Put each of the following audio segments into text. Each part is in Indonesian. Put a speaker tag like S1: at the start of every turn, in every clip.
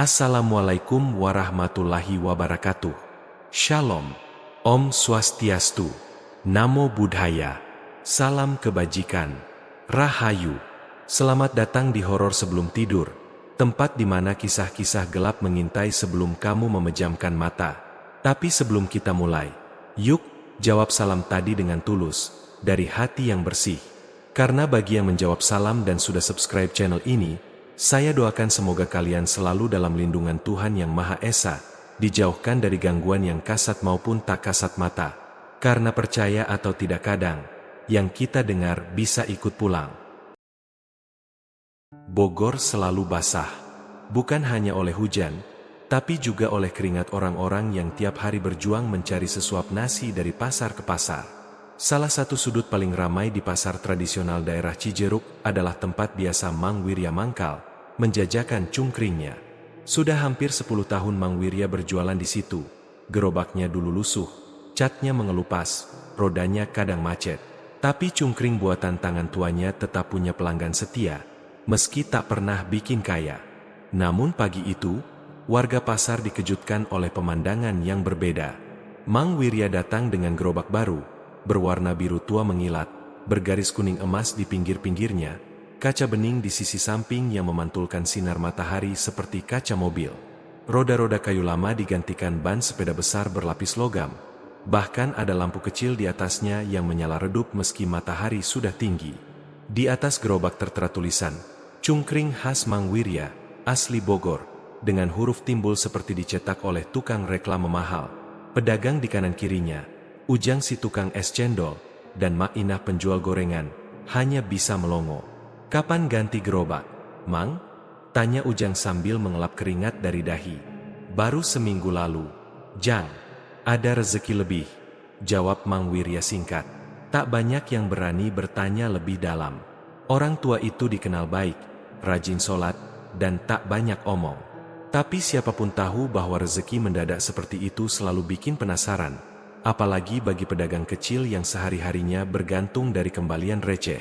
S1: Assalamualaikum warahmatullahi wabarakatuh. Shalom. Om Swastiastu. Namo Buddhaya. Salam kebajikan. Rahayu. Selamat datang di Horor Sebelum Tidur, tempat di mana kisah-kisah gelap mengintai sebelum kamu memejamkan mata. Tapi sebelum kita mulai, yuk jawab salam tadi dengan tulus, dari hati yang bersih. Karena bagi yang menjawab salam dan sudah subscribe channel ini, saya doakan semoga kalian selalu dalam lindungan Tuhan Yang Maha Esa, dijauhkan dari gangguan yang kasat maupun tak kasat mata. Karena percaya atau tidak kadang, yang kita dengar bisa ikut pulang. Bogor selalu basah, bukan hanya oleh hujan, tapi juga oleh keringat orang-orang yang tiap hari berjuang mencari sesuap nasi dari pasar ke pasar. Salah satu sudut paling ramai di pasar tradisional daerah Cijeruk adalah tempat biasa Mang Wirya mangkal, menjajakan cungkringnya. Sudah hampir 10 tahun Mang Wirya berjualan di situ. Gerobaknya dulu lusuh, catnya mengelupas, rodanya kadang macet. Tapi cungkring buatan tangan tuanya tetap punya pelanggan setia, meski tak pernah bikin kaya. Namun pagi itu, warga pasar dikejutkan oleh pemandangan yang berbeda. Mang Wirya datang dengan gerobak baru, berwarna biru tua mengilat, bergaris kuning emas di pinggir-pinggirnya, kaca bening di sisi samping yang memantulkan sinar matahari seperti kaca mobil. Roda-roda kayu lama digantikan ban sepeda besar berlapis logam. Bahkan ada lampu kecil di atasnya yang menyala redup meski matahari sudah tinggi. Di atas gerobak tertera tulisan, "Cungkring khas Mang Wirya, asli Bogor," dengan huruf timbul seperti dicetak oleh tukang reklame mahal. Pedagang di kanan kirinya, Ujang si tukang es cendol, dan Mak Inah penjual gorengan, hanya bisa melongo. "Kapan ganti gerobak, Mang?" tanya Ujang sambil mengelap keringat dari dahi. "Baru seminggu lalu, Jang. Ada rezeki lebih," jawab Mang Wirya singkat. Tak banyak yang berani bertanya lebih dalam. Orang tua itu dikenal baik, rajin sholat, dan tak banyak omong. Tapi siapapun tahu bahwa rezeki mendadak seperti itu selalu bikin penasaran. Apalagi bagi pedagang kecil yang sehari-harinya bergantung dari kembalian receh.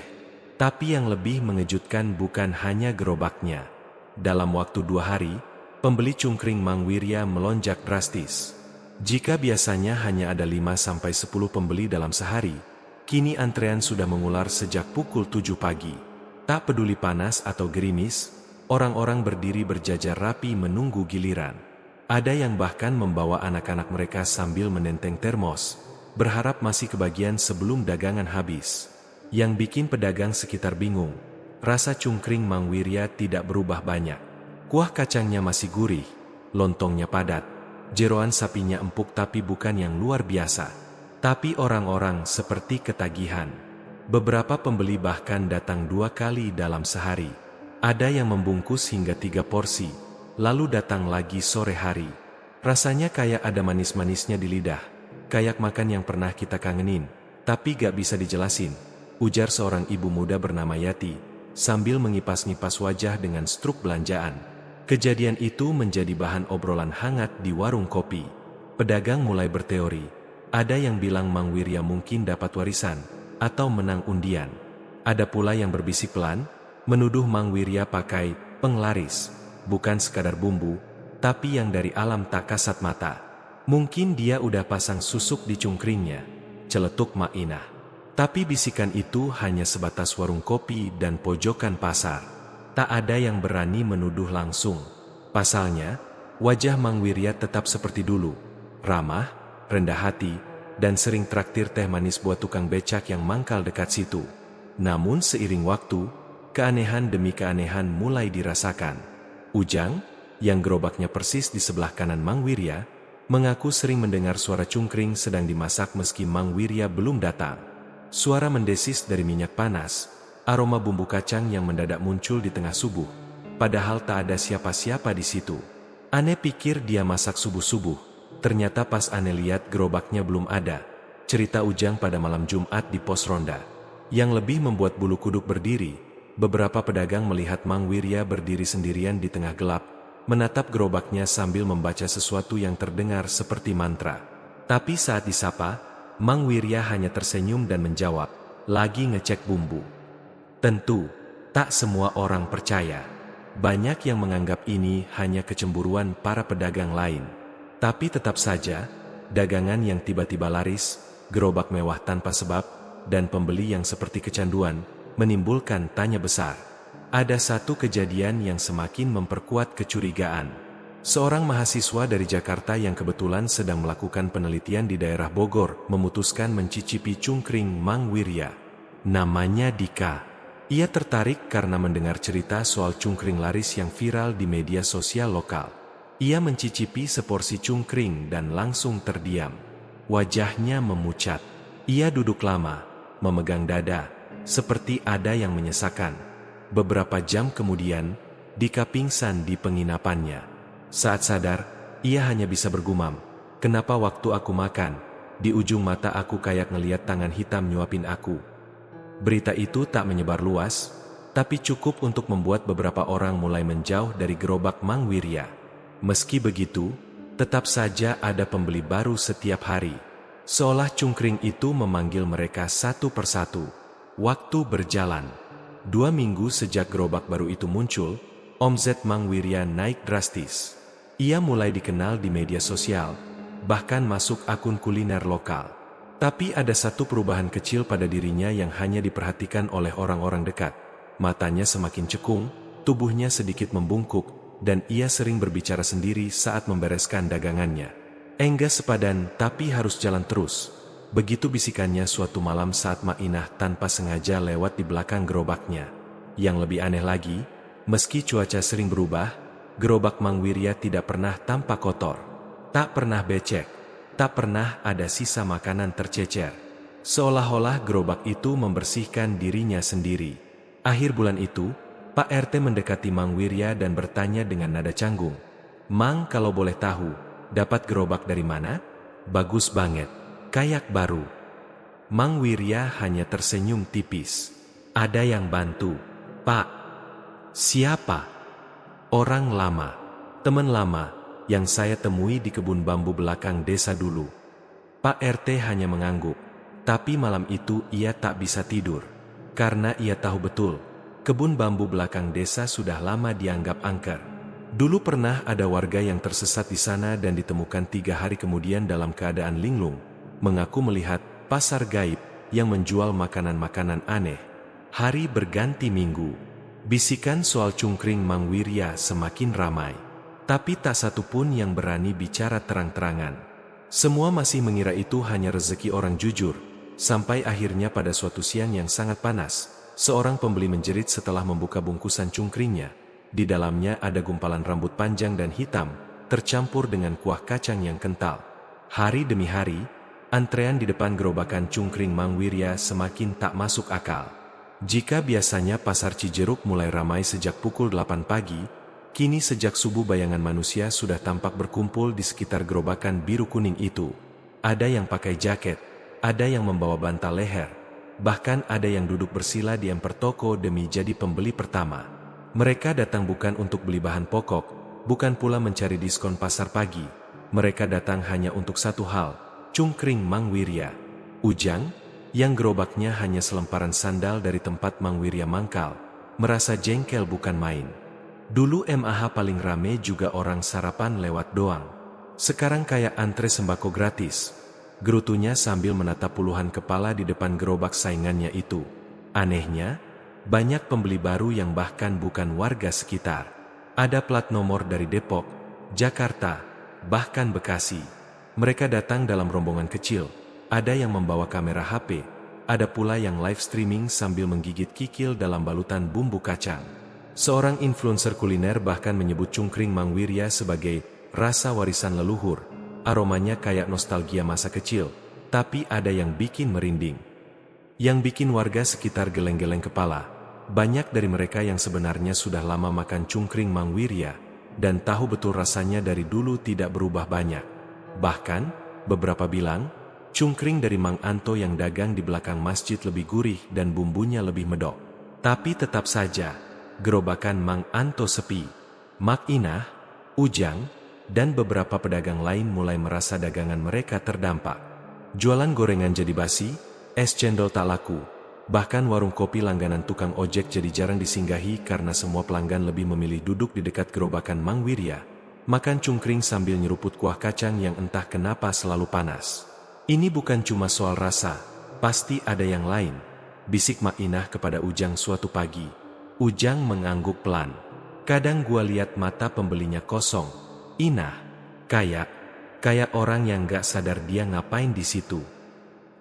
S1: Tapi yang lebih mengejutkan bukan hanya gerobaknya. Dalam waktu 2 hari, pembeli cungkring Mang Wirya melonjak drastis. Jika biasanya hanya ada 5-10 pembeli dalam sehari, kini antrean sudah mengular sejak pukul 7 pagi. Tak peduli panas atau gerimis, orang-orang berdiri berjajar rapi menunggu giliran. Ada yang bahkan membawa anak-anak mereka sambil menenteng termos, berharap masih kebagian sebelum dagangan habis. Yang bikin pedagang sekitar bingung, rasa cungkring Mang Wirya tidak berubah banyak. Kuah kacangnya masih gurih, lontongnya padat, jeroan sapinya empuk tapi bukan yang luar biasa. Tapi orang-orang seperti ketagihan. Beberapa pembeli bahkan datang 2 kali dalam sehari. Ada yang membungkus hingga 3 porsi, lalu datang lagi sore hari. Rasanya kayak ada manis-manisnya di lidah, kayak makan yang pernah kita kangenin, tapi gak bisa dijelasin, ujar seorang ibu muda bernama Yati, sambil mengipas-ngipas wajah dengan struk belanjaan. Kejadian itu menjadi bahan obrolan hangat di warung kopi. Pedagang mulai berteori. Ada yang bilang Mang Wirya mungkin dapat warisan, atau menang undian. Ada pula yang berbisik pelan, menuduh Mang Wirya pakai penglaris, bukan sekadar bumbu, tapi yang dari alam tak kasat mata. Mungkin dia udah pasang susuk di cungkringnya, celetuk Mak Inah. Tapi bisikan itu hanya sebatas warung kopi dan pojokan pasar. Tak ada yang berani menuduh langsung. Pasalnya, wajah Mang Wirya tetap seperti dulu. Ramah, rendah hati, dan sering traktir teh manis buat tukang becak yang mangkal dekat situ. Namun seiring waktu, keanehan demi keanehan mulai dirasakan. Ujang, yang gerobaknya persis di sebelah kanan Mang Wirya, mengaku sering mendengar suara cungkring sedang dimasak meski Mang Wirya belum datang. Suara mendesis dari minyak panas, aroma bumbu kacang yang mendadak muncul di tengah subuh, padahal tak ada siapa-siapa di situ. Ane pikir dia masak subuh-subuh, ternyata pas Ane lihat gerobaknya belum ada, cerita Ujang pada malam Jumat di pos ronda. Yang lebih membuat bulu kuduk berdiri, beberapa pedagang melihat Mang Wirya berdiri sendirian di tengah gelap, menatap gerobaknya sambil membaca sesuatu yang terdengar seperti mantra. Tapi saat disapa, Mang Wirya hanya tersenyum dan menjawab, "Lagi ngecek bumbu." Tentu, tak semua orang percaya. Banyak yang menganggap ini hanya kecemburuan para pedagang lain. Tapi tetap saja, dagangan yang tiba-tiba laris, gerobak mewah tanpa sebab, dan pembeli yang seperti kecanduan, menimbulkan tanya besar. Ada satu kejadian yang semakin memperkuat kecurigaan. Seorang mahasiswa dari Jakarta yang kebetulan sedang melakukan penelitian di daerah Bogor memutuskan mencicipi cungkring Mang Wirya. Namanya Dika. Ia tertarik karena mendengar cerita soal cungkring laris yang viral di media sosial lokal. Ia mencicipi seporsi cungkring dan langsung terdiam. Wajahnya memucat. Ia duduk lama, memegang dada, seperti ada yang menyesakan. Beberapa jam kemudian, Dika pingsan di penginapannya. Saat sadar, ia hanya bisa bergumam, "Kenapa waktu aku makan, di ujung mata aku kayak ngeliat tangan hitam nyuapin aku?" Berita itu tak menyebar luas, tapi cukup untuk membuat beberapa orang mulai menjauh dari gerobak Mang Wirya. Meski begitu, tetap saja ada pembeli baru setiap hari. Seolah cungkring itu memanggil mereka satu persatu. Waktu berjalan. 2 minggu sejak gerobak baru itu muncul, omzet Mang Wirya naik drastis. Ia mulai dikenal di media sosial, bahkan masuk akun kuliner lokal. Tapi ada satu perubahan kecil pada dirinya yang hanya diperhatikan oleh orang-orang dekat. Matanya semakin cekung, tubuhnya sedikit membungkuk, dan ia sering berbicara sendiri saat membereskan dagangannya. "Enggak sepadan, tapi harus jalan terus." Begitu bisikannya suatu malam saat Mainah tanpa sengaja lewat di belakang gerobaknya. Yang lebih aneh lagi, meski cuaca sering berubah, gerobak Mang Wirya tidak pernah tampak kotor. Tak pernah becek. Tak pernah ada sisa makanan tercecer. Seolah-olah gerobak itu membersihkan dirinya sendiri. Akhir bulan itu, Pak RT mendekati Mang Wirya dan bertanya dengan nada canggung, "Mang, kalau boleh tahu, dapat gerobak dari mana?" "Bagus banget. Kayak baru." Mang Wirya hanya tersenyum tipis. "Ada yang bantu, Pak." "Siapa?" "Orang lama. Teman lama yang saya temui di kebun bambu belakang desa dulu." Pak RT hanya mengangguk, tapi malam itu ia tak bisa tidur. Karena ia tahu betul, kebun bambu belakang desa sudah lama dianggap angker. Dulu pernah ada warga yang tersesat di sana dan ditemukan 3 hari kemudian dalam keadaan linglung, mengaku melihat pasar gaib yang menjual makanan-makanan aneh. Hari berganti minggu. Bisikan soal cungkring Mang Wirya semakin ramai. Tapi tak satu pun yang berani bicara terang-terangan. Semua masih mengira itu hanya rezeki orang jujur, sampai akhirnya pada suatu siang yang sangat panas, seorang pembeli menjerit setelah membuka bungkusan cungkringnya. Di dalamnya ada gumpalan rambut panjang dan hitam, tercampur dengan kuah kacang yang kental. Hari demi hari, antrean di depan gerobakan cungkring Mang Wirya semakin tak masuk akal. Jika biasanya pasar Cijeruk mulai ramai sejak pukul 8 pagi, kini sejak subuh bayangan manusia sudah tampak berkumpul di sekitar gerobakan biru kuning itu. Ada yang pakai jaket, ada yang membawa bantal leher, bahkan ada yang duduk bersila di emper toko demi jadi pembeli pertama. Mereka datang bukan untuk beli bahan pokok, bukan pula mencari diskon pasar pagi. Mereka datang hanya untuk satu hal, cungkring Mang Wirya. Ujang, yang gerobaknya hanya selemparan sandal dari tempat Mang Wirya mangkal, merasa jengkel bukan main. Dulu MAH paling rame juga orang sarapan lewat doang. Sekarang kayak antre sembako gratis. Gerutunya sambil menatap puluhan kepala di depan gerobak saingannya itu. Anehnya, banyak pembeli baru yang bahkan bukan warga sekitar. Ada plat nomor dari Depok, Jakarta, bahkan Bekasi. Mereka datang dalam rombongan kecil. Ada yang membawa kamera HP. Ada pula yang live streaming sambil menggigit kikil dalam balutan bumbu kacang. Seorang influencer kuliner bahkan menyebut cungkring Mang Wirya sebagai rasa warisan leluhur. Aromanya kayak nostalgia masa kecil, tapi ada yang bikin merinding. Yang bikin warga sekitar geleng-geleng kepala. Banyak dari mereka yang sebenarnya sudah lama makan cungkring Mang Wirya, dan tahu betul rasanya dari dulu tidak berubah banyak. Bahkan, beberapa bilang, cungkring dari Mang Anto yang dagang di belakang masjid lebih gurih dan bumbunya lebih medok. Tapi tetap saja, gerobakan Mang Anto sepi. Mainah, Ujang, dan beberapa pedagang lain mulai merasa dagangan mereka terdampak. Jualan gorengan jadi basi, es cendol tak laku, Bahkan warung kopi langganan tukang ojek jadi jarang disinggahi karena semua pelanggan lebih memilih duduk di dekat gerobakan Mang Wirya, makan cungkring sambil nyeruput kuah kacang yang entah kenapa selalu panas. Ini bukan cuma soal rasa, pasti ada yang lain, bisik Mak Inah kepada Ujang suatu pagi. Ujang mengangguk pelan. Kadang gua lihat mata pembelinya kosong. Inah, kayak orang yang gak sadar dia ngapain di situ.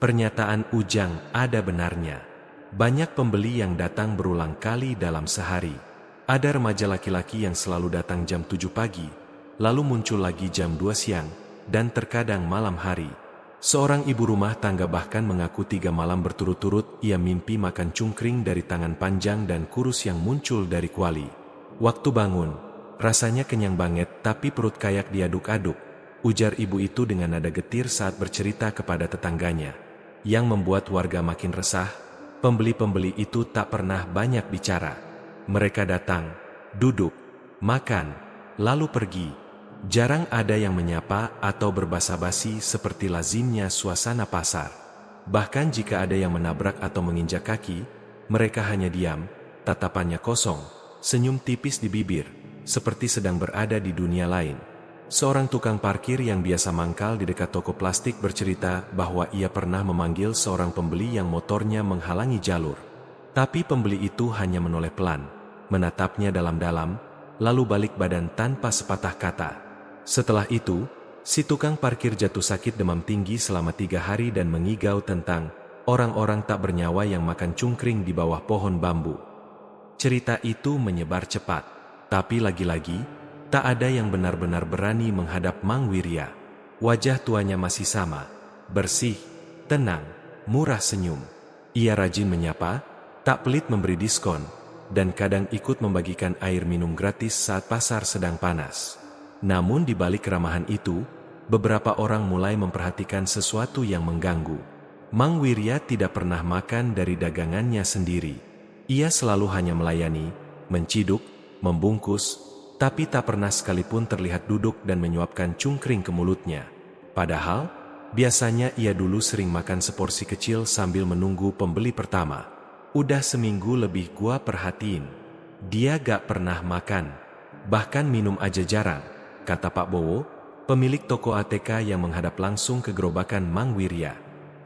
S1: Pernyataan Ujang ada benarnya. Banyak pembeli yang datang berulang kali dalam sehari. Ada remaja laki-laki yang selalu datang jam 7 pagi, lalu muncul lagi jam 2 siang, dan terkadang malam hari. Seorang ibu rumah tangga bahkan mengaku 3 malam berturut-turut ia mimpi makan cungkring dari tangan panjang dan kurus yang muncul dari kuali. Waktu bangun, rasanya kenyang banget tapi perut kayak diaduk-aduk, ujar ibu itu dengan nada getir saat bercerita kepada tetangganya. Yang membuat warga makin resah, pembeli-pembeli itu tak pernah banyak bicara. Mereka datang, duduk, makan, lalu pergi. Jarang ada yang menyapa atau berbasa-basi seperti lazimnya suasana pasar. Bahkan jika ada yang menabrak atau menginjak kaki, mereka hanya diam, tatapannya kosong, senyum tipis di bibir, seperti sedang berada di dunia lain. Seorang tukang parkir yang biasa mangkal di dekat toko plastik bercerita bahwa ia pernah memanggil seorang pembeli yang motornya menghalangi jalur. Tapi pembeli itu hanya menoleh pelan, menatapnya dalam-dalam, lalu balik badan tanpa sepatah kata. Setelah itu, si tukang parkir jatuh sakit demam tinggi selama 3 hari dan mengigau tentang orang-orang tak bernyawa yang makan cungkring di bawah pohon bambu. Cerita itu menyebar cepat, tapi lagi-lagi, tak ada yang benar-benar berani menghadap Mang Wirya. Wajah tuanya masih sama, bersih, tenang, murah senyum. Ia rajin menyapa, tak pelit memberi diskon, dan kadang ikut membagikan air minum gratis saat pasar sedang panas. Namun di balik keramahan itu, beberapa orang mulai memperhatikan sesuatu yang mengganggu. Mang Wirya tidak pernah makan dari dagangannya sendiri. Ia selalu hanya melayani, menciduk, membungkus, tapi tak pernah sekalipun terlihat duduk dan menyuapkan cungkring ke mulutnya. Padahal, biasanya ia dulu sering makan seporsi kecil sambil menunggu pembeli pertama. Udah seminggu lebih gua perhatiin, dia gak pernah makan, bahkan minum aja jarang, kata Pak Bowo, pemilik toko ATK yang menghadap langsung ke gerobakan Mang Wirya.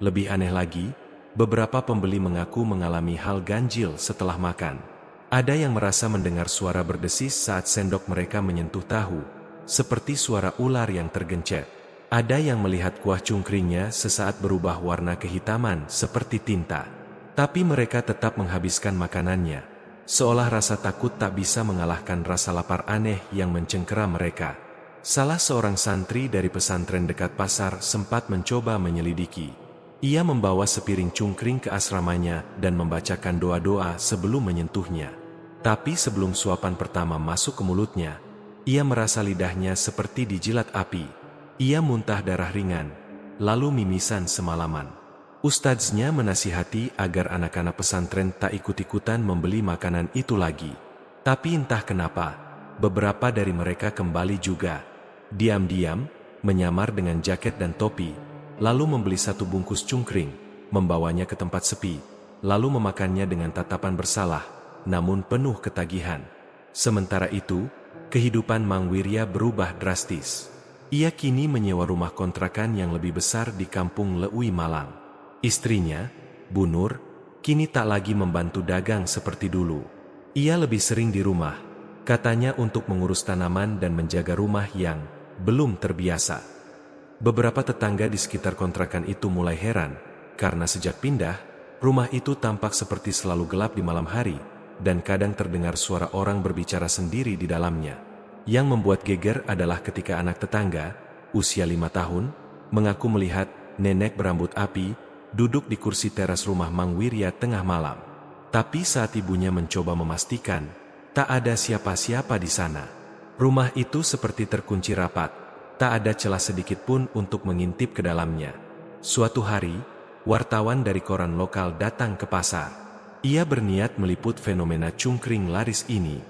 S1: Lebih aneh lagi, beberapa pembeli mengaku mengalami hal ganjil setelah makan. Ada yang merasa mendengar suara berdesis saat sendok mereka menyentuh tahu, seperti suara ular yang tergencet. Ada yang melihat kuah cungkringnya sesaat berubah warna kehitaman seperti tinta. Tapi mereka tetap menghabiskan makanannya, seolah rasa takut tak bisa mengalahkan rasa lapar aneh yang mencengkera mereka. Salah seorang santri dari pesantren dekat pasar sempat mencoba menyelidiki. Ia membawa sepiring cungkring ke asramanya dan membacakan doa-doa sebelum menyentuhnya. Tapi sebelum suapan pertama masuk ke mulutnya, ia merasa lidahnya seperti dijilat api. Ia muntah darah ringan, lalu mimisan semalaman. Ustadznya menasihati agar anak-anak pesantren tak ikut-ikutan membeli makanan itu lagi. Tapi entah kenapa, beberapa dari mereka kembali juga. Diam-diam, menyamar dengan jaket dan topi, lalu membeli 1 bungkus cungkring, membawanya ke tempat sepi, lalu memakannya dengan tatapan bersalah, namun penuh ketagihan. Sementara itu, kehidupan Mang Wirya berubah drastis. Ia kini menyewa rumah kontrakan yang lebih besar di kampung Leui Malang. Istrinya, Bu Nur, kini tak lagi membantu dagang seperti dulu. Ia lebih sering di rumah, katanya untuk mengurus tanaman dan menjaga rumah yang belum terbiasa. Beberapa tetangga di sekitar kontrakan itu mulai heran, karena sejak pindah, rumah itu tampak seperti selalu gelap di malam hari, dan kadang terdengar suara orang berbicara sendiri di dalamnya. Yang membuat geger adalah ketika anak tetangga, usia 5 tahun, mengaku melihat nenek berambut api, duduk di kursi teras rumah Mang Wirya tengah malam. Tapi saat ibunya mencoba memastikan, tak ada siapa-siapa di sana. Rumah itu seperti terkunci rapat, tak ada celah sedikit pun untuk mengintip ke dalamnya. Suatu hari, wartawan dari koran lokal datang ke pasar. Ia berniat meliput fenomena cungkring laris ini.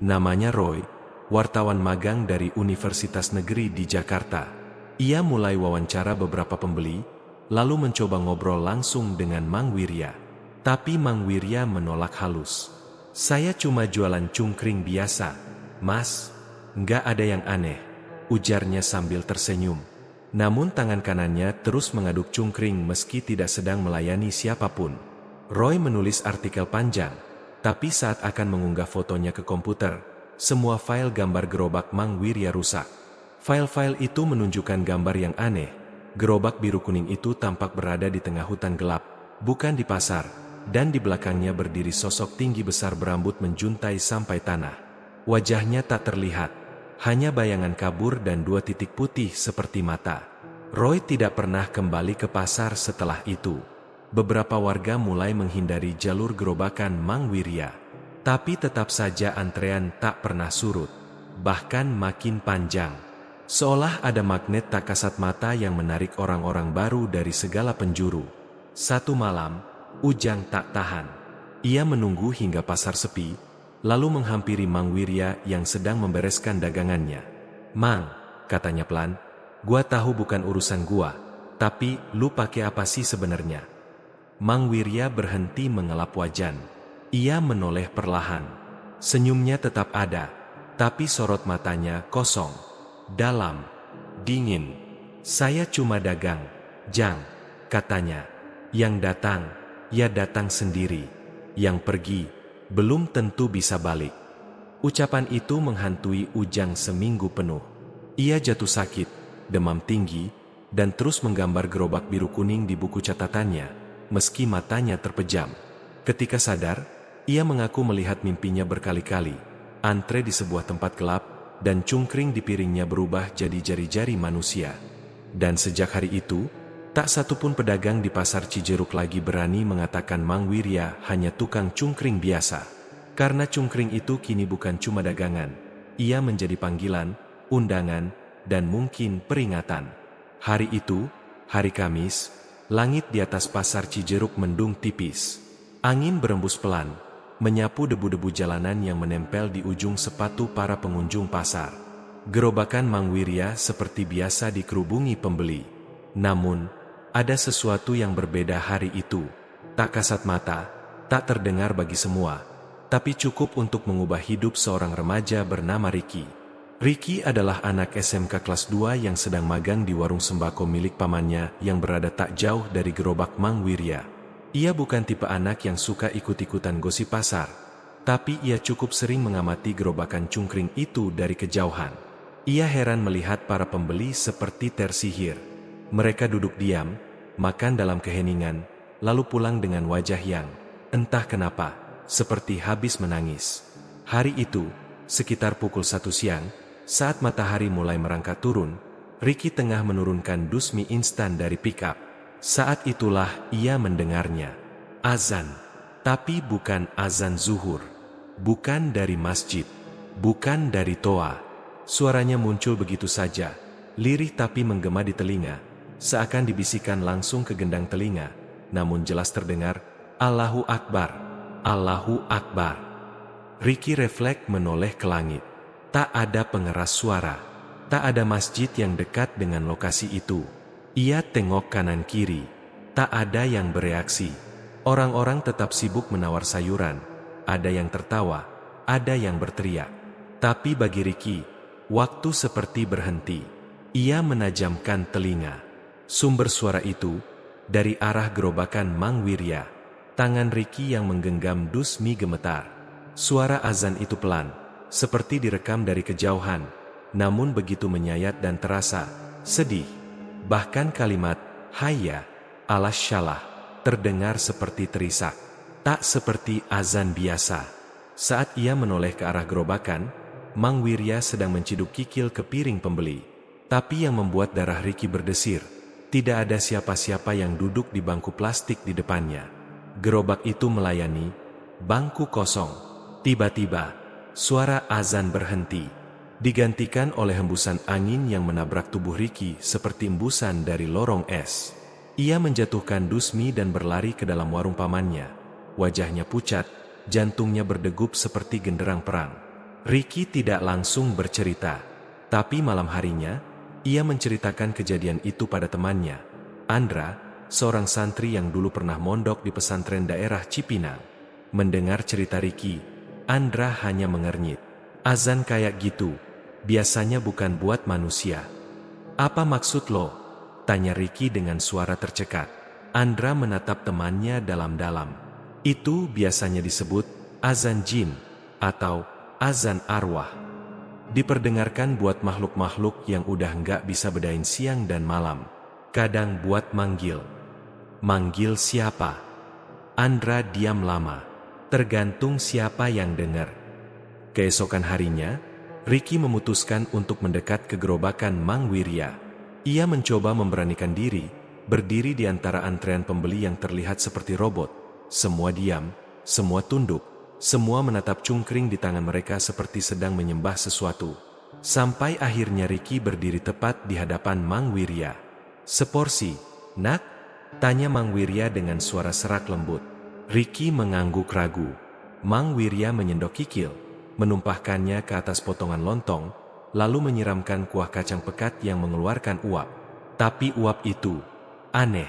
S1: Namanya Roy, wartawan magang dari Universitas Negeri di Jakarta. Ia mulai wawancara beberapa pembeli, lalu mencoba ngobrol langsung dengan Mang Wirya. Tapi Mang Wirya menolak halus. "Saya cuma jualan cungkring biasa, Mas. Nggak ada yang aneh," ujarnya sambil tersenyum. Namun tangan kanannya terus mengaduk cungkring meski tidak sedang melayani siapapun. Roy menulis artikel panjang, tapi saat akan mengunggah fotonya ke komputer, semua file gambar gerobak Mang Wirya rusak. File-file itu menunjukkan gambar yang aneh. Gerobak biru kuning itu tampak berada di tengah hutan gelap, bukan di pasar, dan di belakangnya berdiri sosok tinggi besar berambut menjuntai sampai tanah. Wajahnya tak terlihat, hanya bayangan kabur dan 2 titik putih seperti mata. Roy tidak pernah kembali ke pasar setelah itu. Beberapa warga mulai menghindari jalur gerobakan Mang Wirya. Tapi tetap saja antrean tak pernah surut, bahkan makin panjang. Seolah ada magnet tak kasat mata yang menarik orang-orang baru dari segala penjuru. Satu malam, Ujang tak tahan. Ia menunggu hingga pasar sepi, lalu menghampiri Mang Wirya yang sedang membereskan dagangannya. "Mang," katanya pelan, "gua tahu bukan urusan gua, tapi lu pakai apa sih sebenarnya?" Mang Wirya berhenti mengelap wajan. Ia menoleh perlahan. Senyumnya tetap ada, tapi sorot matanya kosong, dalam, dingin. "Saya cuma dagang, Jang," katanya. "Yang datang, ya datang sendiri. Yang pergi, belum tentu bisa balik." Ucapan itu menghantui Ujang seminggu penuh. Ia jatuh sakit, demam tinggi, dan terus menggambar gerobak biru kuning di buku catatannya, meski matanya terpejam. Ketika sadar, ia mengaku melihat mimpinya berkali-kali, antre di sebuah tempat gelap, dan cungkring di piringnya berubah jadi jari-jari manusia. Dan sejak hari itu, tak satupun pedagang di pasar Cijeruk lagi berani mengatakan Mang Wirya hanya tukang cungkring biasa. Karena cungkring itu kini bukan cuma dagangan, ia menjadi panggilan, undangan, dan mungkin peringatan. Hari itu, hari Kamis, langit di atas pasar Cijeruk mendung tipis. Angin berembus pelan, menyapu debu-debu jalanan yang menempel di ujung sepatu para pengunjung pasar. Gerobakan Mang Wirya seperti biasa dikerubungi pembeli. Namun, ada sesuatu yang berbeda hari itu. Tak kasat mata, tak terdengar bagi semua, tapi cukup untuk mengubah hidup seorang remaja bernama Ricky. Ricky adalah anak SMK kelas 2 yang sedang magang di warung sembako milik pamannya yang berada tak jauh dari gerobak Mang Wirya. Ia bukan tipe anak yang suka ikut-ikutan gosip pasar, tapi ia cukup sering mengamati gerobakan cungkring itu dari kejauhan. Ia heran melihat para pembeli seperti tersihir. Mereka duduk diam, makan dalam keheningan, lalu pulang dengan wajah yang, entah kenapa, seperti habis menangis. Hari itu, sekitar pukul 1 siang, saat matahari mulai merangkat turun, Ricky tengah menurunkan dus mie instan dari pickup. Saat itulah ia mendengarnya. Azan. Tapi bukan azan zuhur. Bukan dari masjid. Bukan dari toa. Suaranya muncul begitu saja, lirih tapi menggema di telinga, seakan dibisikkan langsung ke gendang telinga, namun jelas terdengar, "Allahu Akbar, Allahu Akbar." Ricky refleks menoleh ke langit. Tak ada pengeras suara. Tak ada masjid yang dekat dengan lokasi itu. Ia tengok kanan kiri. Tak ada yang bereaksi. Orang-orang tetap sibuk menawar sayuran. Ada yang tertawa, ada yang berteriak. Tapi bagi Ricky, waktu seperti berhenti. Ia menajamkan telinga. Sumber suara itu, dari arah gerobakan Mang Wirya. Tangan Ricky yang menggenggam dus mie gemetar. Suara azan itu pelan, seperti direkam dari kejauhan, namun begitu menyayat dan terasa sedih. Bahkan kalimat, "Hayya, alas syalah," terdengar seperti terisak. Tak seperti azan biasa. Saat ia menoleh ke arah gerobakan, Mang Wirya sedang menciduk kikil ke piring pembeli. Tapi yang membuat darah Ricky berdesir, tidak ada siapa-siapa yang duduk di bangku plastik di depannya. Gerobak itu melayani, bangku kosong. Tiba-tiba, suara azan berhenti, digantikan oleh hembusan angin yang menabrak tubuh Ricky seperti embusan dari lorong es. Ia menjatuhkan dus mie dan berlari ke dalam warung pamannya. Wajahnya pucat, jantungnya berdegup seperti genderang perang. Ricky tidak langsung bercerita, tapi malam harinya, ia menceritakan kejadian itu pada temannya, Andra, seorang santri yang dulu pernah mondok di pesantren daerah Cipinang. Mendengar cerita Riki, Andra hanya mengernyit. Azan kayak gitu, biasanya bukan buat manusia. Apa maksud lo? Tanya Riki dengan suara tercekat. Andra menatap temannya dalam-dalam. Itu biasanya disebut azan jin atau azan arwah. Diperdengarkan buat makhluk-makhluk yang udah nggak bisa bedain siang dan malam. Kadang buat manggil. Manggil siapa? Andra diam lama. Tergantung siapa yang dengar. Keesokan harinya, Riki memutuskan untuk mendekat ke gerobakan Mang Wirya. Ia mencoba memberanikan diri, berdiri di antara antrean pembeli yang terlihat seperti robot. Semua diam, semua tunduk, semua menatap cungkring di tangan mereka seperti sedang menyembah sesuatu. Sampai akhirnya Riki berdiri tepat di hadapan Mang Wirya. "Seporsi, nak?" tanya Mang Wirya dengan suara serak lembut. Riki mengangguk ragu. Mang Wirya menyendok kikil, menumpahkannya ke atas potongan lontong, lalu menyiramkan kuah kacang pekat yang mengeluarkan uap. Tapi uap itu aneh,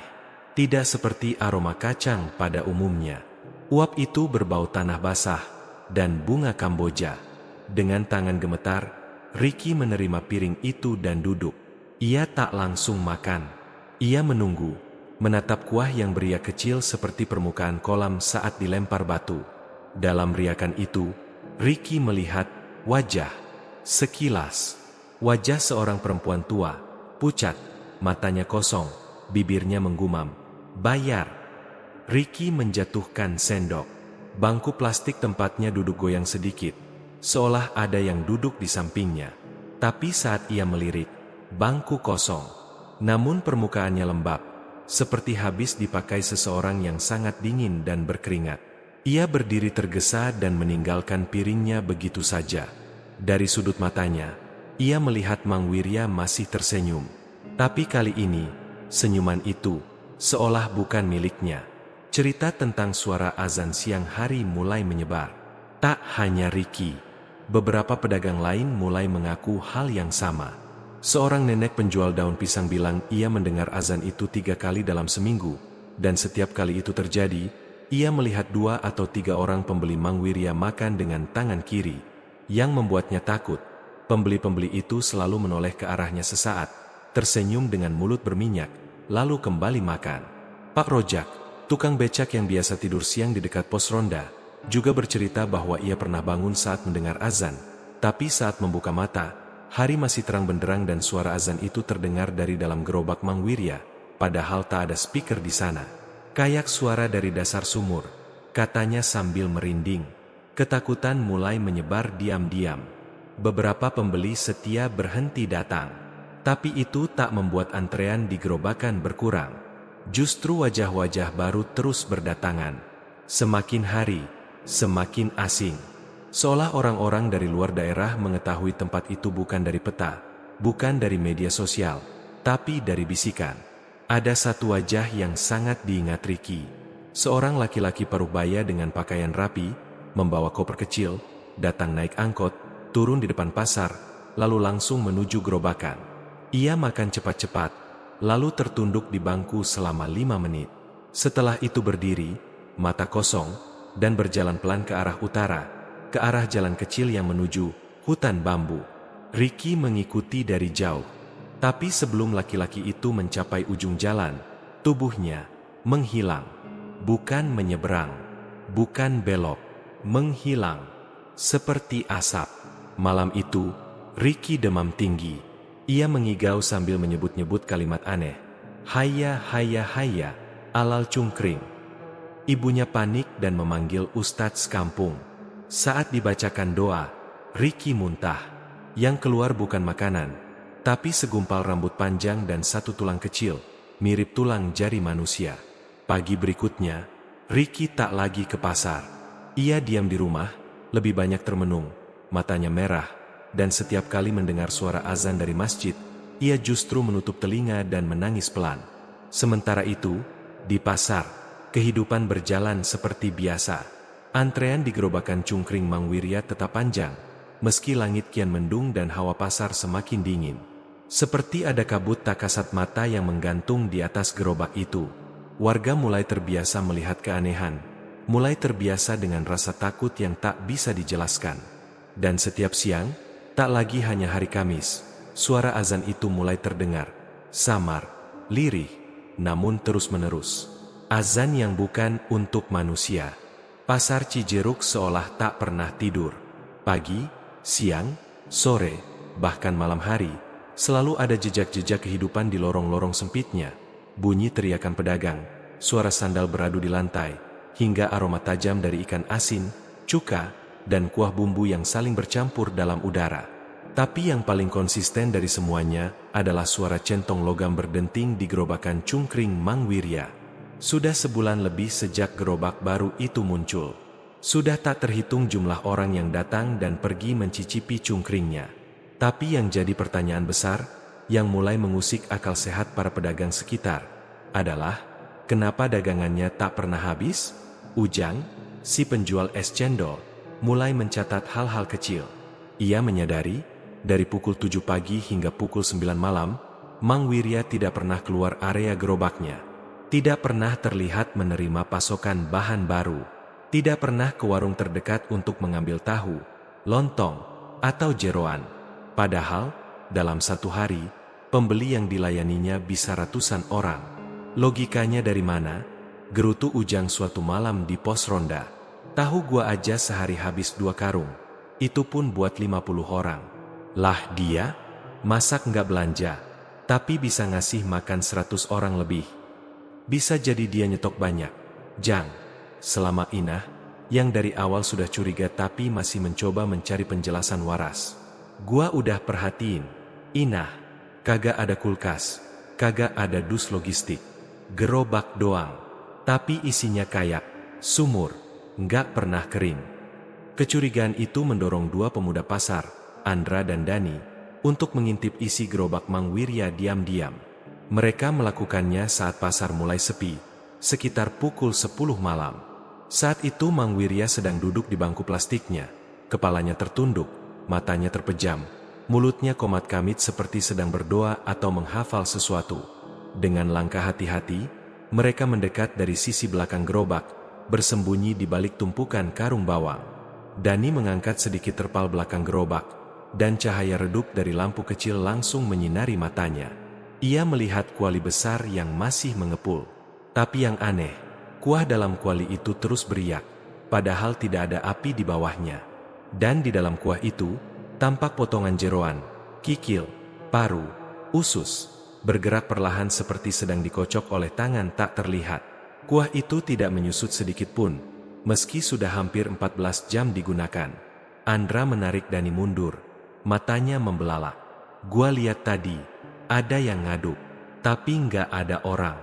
S1: tidak seperti aroma kacang pada umumnya. Uap itu berbau tanah basah dan bunga Kamboja. Dengan tangan gemetar, Riki menerima piring itu dan duduk. Ia tak langsung makan. Ia menunggu, menatap kuah yang beriak kecil seperti permukaan kolam saat dilempar batu. Dalam riakan itu, Riki melihat wajah. Sekilas, wajah seorang perempuan tua, pucat, matanya kosong, bibirnya menggumam. "Bayar." Riki menjatuhkan sendok. Bangku plastik tempatnya duduk goyang sedikit, seolah ada yang duduk di sampingnya. Tapi saat ia melirik, bangku kosong. Namun permukaannya lembab, seperti habis dipakai seseorang yang sangat dingin dan berkeringat. Ia berdiri tergesa dan meninggalkan piringnya begitu saja. Dari sudut matanya, ia melihat Mang Wirya masih tersenyum. Tapi kali ini, senyuman itu seolah bukan miliknya. Cerita tentang suara azan siang hari mulai menyebar. Tak hanya Riki, beberapa pedagang lain mulai mengaku hal yang sama. Seorang nenek penjual daun pisang bilang ia mendengar azan itu 3 kali dalam seminggu, dan setiap kali itu terjadi, ia melihat 2 atau 3 orang pembeli Mang Wirya makan dengan tangan kiri. Yang membuatnya takut, pembeli-pembeli itu selalu menoleh ke arahnya sesaat, tersenyum dengan mulut berminyak, lalu kembali makan. Pak Rojak, tukang becak yang biasa tidur siang di dekat pos ronda, juga bercerita bahwa ia pernah bangun saat mendengar azan, tapi saat membuka mata, hari masih terang benderang dan suara azan itu terdengar dari dalam gerobak Mang Wirya, padahal tak ada speaker di sana. "Kayak suara dari dasar sumur," katanya sambil merinding. Ketakutan mulai menyebar diam-diam. Beberapa pembeli setia berhenti datang, tapi itu tak membuat antrean di gerobakan berkurang. Justru wajah-wajah baru terus berdatangan. Semakin hari, semakin asing. Seolah orang-orang dari luar daerah mengetahui tempat itu bukan dari peta, bukan dari media sosial, tapi dari bisikan. Ada satu wajah yang sangat diingat Riki. Seorang laki-laki paruh baya dengan pakaian rapi, membawa koper kecil, datang naik angkot, turun di depan pasar, lalu langsung menuju gerobakan. Ia makan cepat-cepat, lalu tertunduk di bangku selama 5 menit. Setelah itu berdiri, mata kosong, dan berjalan pelan ke arah utara, ke arah jalan kecil yang menuju hutan bambu. Riki mengikuti dari jauh. Tapi sebelum laki-laki itu mencapai ujung jalan, tubuhnya menghilang. Bukan menyeberang, bukan belok, menghilang. Seperti asap. Malam itu, Riki demam tinggi. Ia mengigau sambil menyebut-nyebut kalimat aneh. "Haya, haya, haya, alal cungkring." Ibunya panik dan memanggil ustadz kampung. Saat dibacakan doa, Riki muntah. Yang keluar bukan makanan, tapi segumpal rambut panjang dan satu tulang kecil, mirip tulang jari manusia. Pagi berikutnya, Riki tak lagi ke pasar. Ia diam di rumah, lebih banyak termenung, matanya merah, dan setiap kali mendengar suara azan dari masjid, ia justru menutup telinga dan menangis pelan. Sementara itu, di pasar, kehidupan berjalan seperti biasa. Antrean di gerobakan cungkring Mang Wirya tetap panjang, meski langit kian mendung dan hawa pasar semakin dingin. Seperti ada kabut tak kasat mata yang menggantung di atas gerobak itu. Warga mulai terbiasa melihat keanehan, mulai terbiasa dengan rasa takut yang tak bisa dijelaskan. Dan setiap siang, tak lagi hanya hari Kamis, suara azan itu mulai terdengar, samar, lirih, namun terus-menerus. Azan yang bukan untuk manusia. Pasar Cijeruk seolah tak pernah tidur. Pagi, siang, sore, bahkan malam hari, selalu ada jejak-jejak kehidupan di lorong-lorong sempitnya. Bunyi teriakan pedagang, suara sandal beradu di lantai, hingga aroma tajam dari ikan asin, cuka, dan kuah bumbu yang saling bercampur dalam udara. Tapi yang paling konsisten dari semuanya adalah suara centong logam berdenting di gerobakan cungkring Mang Wirya. Sudah sebulan lebih sejak gerobak baru itu muncul. Sudah tak terhitung jumlah orang yang datang dan pergi mencicipi cungkringnya. Tapi yang jadi pertanyaan besar, yang mulai mengusik akal sehat para pedagang sekitar, adalah, kenapa dagangannya tak pernah habis? Ujang, si penjual es cendol, mulai mencatat hal-hal kecil. Ia menyadari, dari pukul 7 pagi hingga pukul 9 malam, Mang Wirya tidak pernah keluar area gerobaknya. Tidak pernah terlihat menerima pasokan bahan baru. Tidak pernah ke warung terdekat untuk mengambil tahu, lontong, atau jeroan. Padahal, dalam satu hari, pembeli yang dilayaninya bisa ratusan orang. Logikanya dari mana? Gerutu Ujang suatu malam di pos ronda. Tahu gua aja sehari habis 2 karung. Itu pun buat 50 orang. Lah dia, masak nggak belanja, tapi bisa ngasih makan 100 orang lebih. Bisa jadi dia nyetok banyak. Jang, selama Inah, yang dari awal sudah curiga tapi masih mencoba mencari penjelasan waras. Gua udah perhatiin, Inah, kagak ada kulkas, kagak ada dus logistik, gerobak doang, tapi isinya kayak sumur, nggak pernah kering. Kecurigaan itu mendorong dua pemuda pasar, Andra dan Dani, untuk mengintip isi gerobak Mang Wirya diam-diam. Mereka melakukannya saat pasar mulai sepi, sekitar pukul 10 malam. Saat itu Mang Wirya sedang duduk di bangku plastiknya, kepalanya tertunduk, matanya terpejam, mulutnya komat kamit seperti sedang berdoa atau menghafal sesuatu. Dengan langkah hati-hati, mereka mendekat dari sisi belakang gerobak, bersembunyi di balik tumpukan karung bawang. Dani mengangkat sedikit terpal belakang gerobak, dan cahaya redup dari lampu kecil langsung menyinari matanya. Ia melihat kuali besar yang masih mengepul. Tapi yang aneh, kuah dalam kuali itu terus beriak, padahal tidak ada api di bawahnya. Dan di dalam kuah itu, tampak potongan jeroan, kikil, paru, usus, bergerak perlahan seperti sedang dikocok oleh tangan tak terlihat. Kuah itu tidak menyusut sedikit pun, meski sudah hampir 14 jam digunakan. Andra menarik Dani mundur, matanya membelalak. Gua lihat tadi, ada yang ngaduk, tapi nggak ada orang.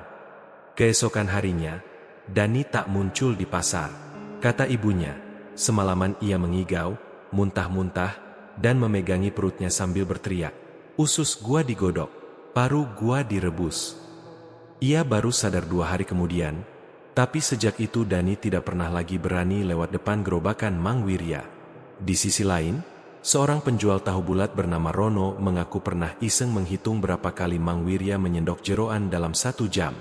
S1: Keesokan harinya, Dani tak muncul di pasar. Kata ibunya, semalaman ia mengigau, muntah-muntah, dan memegangi perutnya sambil berteriak, usus gua digodok, paru gua direbus. Ia baru sadar 2 hari kemudian, tapi sejak itu Dani tidak pernah lagi berani lewat depan gerobakan Mang Wirya. Di sisi lain, seorang penjual tahu bulat bernama Rono mengaku pernah iseng menghitung berapa kali Mang Wirya menyendok jeroan dalam 1 jam.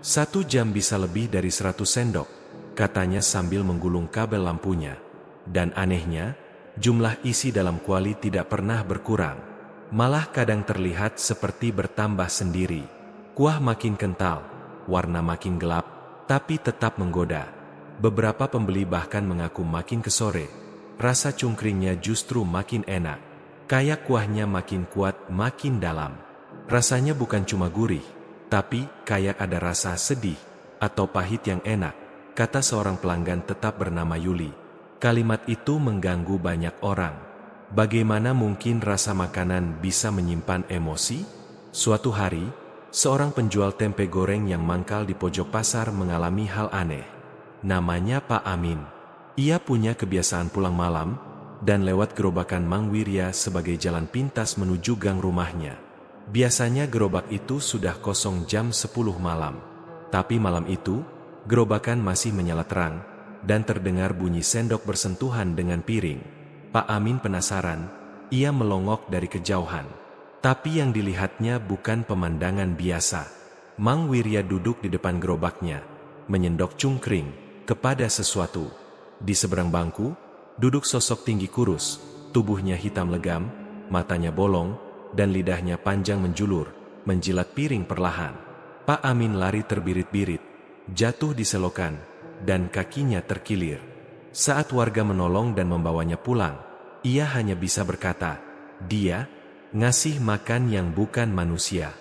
S1: 1 jam bisa lebih dari 100 sendok, katanya sambil menggulung kabel lampunya. Dan anehnya, jumlah isi dalam kuali tidak pernah berkurang. Malah kadang terlihat seperti bertambah sendiri. Kuah makin kental, warna makin gelap, tapi tetap menggoda. Beberapa pembeli bahkan mengaku makin ke sore, rasa cungkringnya justru makin enak. Kayak kuahnya makin kuat, makin dalam. Rasanya bukan cuma gurih, tapi kayak ada rasa sedih atau pahit yang enak, kata seorang pelanggan tetap bernama Yuli. Kalimat itu mengganggu banyak orang. Bagaimana mungkin rasa makanan bisa menyimpan emosi? Suatu hari, seorang penjual tempe goreng yang mangkal di pojok pasar mengalami hal aneh. Namanya Pak Amin. Ia punya kebiasaan pulang malam, dan lewat gerobakan Mang Wirya sebagai jalan pintas menuju gang rumahnya. Biasanya gerobak itu sudah kosong jam 10 malam. Tapi malam itu, gerobakan masih menyala terang, dan terdengar bunyi sendok bersentuhan dengan piring. Pak Amin penasaran, ia melongok dari kejauhan. Tapi yang dilihatnya bukan pemandangan biasa. Mang Wirya duduk di depan gerobaknya, menyendok cungkring kepada sesuatu. Di seberang bangku, duduk sosok tinggi kurus, tubuhnya hitam legam, matanya bolong, dan lidahnya panjang menjulur, menjilat piring perlahan. Pak Amin lari terbirit-birit, jatuh di selokan, dan kakinya terkilir. Saat warga menolong dan membawanya pulang, ia hanya bisa berkata, "Dia ngasih makan yang bukan manusia."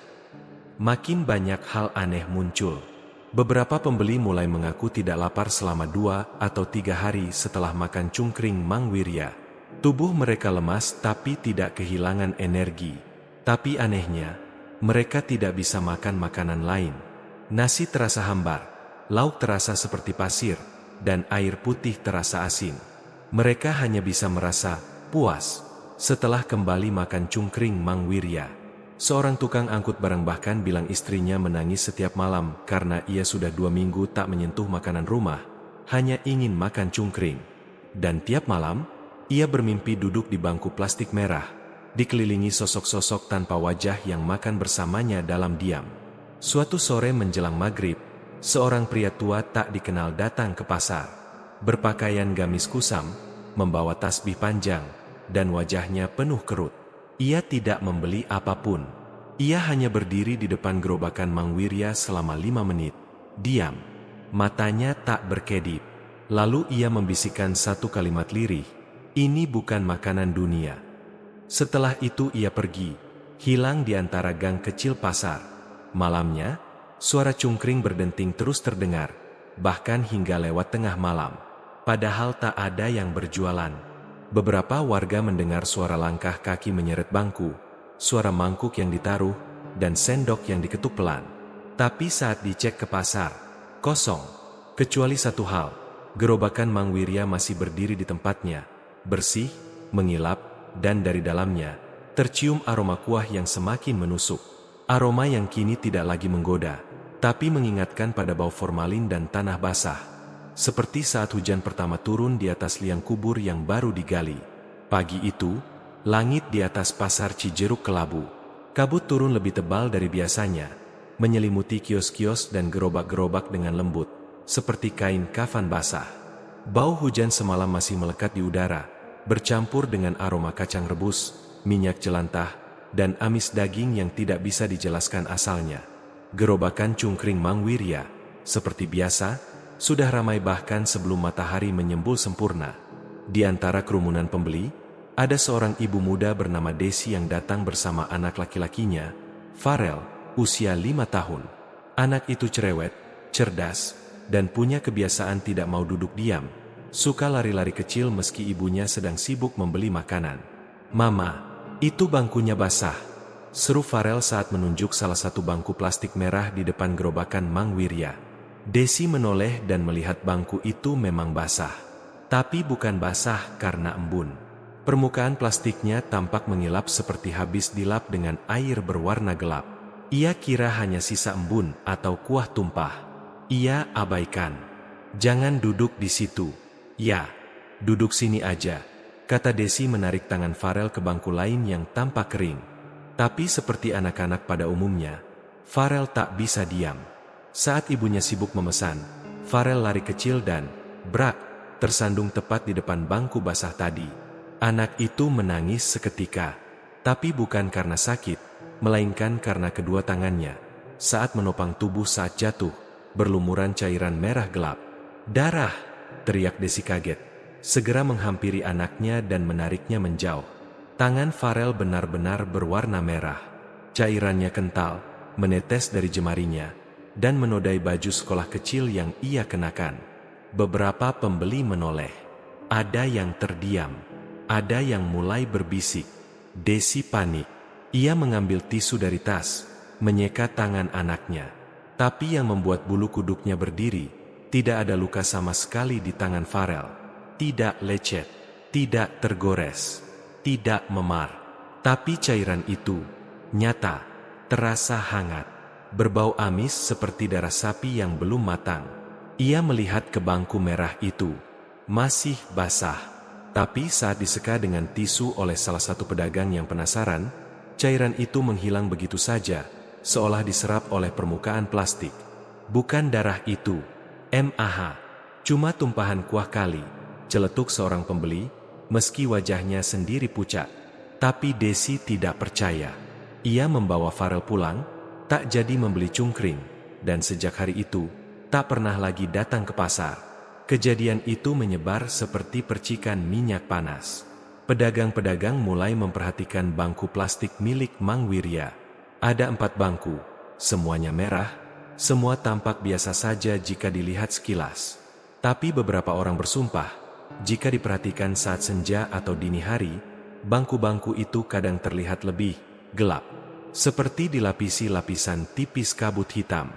S1: Makin banyak hal aneh muncul. Beberapa pembeli mulai mengaku tidak lapar selama 2 atau 3 hari setelah makan cungkring Mang Wirya. Tubuh mereka lemas tapi tidak kehilangan energi. Tapi anehnya, mereka tidak bisa makan makanan lain. Nasi terasa hambar, lauk terasa seperti pasir, dan air putih terasa asin. Mereka hanya bisa merasa puas setelah kembali makan cungkring Mang Wirya. Seorang tukang angkut barang bahkan bilang istrinya menangis setiap malam karena ia sudah 2 minggu tak menyentuh makanan rumah, hanya ingin makan cungkring. Dan tiap malam, ia bermimpi duduk di bangku plastik merah, dikelilingi sosok-sosok tanpa wajah yang makan bersamanya dalam diam. Suatu sore menjelang maghrib, seorang pria tua tak dikenal datang ke pasar. Berpakaian gamis kusam, membawa tasbih panjang, dan wajahnya penuh kerut. Ia tidak membeli apapun. Ia hanya berdiri di depan gerobakan Mang Wirya selama 5 menit. Diam. Matanya tak berkedip. Lalu ia membisikkan satu kalimat lirih. "Ini bukan makanan dunia." Setelah itu ia pergi, hilang di antara gang kecil pasar. Malamnya, suara cungkring berdenting terus terdengar, bahkan hingga lewat tengah malam. Padahal tak ada yang berjualan. Beberapa warga mendengar suara langkah kaki menyeret bangku, suara mangkuk yang ditaruh, dan sendok yang diketuk pelan. Tapi saat dicek ke pasar, kosong. Kecuali satu hal, gerobakan Mang Wirya masih berdiri di tempatnya, bersih, mengilap, dan dari dalamnya, tercium aroma kuah yang semakin menusuk. Aroma yang kini tidak lagi menggoda, tapi mengingatkan pada bau formalin dan tanah basah. Seperti saat hujan pertama turun di atas liang kubur yang baru digali. Pagi itu, langit di atas pasar Cijeruk kelabu. Kabut turun lebih tebal dari biasanya, menyelimuti kios-kios dan gerobak-gerobak dengan lembut, seperti kain kafan basah. Bau hujan semalam masih melekat di udara, bercampur dengan aroma kacang rebus, minyak jelantah, dan amis daging yang tidak bisa dijelaskan asalnya. Gerobakan cungkring Mang Wirya, seperti biasa, sudah ramai bahkan sebelum matahari menyembul sempurna. Di antara kerumunan pembeli, ada seorang ibu muda bernama Desi yang datang bersama anak laki-lakinya, Farel, usia 5 tahun. Anak itu cerewet, cerdas, dan punya kebiasaan tidak mau duduk diam. Suka lari-lari kecil meski ibunya sedang sibuk membeli makanan. "Mama, itu bangkunya basah," seru Farel saat menunjuk salah satu bangku plastik merah di depan gerobakan Mang Wirya. Desi menoleh dan melihat bangku itu memang basah. Tapi bukan basah karena embun. Permukaan plastiknya tampak mengilap seperti habis dilap dengan air berwarna gelap. Ia kira hanya sisa embun atau kuah tumpah. Ia abaikan. "Jangan duduk di situ." "Ya, duduk sini aja," kata Desi menarik tangan Farel ke bangku lain yang tampak kering. Tapi seperti anak-anak pada umumnya, Farel tak bisa diam. Saat ibunya sibuk memesan, Farel lari kecil dan, brak, tersandung tepat di depan bangku basah tadi. Anak itu menangis seketika, tapi bukan karena sakit, melainkan karena kedua tangannya, saat menopang tubuh saat jatuh, berlumuran cairan merah gelap. "Darah!" teriak Desi kaget, segera menghampiri anaknya dan menariknya menjauh. Tangan Farel benar-benar berwarna merah. Cairannya kental, menetes dari jemarinya, dan menodai baju sekolah kecil yang ia kenakan. Beberapa pembeli menoleh. Ada yang terdiam. Ada yang mulai berbisik. Desi panik. Ia mengambil tisu dari tas, menyeka tangan anaknya. Tapi yang membuat bulu kuduknya berdiri, tidak ada luka sama sekali di tangan Farel. Tidak lecet, tidak tergores, tidak memar. Tapi cairan itu nyata, terasa hangat. Berbau amis seperti darah sapi yang belum matang. Ia melihat ke bangku merah itu. Masih basah. Tapi saat diseka dengan tisu oleh salah satu pedagang yang penasaran, cairan itu menghilang begitu saja, seolah diserap oleh permukaan plastik. Bukan darah itu, mah. Cuma tumpahan kuah kali, celetuk seorang pembeli, meski wajahnya sendiri pucat. Tapi Desi tidak percaya. Ia membawa Farel pulang, tak jadi membeli cungkring, dan sejak hari itu, tak pernah lagi datang ke pasar. Kejadian itu menyebar seperti percikan minyak panas. Pedagang-pedagang mulai memperhatikan bangku plastik milik Mang Wirya. Ada 4 bangku, semuanya merah, semua tampak biasa saja jika dilihat sekilas. Tapi beberapa orang bersumpah, jika diperhatikan saat senja atau dini hari, bangku-bangku itu kadang terlihat lebih gelap, seperti dilapisi lapisan tipis kabut hitam.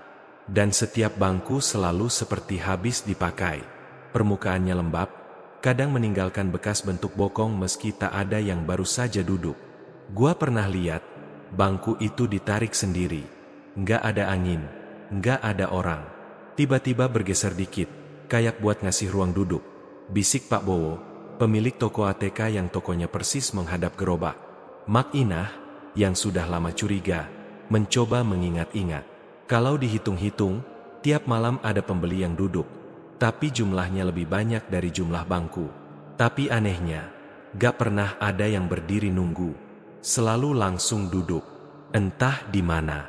S1: Dan setiap bangku selalu seperti habis dipakai. Permukaannya lembab, kadang meninggalkan bekas bentuk bokong meski tak ada yang baru saja duduk. Gua pernah lihat, bangku itu ditarik sendiri. Nggak ada angin, nggak ada orang. Tiba-tiba bergeser dikit, kayak buat ngasih ruang duduk. Bisik Pak Bowo, pemilik toko ATK yang tokonya persis menghadap gerobak. Mak Inah, yang sudah lama curiga, mencoba mengingat-ingat. Kalau dihitung-hitung, tiap malam ada pembeli yang duduk. Tapi jumlahnya lebih banyak dari jumlah bangku. Tapi anehnya, gak pernah ada yang berdiri nunggu. Selalu langsung duduk. Entah di mana.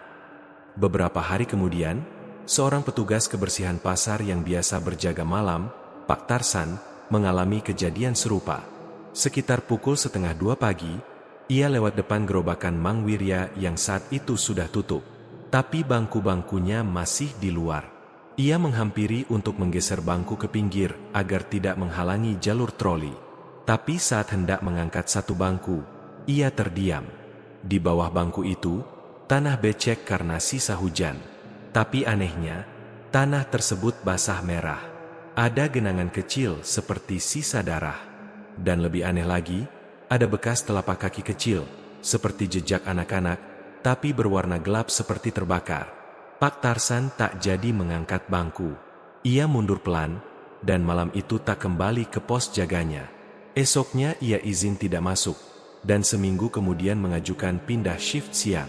S1: Beberapa hari kemudian, seorang petugas kebersihan pasar yang biasa berjaga malam, Pak Tarsan, mengalami kejadian serupa. Sekitar pukul 1:30 pagi, ia lewat depan gerobakan Mang Wirya yang saat itu sudah tutup. Tapi bangku-bangkunya masih di luar. Ia menghampiri untuk menggeser bangku ke pinggir agar tidak menghalangi jalur troli. Tapi saat hendak mengangkat satu bangku, ia terdiam. Di bawah bangku itu, tanah becek karena sisa hujan. Tapi anehnya, tanah tersebut basah merah. Ada genangan kecil seperti sisa darah. Dan lebih aneh lagi, ada bekas telapak kaki kecil, seperti jejak anak-anak, tapi berwarna gelap seperti terbakar. Pak Tarsan tak jadi mengangkat bangku. Ia mundur pelan, dan malam itu tak kembali ke pos jaganya. Esoknya ia izin tidak masuk, dan seminggu kemudian mengajukan pindah shift siang.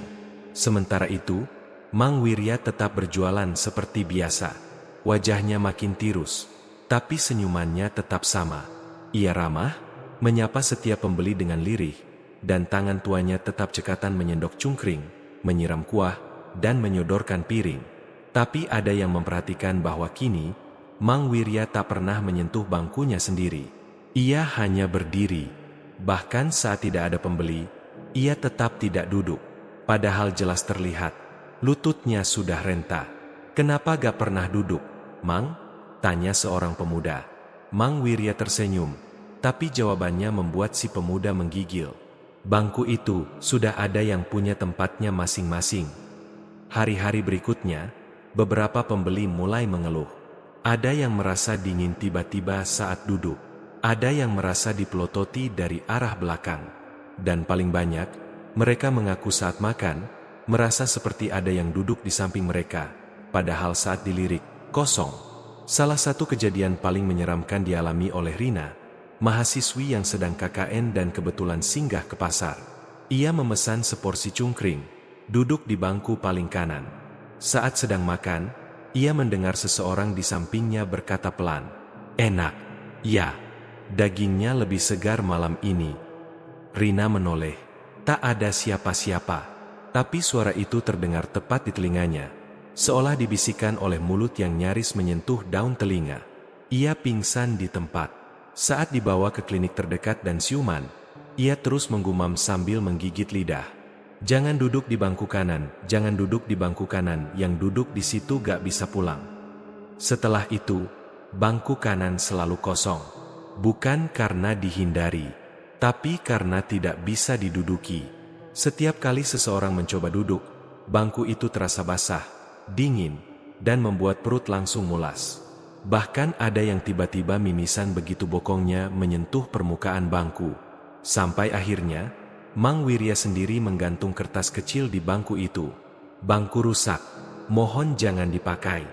S1: Sementara itu, Mang Wirya tetap berjualan seperti biasa. Wajahnya makin tirus, tapi senyumannya tetap sama. Ia ramah, menyapa setiap pembeli dengan lirih, dan tangan tuanya tetap cekatan menyendok cungkring, menyiram kuah, dan menyodorkan piring. Tapi ada yang memperhatikan bahwa kini, Mang Wirya tak pernah menyentuh bangkunya sendiri. Ia hanya berdiri. Bahkan saat tidak ada pembeli, ia tetap tidak duduk. Padahal jelas terlihat, lututnya sudah renta. "Kenapa gak pernah duduk, Mang?" tanya seorang pemuda. Mang Wirya tersenyum, tapi jawabannya membuat si pemuda menggigil. Bangku itu sudah ada yang punya tempatnya masing-masing. Hari-hari berikutnya, beberapa pembeli mulai mengeluh. Ada yang merasa dingin tiba-tiba saat duduk. Ada yang merasa dipelototi dari arah belakang. Dan paling banyak, mereka mengaku saat makan, merasa seperti ada yang duduk di samping mereka. Padahal saat dilirik, kosong. Salah satu kejadian paling menyeramkan dialami oleh Rina, mahasiswi yang sedang KKN dan kebetulan singgah ke pasar. Ia memesan seporsi cungkring. Duduk di bangku paling kanan. Saat sedang makan, ia mendengar seseorang di sampingnya berkata pelan, "Enak, ya, dagingnya lebih segar malam ini." Rina menoleh. Tak ada siapa-siapa. Tapi suara itu terdengar tepat di telinganya, seolah dibisikkan oleh mulut yang nyaris menyentuh daun telinga. Ia pingsan di tempat. Saat dibawa ke klinik terdekat dan siuman, ia terus menggumam sambil menggigit lidah. "Jangan duduk di bangku kanan, jangan duduk di bangku kanan, yang duduk di situ gak bisa pulang." Setelah itu, bangku kanan selalu kosong. Bukan karena dihindari, tapi karena tidak bisa diduduki. Setiap kali seseorang mencoba duduk, bangku itu terasa basah, dingin, dan membuat perut langsung mulas. Bahkan ada yang tiba-tiba mimisan begitu bokongnya menyentuh permukaan bangku. Sampai akhirnya, Mang Wirya sendiri menggantung kertas kecil di bangku itu. "Bangku rusak, mohon jangan dipakai."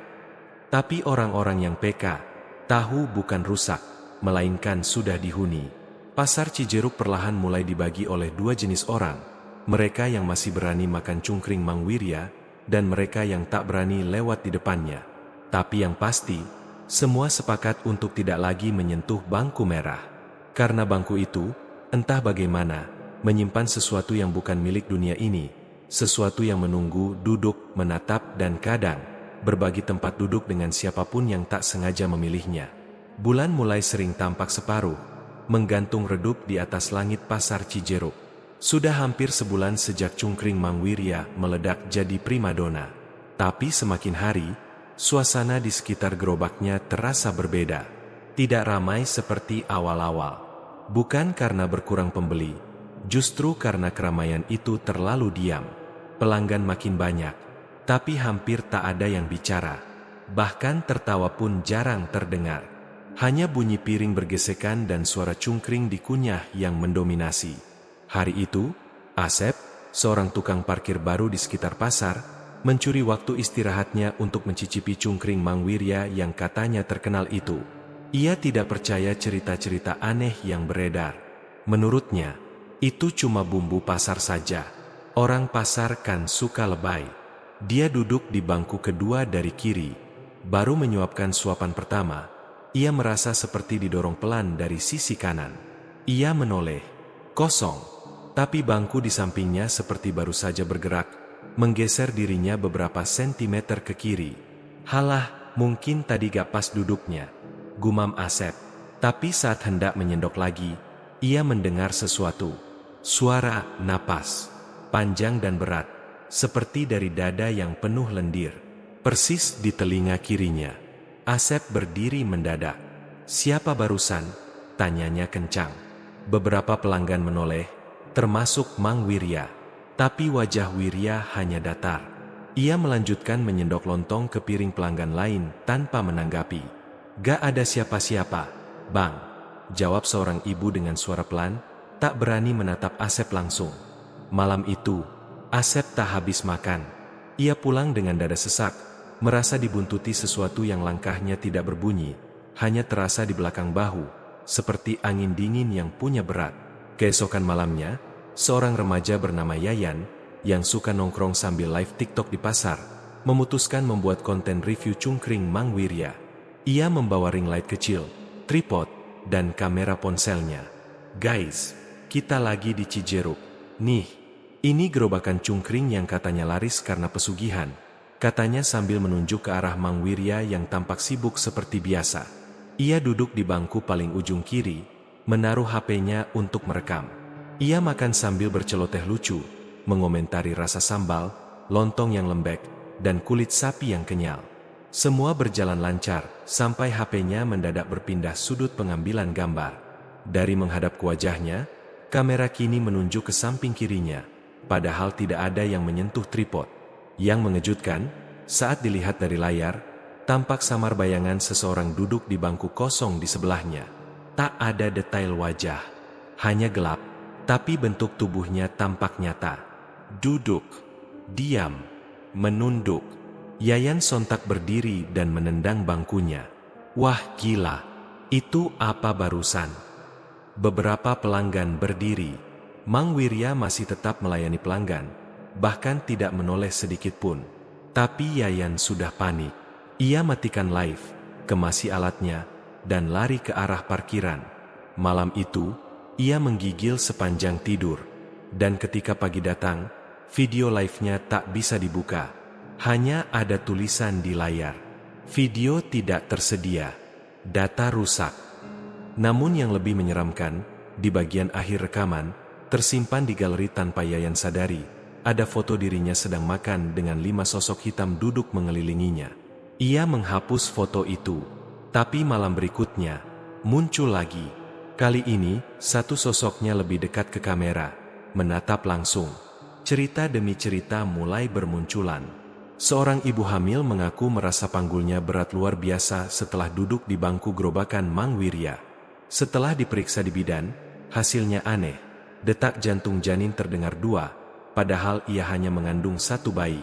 S1: Tapi orang-orang yang peka, tahu bukan rusak, melainkan sudah dihuni. Pasar Cijeruk perlahan mulai dibagi oleh 2 jenis orang. Mereka yang masih berani makan cungkring Mang Wirya, dan mereka yang tak berani lewat di depannya. Tapi yang pasti, semua sepakat untuk tidak lagi menyentuh bangku merah. Karena bangku itu, entah bagaimana, menyimpan sesuatu yang bukan milik dunia ini, sesuatu yang menunggu, duduk, menatap, dan kadang berbagi tempat duduk dengan siapapun yang tak sengaja memilihnya. Bulan mulai sering tampak separuh, menggantung redup di atas langit pasar Cijeruk. Sudah hampir sebulan sejak cungkring Mang Wirya meledak jadi primadona. Tapi semakin hari, suasana di sekitar gerobaknya terasa berbeda. Tidak ramai seperti awal-awal. Bukan karena berkurang pembeli, justru karena keramaian itu terlalu diam. Pelanggan makin banyak, tapi hampir tak ada yang bicara. Bahkan tertawa pun jarang terdengar. Hanya bunyi piring bergesekan dan suara cungkring dikunyah yang mendominasi. Hari itu, Asep, seorang tukang parkir baru di sekitar pasar, mencuri waktu istirahatnya untuk mencicipi cungkring Mang Wirya yang katanya terkenal itu. Ia tidak percaya cerita-cerita aneh yang beredar. Menurutnya, itu cuma bumbu pasar saja. Orang pasar kan suka lebay. Dia duduk di bangku kedua dari kiri. Baru menyuapkan suapan pertama, ia merasa seperti didorong pelan dari sisi kanan. Ia menoleh. Kosong. Tapi bangku di sampingnya seperti baru saja bergerak, menggeser dirinya beberapa sentimeter ke kiri. Halah, mungkin tadi gak pas duduknya, gumam Asep. Tapi saat hendak menyendok lagi, ia mendengar sesuatu. Suara napas, panjang dan berat, seperti dari dada yang penuh lendir. Persis di telinga kirinya. Asep berdiri mendadak. Siapa barusan? Tanyanya kencang. Beberapa pelanggan menoleh, termasuk Mang Wirya. Tapi wajah Wirya hanya datar. Ia melanjutkan menyendok lontong ke piring pelanggan lain tanpa menanggapi. Gak ada siapa-siapa, Bang, jawab seorang ibu dengan suara pelan, tak berani menatap Asep langsung. Malam itu, Asep tak habis makan. Ia pulang dengan dada sesak, merasa dibuntuti sesuatu yang langkahnya tidak berbunyi, hanya terasa di belakang bahu, seperti angin dingin yang punya berat. Keesokan malamnya, seorang remaja bernama Yayan, yang suka nongkrong sambil live TikTok di pasar, memutuskan membuat konten review cungkring Mang Wirya. Ia membawa ring light kecil, tripod, dan kamera ponselnya. Guys, kita lagi di Cijeruk. Nih, ini gerobakan cungkring yang katanya laris karena pesugihan, katanya sambil menunjuk ke arah Mang Wirya yang tampak sibuk seperti biasa. Ia duduk di bangku paling ujung kiri, menaruh HP-nya untuk merekam. Ia makan sambil berceloteh lucu, mengomentari rasa sambal, lontong yang lembek, dan kulit sapi yang kenyal. Semua berjalan lancar, sampai HP-nya mendadak berpindah sudut pengambilan gambar. Dari menghadap ke wajahnya, kamera kini menunjuk ke samping kirinya, padahal tidak ada yang menyentuh tripod. Yang mengejutkan, saat dilihat dari layar, tampak samar bayangan seseorang duduk di bangku kosong di sebelahnya. Tak ada detail wajah, hanya gelap, tapi bentuk tubuhnya tampak nyata. Duduk, diam, menunduk. Yayan sontak berdiri dan menendang bangkunya. Wah gila, itu apa barusan? Beberapa pelanggan berdiri. Mang Wirya masih tetap melayani pelanggan, bahkan tidak menoleh sedikit pun. Tapi Yayan sudah panik. Ia matikan live, kemasi alatnya, dan lari ke arah parkiran. Malam itu, ia menggigil sepanjang tidur. Dan ketika pagi datang, video live-nya tak bisa dibuka. Hanya ada tulisan di layar. Video tidak tersedia. Data rusak. Namun yang lebih menyeramkan, di bagian akhir rekaman, tersimpan di galeri tanpa Yayan sadari, ada foto dirinya sedang makan dengan 5 sosok hitam duduk mengelilinginya. Ia menghapus foto itu, tapi malam berikutnya, muncul lagi. Kali ini, satu sosoknya lebih dekat ke kamera, menatap langsung. Cerita demi cerita mulai bermunculan. Seorang ibu hamil mengaku merasa panggulnya berat luar biasa setelah duduk di bangku gerobakan Mang Wirya. Setelah diperiksa di bidan, hasilnya aneh. Detak jantung janin terdengar 2, padahal ia hanya mengandung 1 bayi.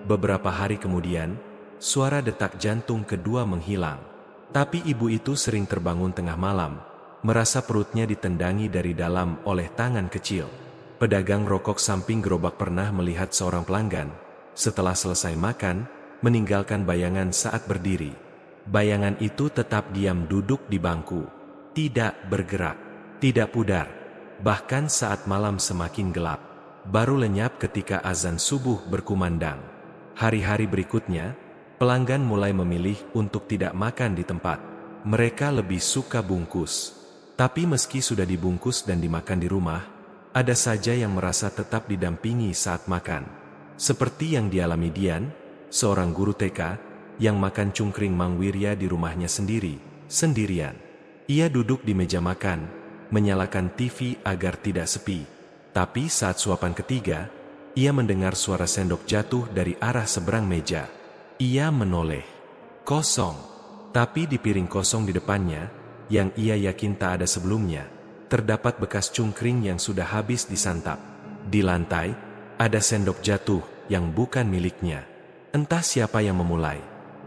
S1: Beberapa hari kemudian, suara detak jantung kedua menghilang. Tapi ibu itu sering terbangun tengah malam, merasa perutnya ditendangi dari dalam oleh tangan kecil. Pedagang rokok samping gerobak pernah melihat seorang pelanggan, setelah selesai makan, meninggalkan bayangan saat berdiri. Bayangan itu tetap diam duduk di bangku, tidak bergerak, tidak pudar. Bahkan saat malam semakin gelap, baru lenyap ketika azan subuh berkumandang. Hari-hari berikutnya, pelanggan mulai memilih untuk tidak makan di tempat. Mereka lebih suka bungkus. Tapi meski sudah dibungkus dan dimakan di rumah, ada saja yang merasa tetap didampingi saat makan. Seperti yang dialami Dian, seorang guru TK, yang makan cungkring Mang Wirya di rumahnya sendirian. Ia duduk di meja makan, menyalakan TV agar tidak sepi. Tapi saat suapan ketiga, ia mendengar suara sendok jatuh dari arah seberang meja. Ia menoleh. Kosong. Tapi di piring kosong di depannya, yang ia yakin tak ada sebelumnya, terdapat bekas cungkring yang sudah habis disantap. Di lantai, ada sendok jatuh yang bukan miliknya. Entah siapa yang memulai.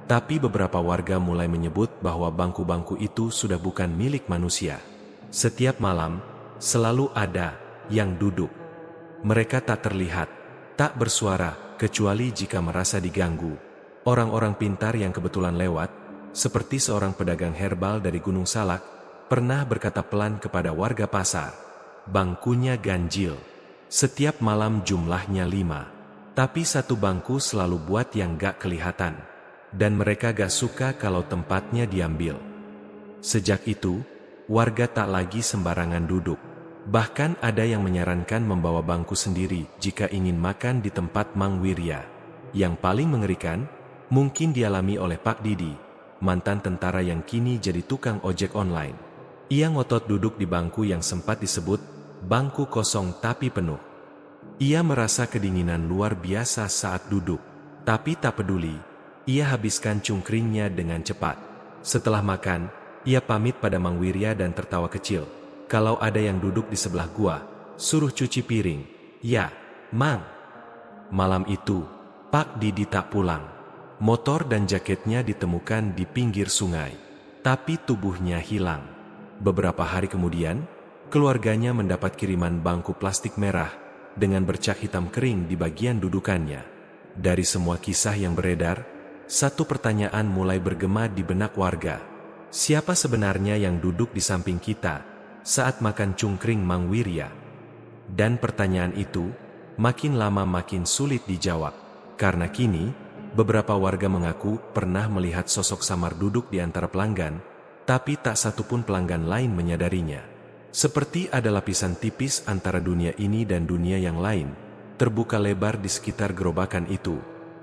S1: Tapi beberapa warga mulai menyebut bahwa bangku-bangku itu sudah bukan milik manusia. Setiap malam, selalu ada yang duduk. Mereka tak terlihat, tak bersuara, kecuali jika merasa diganggu. Orang-orang pintar yang kebetulan lewat, seperti seorang pedagang herbal dari Gunung Salak, pernah berkata pelan kepada warga pasar, "Bangkunya ganjil. Setiap malam jumlahnya 5. Tapi satu bangku selalu buat yang gak kelihatan. Dan mereka gak suka kalau tempatnya diambil." Sejak itu, warga tak lagi sembarangan duduk. Bahkan ada yang menyarankan membawa bangku sendiri jika ingin makan di tempat Mang Wirya. Yang paling mengerikan, mungkin dialami oleh Pak Didi, mantan tentara yang kini jadi tukang ojek online. Ia ngotot duduk di bangku yang sempat disebut bangku kosong tapi penuh. Ia merasa kedinginan luar biasa saat duduk, tapi tak peduli, ia habiskan cungkringnya dengan cepat. Setelah makan, ia pamit pada Mang Wirya dan tertawa kecil. "Kalau ada yang duduk di sebelah gua, suruh cuci piring." "Ya, Mang." Malam itu, Pak Didi tak pulang. Motor dan jaketnya ditemukan di pinggir sungai, tapi tubuhnya hilang. Beberapa hari kemudian, keluarganya mendapat kiriman bangku plastik merah dengan bercak hitam kering di bagian dudukannya. Dari semua kisah yang beredar, satu pertanyaan mulai bergema di benak warga. Siapa sebenarnya yang duduk di samping kita saat makan cungkring Mang Wirya? Dan pertanyaan itu makin lama makin sulit dijawab, karena kini beberapa warga mengaku pernah melihat sosok samar duduk di antara pelanggan, tapi tak satupun pelanggan lain menyadarinya. Seperti ada lapisan tipis antara dunia ini dan dunia yang lain, terbuka lebar di sekitar gerobakan itu.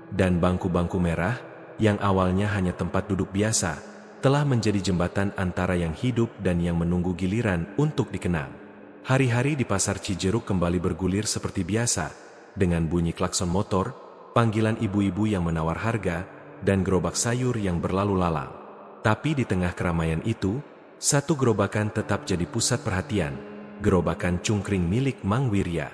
S1: Dan bangku-bangku merah, yang awalnya hanya tempat duduk biasa, telah menjadi jembatan antara yang hidup dan yang menunggu giliran untuk dikenang. Hari-hari di pasar Cijeruk kembali bergulir seperti biasa, dengan bunyi klakson motor, panggilan ibu-ibu yang menawar harga, dan gerobak sayur yang berlalu lalang. Tapi di tengah keramaian itu, satu gerobakan tetap jadi pusat perhatian, gerobakan cungkring milik Mang Wirya.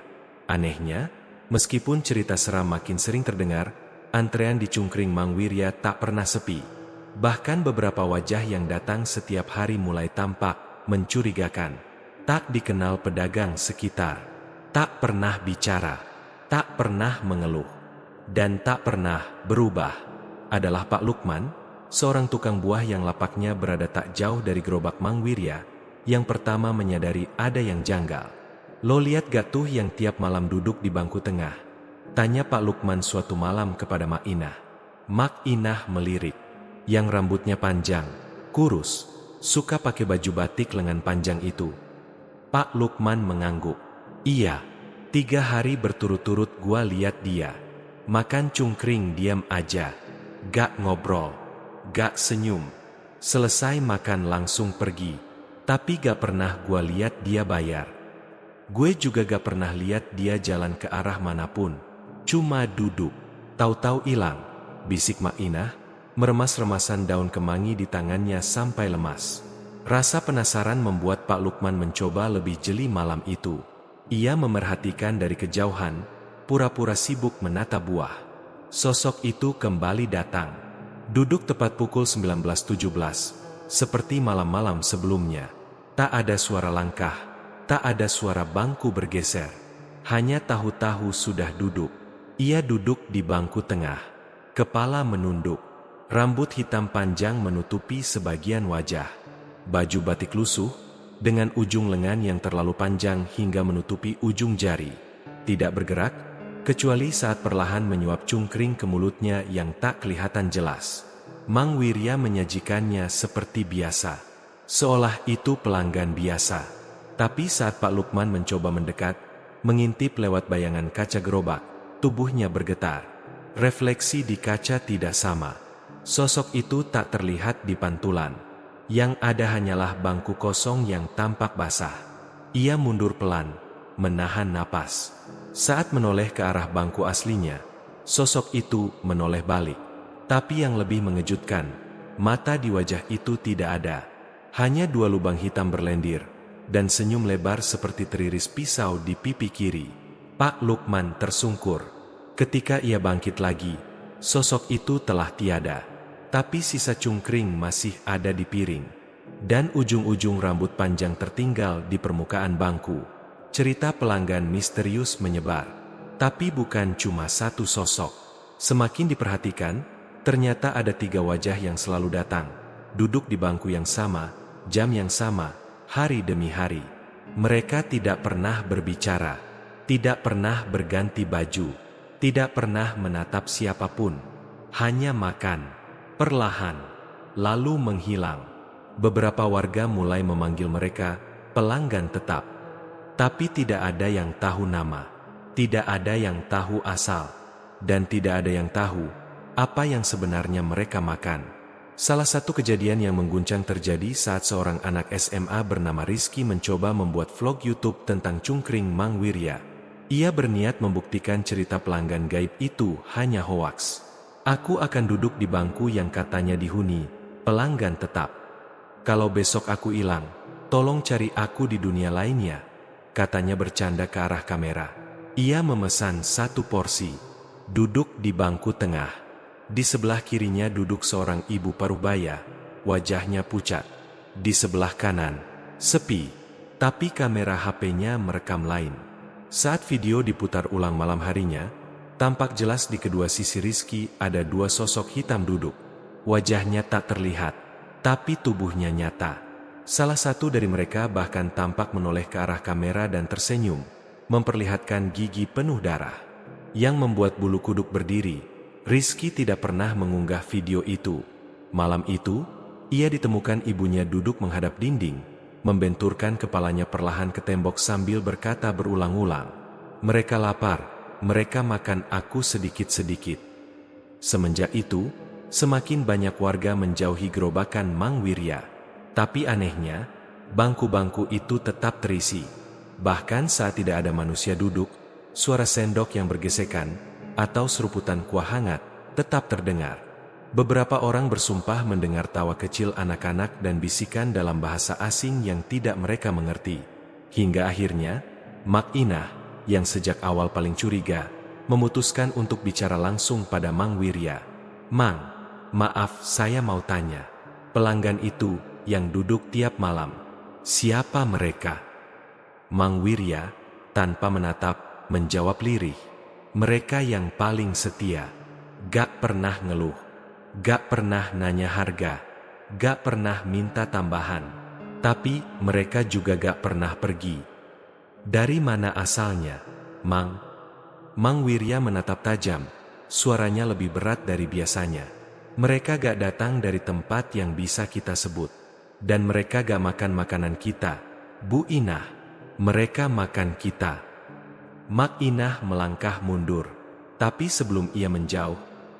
S1: Anehnya, meskipun cerita seram makin sering terdengar, antrean di cungkring Mang Wirya tak pernah sepi. Bahkan beberapa wajah yang datang setiap hari mulai tampak mencurigakan. Tak dikenal pedagang sekitar, tak pernah bicara, tak pernah mengeluh, dan tak pernah berubah adalah Pak Lukman, seorang tukang buah yang lapaknya berada tak jauh dari gerobak Mang Wirya, yang pertama menyadari ada yang janggal. "Lo lihat gak tuh yang tiap malam duduk di bangku tengah?" tanya Pak Lukman suatu malam kepada Mak Inah. Mak Inah melirik. Yang rambutnya panjang, kurus, suka pakai baju batik lengan panjang itu. Pak Lukman mengangguk. "Iya, 3 hari berturut-turut gua lihat dia makan cungkring diam aja, gak ngobrol, gak senyum. Selesai makan langsung pergi. Tapi gak pernah gua lihat dia bayar. Gue juga gak pernah lihat dia jalan ke arah manapun. Cuma duduk, tahu-tahu hilang," bisik Mak Inah, meremas-remasan daun kemangi di tangannya sampai lemas. Rasa penasaran membuat Pak Lukman mencoba lebih jeli malam itu. Ia memerhatikan dari kejauhan, pura-pura sibuk menata buah. Sosok itu kembali datang. Duduk tepat pukul 19.17, seperti malam-malam sebelumnya. Tak ada suara langkah, tak ada suara bangku bergeser. Hanya tahu-tahu sudah duduk. Ia duduk di bangku tengah, kepala menunduk, rambut hitam panjang menutupi sebagian wajah, baju batik lusuh, dengan ujung lengan yang terlalu panjang hingga menutupi ujung jari, tidak bergerak, kecuali saat perlahan menyuap cungkring ke mulutnya yang tak kelihatan jelas. Mang Wirya menyajikannya seperti biasa, seolah itu pelanggan biasa. Tapi saat Pak Lukman mencoba mendekat, mengintip lewat bayangan kaca gerobak, tubuhnya bergetar. Refleksi di kaca tidak sama. Sosok itu tak terlihat di pantulan. Yang ada hanyalah bangku kosong yang tampak basah. Ia mundur pelan, menahan napas. Saat menoleh ke arah bangku aslinya, sosok itu menoleh balik. Tapi yang lebih mengejutkan, mata di wajah itu tidak ada. Hanya dua lubang hitam berlendir, dan senyum lebar seperti teriris pisau di pipi kiri. Pak Lukman tersungkur. Ketika ia bangkit lagi, sosok itu telah tiada. Tapi sisa cungkring masih ada di piring. Dan ujung-ujung rambut panjang tertinggal di permukaan bangku. Cerita pelanggan misterius menyebar. Tapi bukan cuma satu sosok. Semakin diperhatikan, ternyata ada 3 wajah yang selalu datang. Duduk di bangku yang sama, jam yang sama, hari demi hari. Mereka tidak pernah berbicara, tidak pernah berganti baju, tidak pernah menatap siapapun. Hanya makan. Perlahan, lalu menghilang. Beberapa warga mulai memanggil mereka pelanggan tetap. Tapi tidak ada yang tahu nama, tidak ada yang tahu asal, dan tidak ada yang tahu apa yang sebenarnya mereka makan. Salah satu kejadian yang mengguncang terjadi saat seorang anak SMA bernama Rizky mencoba membuat vlog YouTube tentang cungkring Mang Wirya. Ia berniat membuktikan cerita pelanggan gaib itu hanya hoaks. Aku akan duduk di bangku yang katanya dihuni pelanggan tetap. Kalau besok aku hilang, tolong cari aku di dunia lainnya, katanya bercanda ke arah kamera. Ia memesan 1 porsi, duduk di bangku tengah. Di sebelah kirinya duduk seorang ibu paruhbaya, wajahnya pucat. Di sebelah kanan, sepi, tapi kamera HP-nya merekam lain. Saat video diputar ulang malam harinya, tampak jelas di kedua sisi Rizky ada 2 sosok hitam duduk. Wajahnya tak terlihat, tapi tubuhnya nyata. Salah satu dari mereka bahkan tampak menoleh ke arah kamera dan tersenyum, memperlihatkan gigi penuh darah. Yang membuat bulu kuduk berdiri, Rizky tidak pernah mengunggah video itu. Malam itu, ia ditemukan ibunya duduk menghadap dinding, membenturkan kepalanya perlahan ke tembok sambil berkata berulang-ulang, "Mereka lapar. Mereka makan aku sedikit-sedikit." Semenjak itu, semakin banyak warga menjauhi gerobakan Mang Wirya. Tapi anehnya, bangku-bangku itu tetap terisi. Bahkan saat tidak ada manusia duduk, suara sendok yang bergesekan, atau seruputan kuah hangat, tetap terdengar. Beberapa orang bersumpah mendengar tawa kecil anak-anak dan bisikan dalam bahasa asing yang tidak mereka mengerti. Hingga akhirnya, Mak Inah, yang sejak awal paling curiga, memutuskan untuk bicara langsung pada Mang Wirya. "Mang, maaf saya mau tanya. Pelanggan itu yang duduk tiap malam, siapa mereka?" Mang Wirya, tanpa menatap, menjawab lirih. "Mereka yang paling setia. Gak pernah ngeluh, gak pernah nanya harga, gak pernah minta tambahan. Tapi mereka juga gak pernah pergi." "Dari mana asalnya, Mang?" Mang Wirya menatap tajam, suaranya lebih berat dari biasanya. "Mereka gak datang dari tempat yang bisa kita sebut. Dan mereka gak makan makanan kita, Bu Inah. Mereka makan kita." Mak Inah melangkah mundur. Tapi sebelum ia menjauh,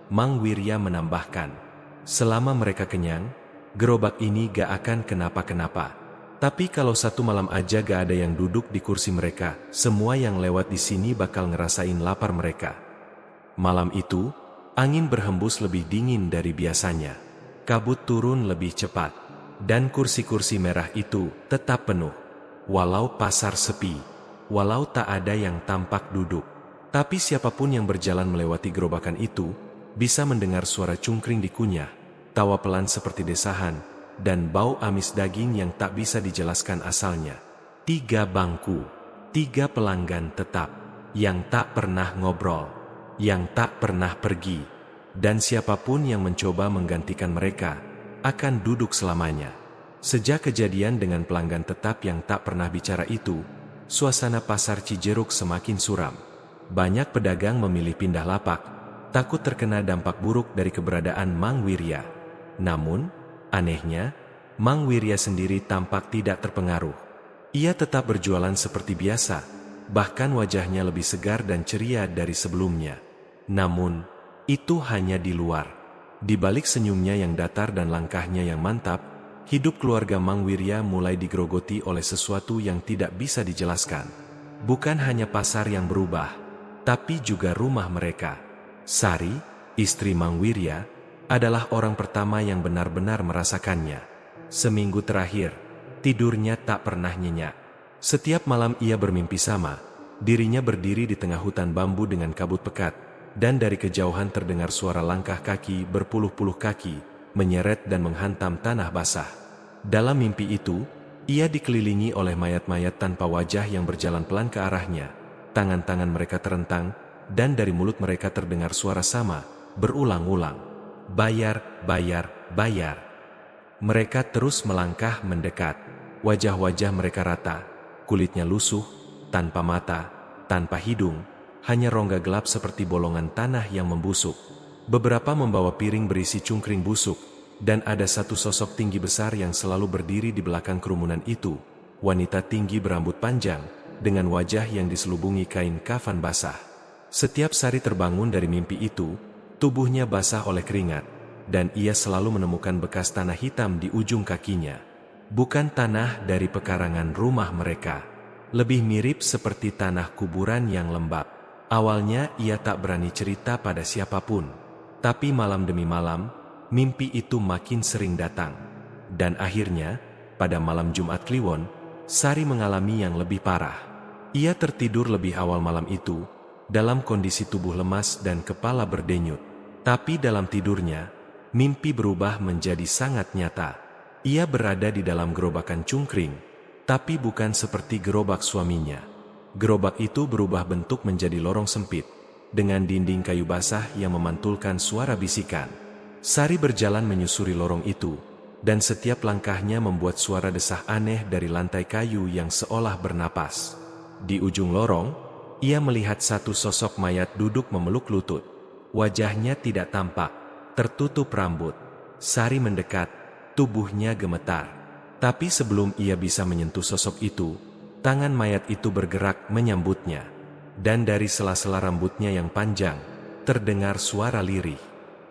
S1: Mang Wirya menambahkan, "Selama mereka kenyang, gerobak ini gak akan kenapa-kenapa. Tapi kalau satu malam aja gak ada yang duduk di kursi mereka, semua yang lewat di sini bakal ngerasain lapar mereka." Malam itu, angin berhembus lebih dingin dari biasanya. Kabut turun lebih cepat. Dan kursi-kursi merah itu tetap penuh. Walau pasar sepi, walau tak ada yang tampak duduk. Tapi siapapun yang berjalan melewati gerobakan itu, bisa mendengar suara cungkring dikunyah, tawa pelan seperti desahan, dan bau amis daging yang tak bisa dijelaskan asalnya. 3 bangku, 3 pelanggan tetap, yang tak pernah ngobrol. yang tak pernah pergi, dan siapapun yang mencoba menggantikan mereka akan duduk selamanya. Sejak kejadian dengan pelanggan tetap yang tak pernah bicara itu, suasana pasar Cijeruk semakin suram. Banyak pedagang memilih pindah lapak, takut terkena dampak buruk dari keberadaan Mang Wirya. Namun, anehnya, Mang Wirya sendiri tampak tidak terpengaruh. Ia tetap berjualan seperti biasa, bahkan wajahnya lebih segar dan ceria dari sebelumnya. Namun, itu hanya di luar. Di balik senyumnya yang datar dan langkahnya yang mantap, hidup keluarga Mang Wirya mulai digerogoti oleh sesuatu yang tidak bisa dijelaskan. Bukan hanya pasar yang berubah, tapi juga rumah mereka. Sari, istri Mang Wirya, adalah orang pertama yang benar-benar merasakannya. Seminggu terakhir, tidurnya tak pernah nyenyak. Setiap malam ia bermimpi sama, dirinya berdiri di tengah hutan bambu dengan kabut pekat, dan dari kejauhan terdengar suara langkah kaki berpuluh-puluh kaki, menyeret dan menghantam tanah basah. Dalam mimpi itu, ia dikelilingi oleh mayat-mayat tanpa wajah yang berjalan pelan ke arahnya. Tangan-tangan mereka terentang, dan dari mulut mereka terdengar suara sama, berulang-ulang. Bayar, bayar, bayar. Mereka terus melangkah mendekat. Wajah-wajah mereka rata, kulitnya lusuh, tanpa mata, tanpa hidung, hanya rongga gelap seperti bolongan tanah yang membusuk. Beberapa membawa piring berisi cungkring busuk, dan ada satu sosok tinggi besar yang selalu berdiri di belakang kerumunan itu, wanita tinggi berambut panjang, dengan wajah yang diselubungi kain kafan basah. Setiap Sari terbangun dari mimpi itu, tubuhnya basah oleh keringat, dan ia selalu menemukan bekas tanah hitam di ujung kakinya. Bukan tanah dari pekarangan rumah mereka, lebih mirip seperti tanah kuburan yang lembab. Awalnya ia tak berani cerita pada siapapun. Tapi malam demi malam, mimpi itu makin sering datang. Dan akhirnya, pada malam Jumat Kliwon, Sari mengalami yang lebih parah. Ia tertidur lebih awal malam itu, dalam kondisi tubuh lemas dan kepala berdenyut. Tapi dalam tidurnya, mimpi berubah menjadi sangat nyata. Ia berada di dalam gerobakan cungkring, tapi bukan seperti gerobak suaminya. Gerobak itu berubah bentuk menjadi lorong sempit, dengan dinding kayu basah yang memantulkan suara bisikan. Sari berjalan menyusuri lorong itu, dan setiap langkahnya membuat suara desah aneh dari lantai kayu yang seolah bernapas. Di ujung lorong, ia melihat satu sosok mayat duduk memeluk lutut. Wajahnya tidak tampak, tertutup rambut. Sari mendekat, tubuhnya gemetar. Tapi sebelum ia bisa menyentuh sosok itu, tangan mayat itu bergerak menyambutnya. Dan dari sela-sela rambutnya yang panjang, terdengar suara lirih.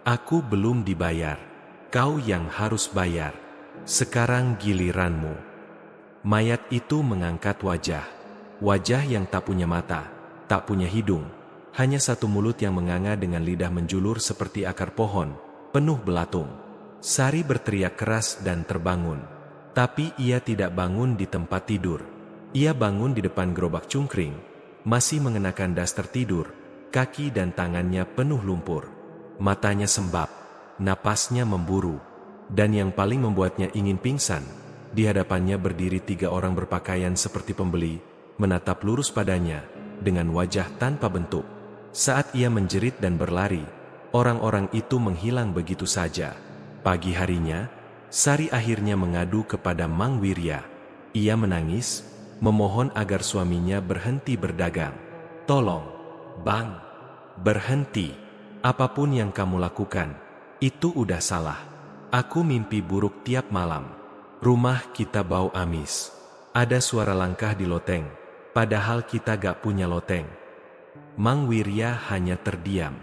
S1: Aku belum dibayar, kau yang harus bayar. Sekarang giliranmu. Mayat itu mengangkat wajah. Wajah yang tak punya mata, tak punya hidung. Hanya satu mulut yang menganga dengan lidah menjulur seperti akar pohon, penuh belatung. Sari berteriak keras dan terbangun. Tapi ia tidak bangun di tempat tidur. Ia bangun di depan gerobak cungkring, masih mengenakan daster tidur, kaki dan tangannya penuh lumpur. Matanya sembab, napasnya memburu, dan yang paling membuatnya ingin pingsan, di hadapannya berdiri 3 orang berpakaian seperti pembeli, menatap lurus padanya, dengan wajah tanpa bentuk. Saat ia menjerit dan berlari, orang-orang itu menghilang begitu saja. Pagi harinya, Sari akhirnya mengadu kepada Mang Wirya. Ia menangis, memohon agar suaminya berhenti berdagang. Tolong, Bang, berhenti. Apapun yang kamu lakukan, itu udah salah. Aku mimpi buruk tiap malam. Rumah kita bau amis. Ada suara langkah di loteng, padahal kita gak punya loteng. Mang Wirya hanya terdiam.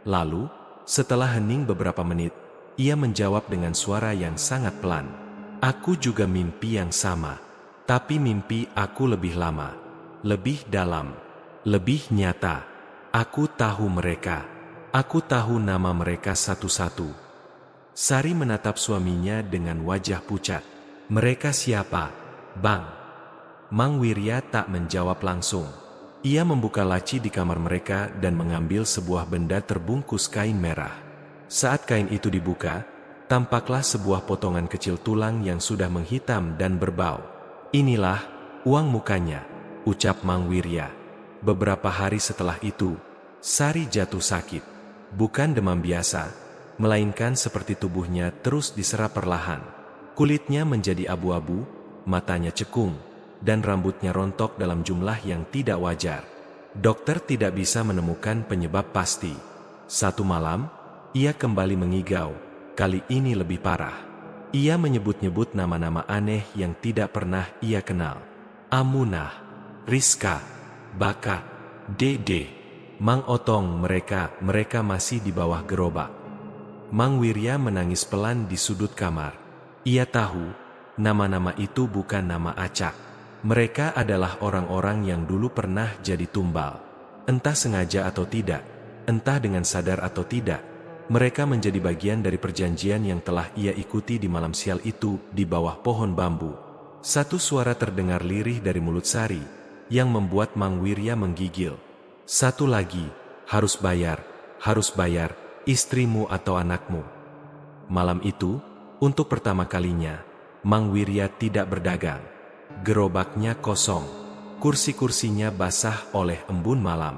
S1: Lalu, setelah hening beberapa menit, ia menjawab dengan suara yang sangat pelan. Aku juga mimpi yang sama. Tapi mimpi aku lebih lama, lebih dalam, lebih nyata. Aku tahu mereka. Aku tahu nama mereka satu-satu. Sari menatap suaminya dengan wajah pucat. Mereka siapa, Bang? Mang Wirya tak menjawab langsung. Ia membuka laci di kamar mereka dan mengambil sebuah benda terbungkus kain merah. Saat kain itu dibuka, tampaklah sebuah potongan kecil tulang yang sudah menghitam dan berbau. Inilah uang mukanya, ucap Mang Wirya. Beberapa hari setelah itu, Sari jatuh sakit. Bukan demam biasa, melainkan seperti tubuhnya terus diserap perlahan. Kulitnya menjadi abu-abu, matanya cekung, dan rambutnya rontok dalam jumlah yang tidak wajar. Dokter tidak bisa menemukan penyebab pasti. Satu malam, ia kembali mengigau, kali ini lebih parah. Ia menyebut-nyebut nama-nama aneh yang tidak pernah ia kenal. Amunah, Rizka, Baka, Dede, Mang Otong, mereka masih di bawah gerobak. Mang Wirya menangis pelan di sudut kamar. Ia tahu, nama-nama itu bukan nama acak. Mereka adalah orang-orang yang dulu pernah jadi tumbal. Entah sengaja atau tidak, entah dengan sadar atau tidak, mereka menjadi bagian dari perjanjian yang telah ia ikuti di malam sial itu di bawah pohon bambu. Satu suara terdengar lirih dari mulut Sari, yang membuat Mang Wirya menggigil. Satu lagi, harus bayar, istrimu atau anakmu. Malam itu, untuk pertama kalinya, Mang Wirya tidak berdagang. Gerobaknya kosong, kursi-kursinya basah oleh embun malam.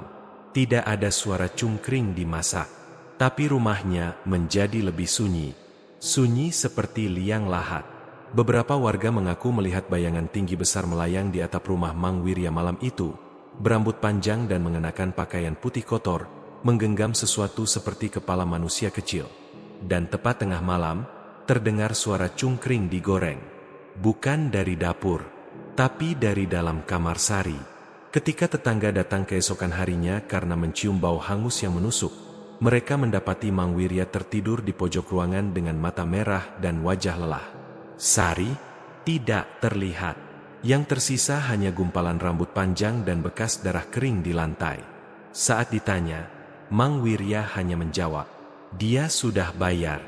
S1: Tidak ada suara cungkring dimasak. Tapi rumahnya menjadi lebih sunyi. Sunyi seperti liang lahat. Beberapa warga mengaku melihat bayangan tinggi besar melayang di atap rumah Mang Wirya malam itu. Berambut panjang dan mengenakan pakaian putih kotor, menggenggam sesuatu seperti kepala manusia kecil. Dan tepat tengah malam, terdengar suara cungkring digoreng. Bukan dari dapur, tapi dari dalam kamar Sari. Ketika tetangga datang keesokan harinya karena mencium bau hangus yang menusuk, mereka mendapati Mang Wirya tertidur di pojok ruangan dengan mata merah dan wajah lelah. Sari tidak terlihat. Yang tersisa hanya gumpalan rambut panjang dan bekas darah kering di lantai. Saat ditanya, Mang Wirya hanya menjawab, "Dia sudah bayar."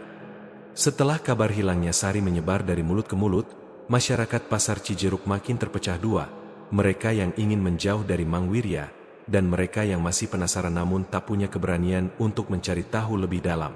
S1: Setelah kabar hilangnya Sari menyebar dari mulut ke mulut, masyarakat pasar Cijeruk makin terpecah dua. Mereka yang ingin menjauh dari Mang Wirya, dan mereka yang masih penasaran namun tak punya keberanian untuk mencari tahu lebih dalam.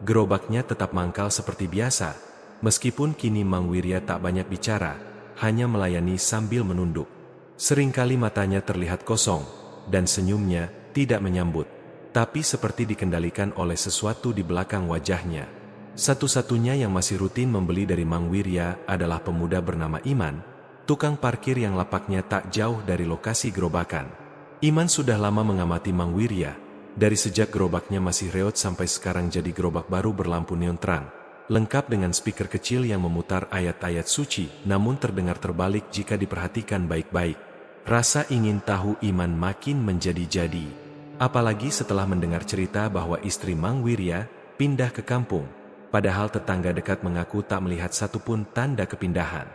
S1: Gerobaknya tetap mangkal seperti biasa, meskipun kini Mang Wirya tak banyak bicara, hanya melayani sambil menunduk. Seringkali matanya terlihat kosong, dan senyumnya tidak menyambut, tapi seperti dikendalikan oleh sesuatu di belakang wajahnya. Satu-satunya yang masih rutin membeli dari Mang Wirya adalah pemuda bernama Iman, tukang parkir yang lapaknya tak jauh dari lokasi gerobakan. Iman sudah lama mengamati Mang Wirya, dari sejak gerobaknya masih reot sampai sekarang jadi gerobak baru berlampu neon terang, lengkap dengan speaker kecil yang memutar ayat-ayat suci, namun terdengar terbalik jika diperhatikan baik-baik. Rasa ingin tahu Iman makin menjadi-jadi, apalagi setelah mendengar cerita bahwa istri Mang Wirya pindah ke kampung, padahal tetangga dekat mengaku tak melihat satupun tanda kepindahan.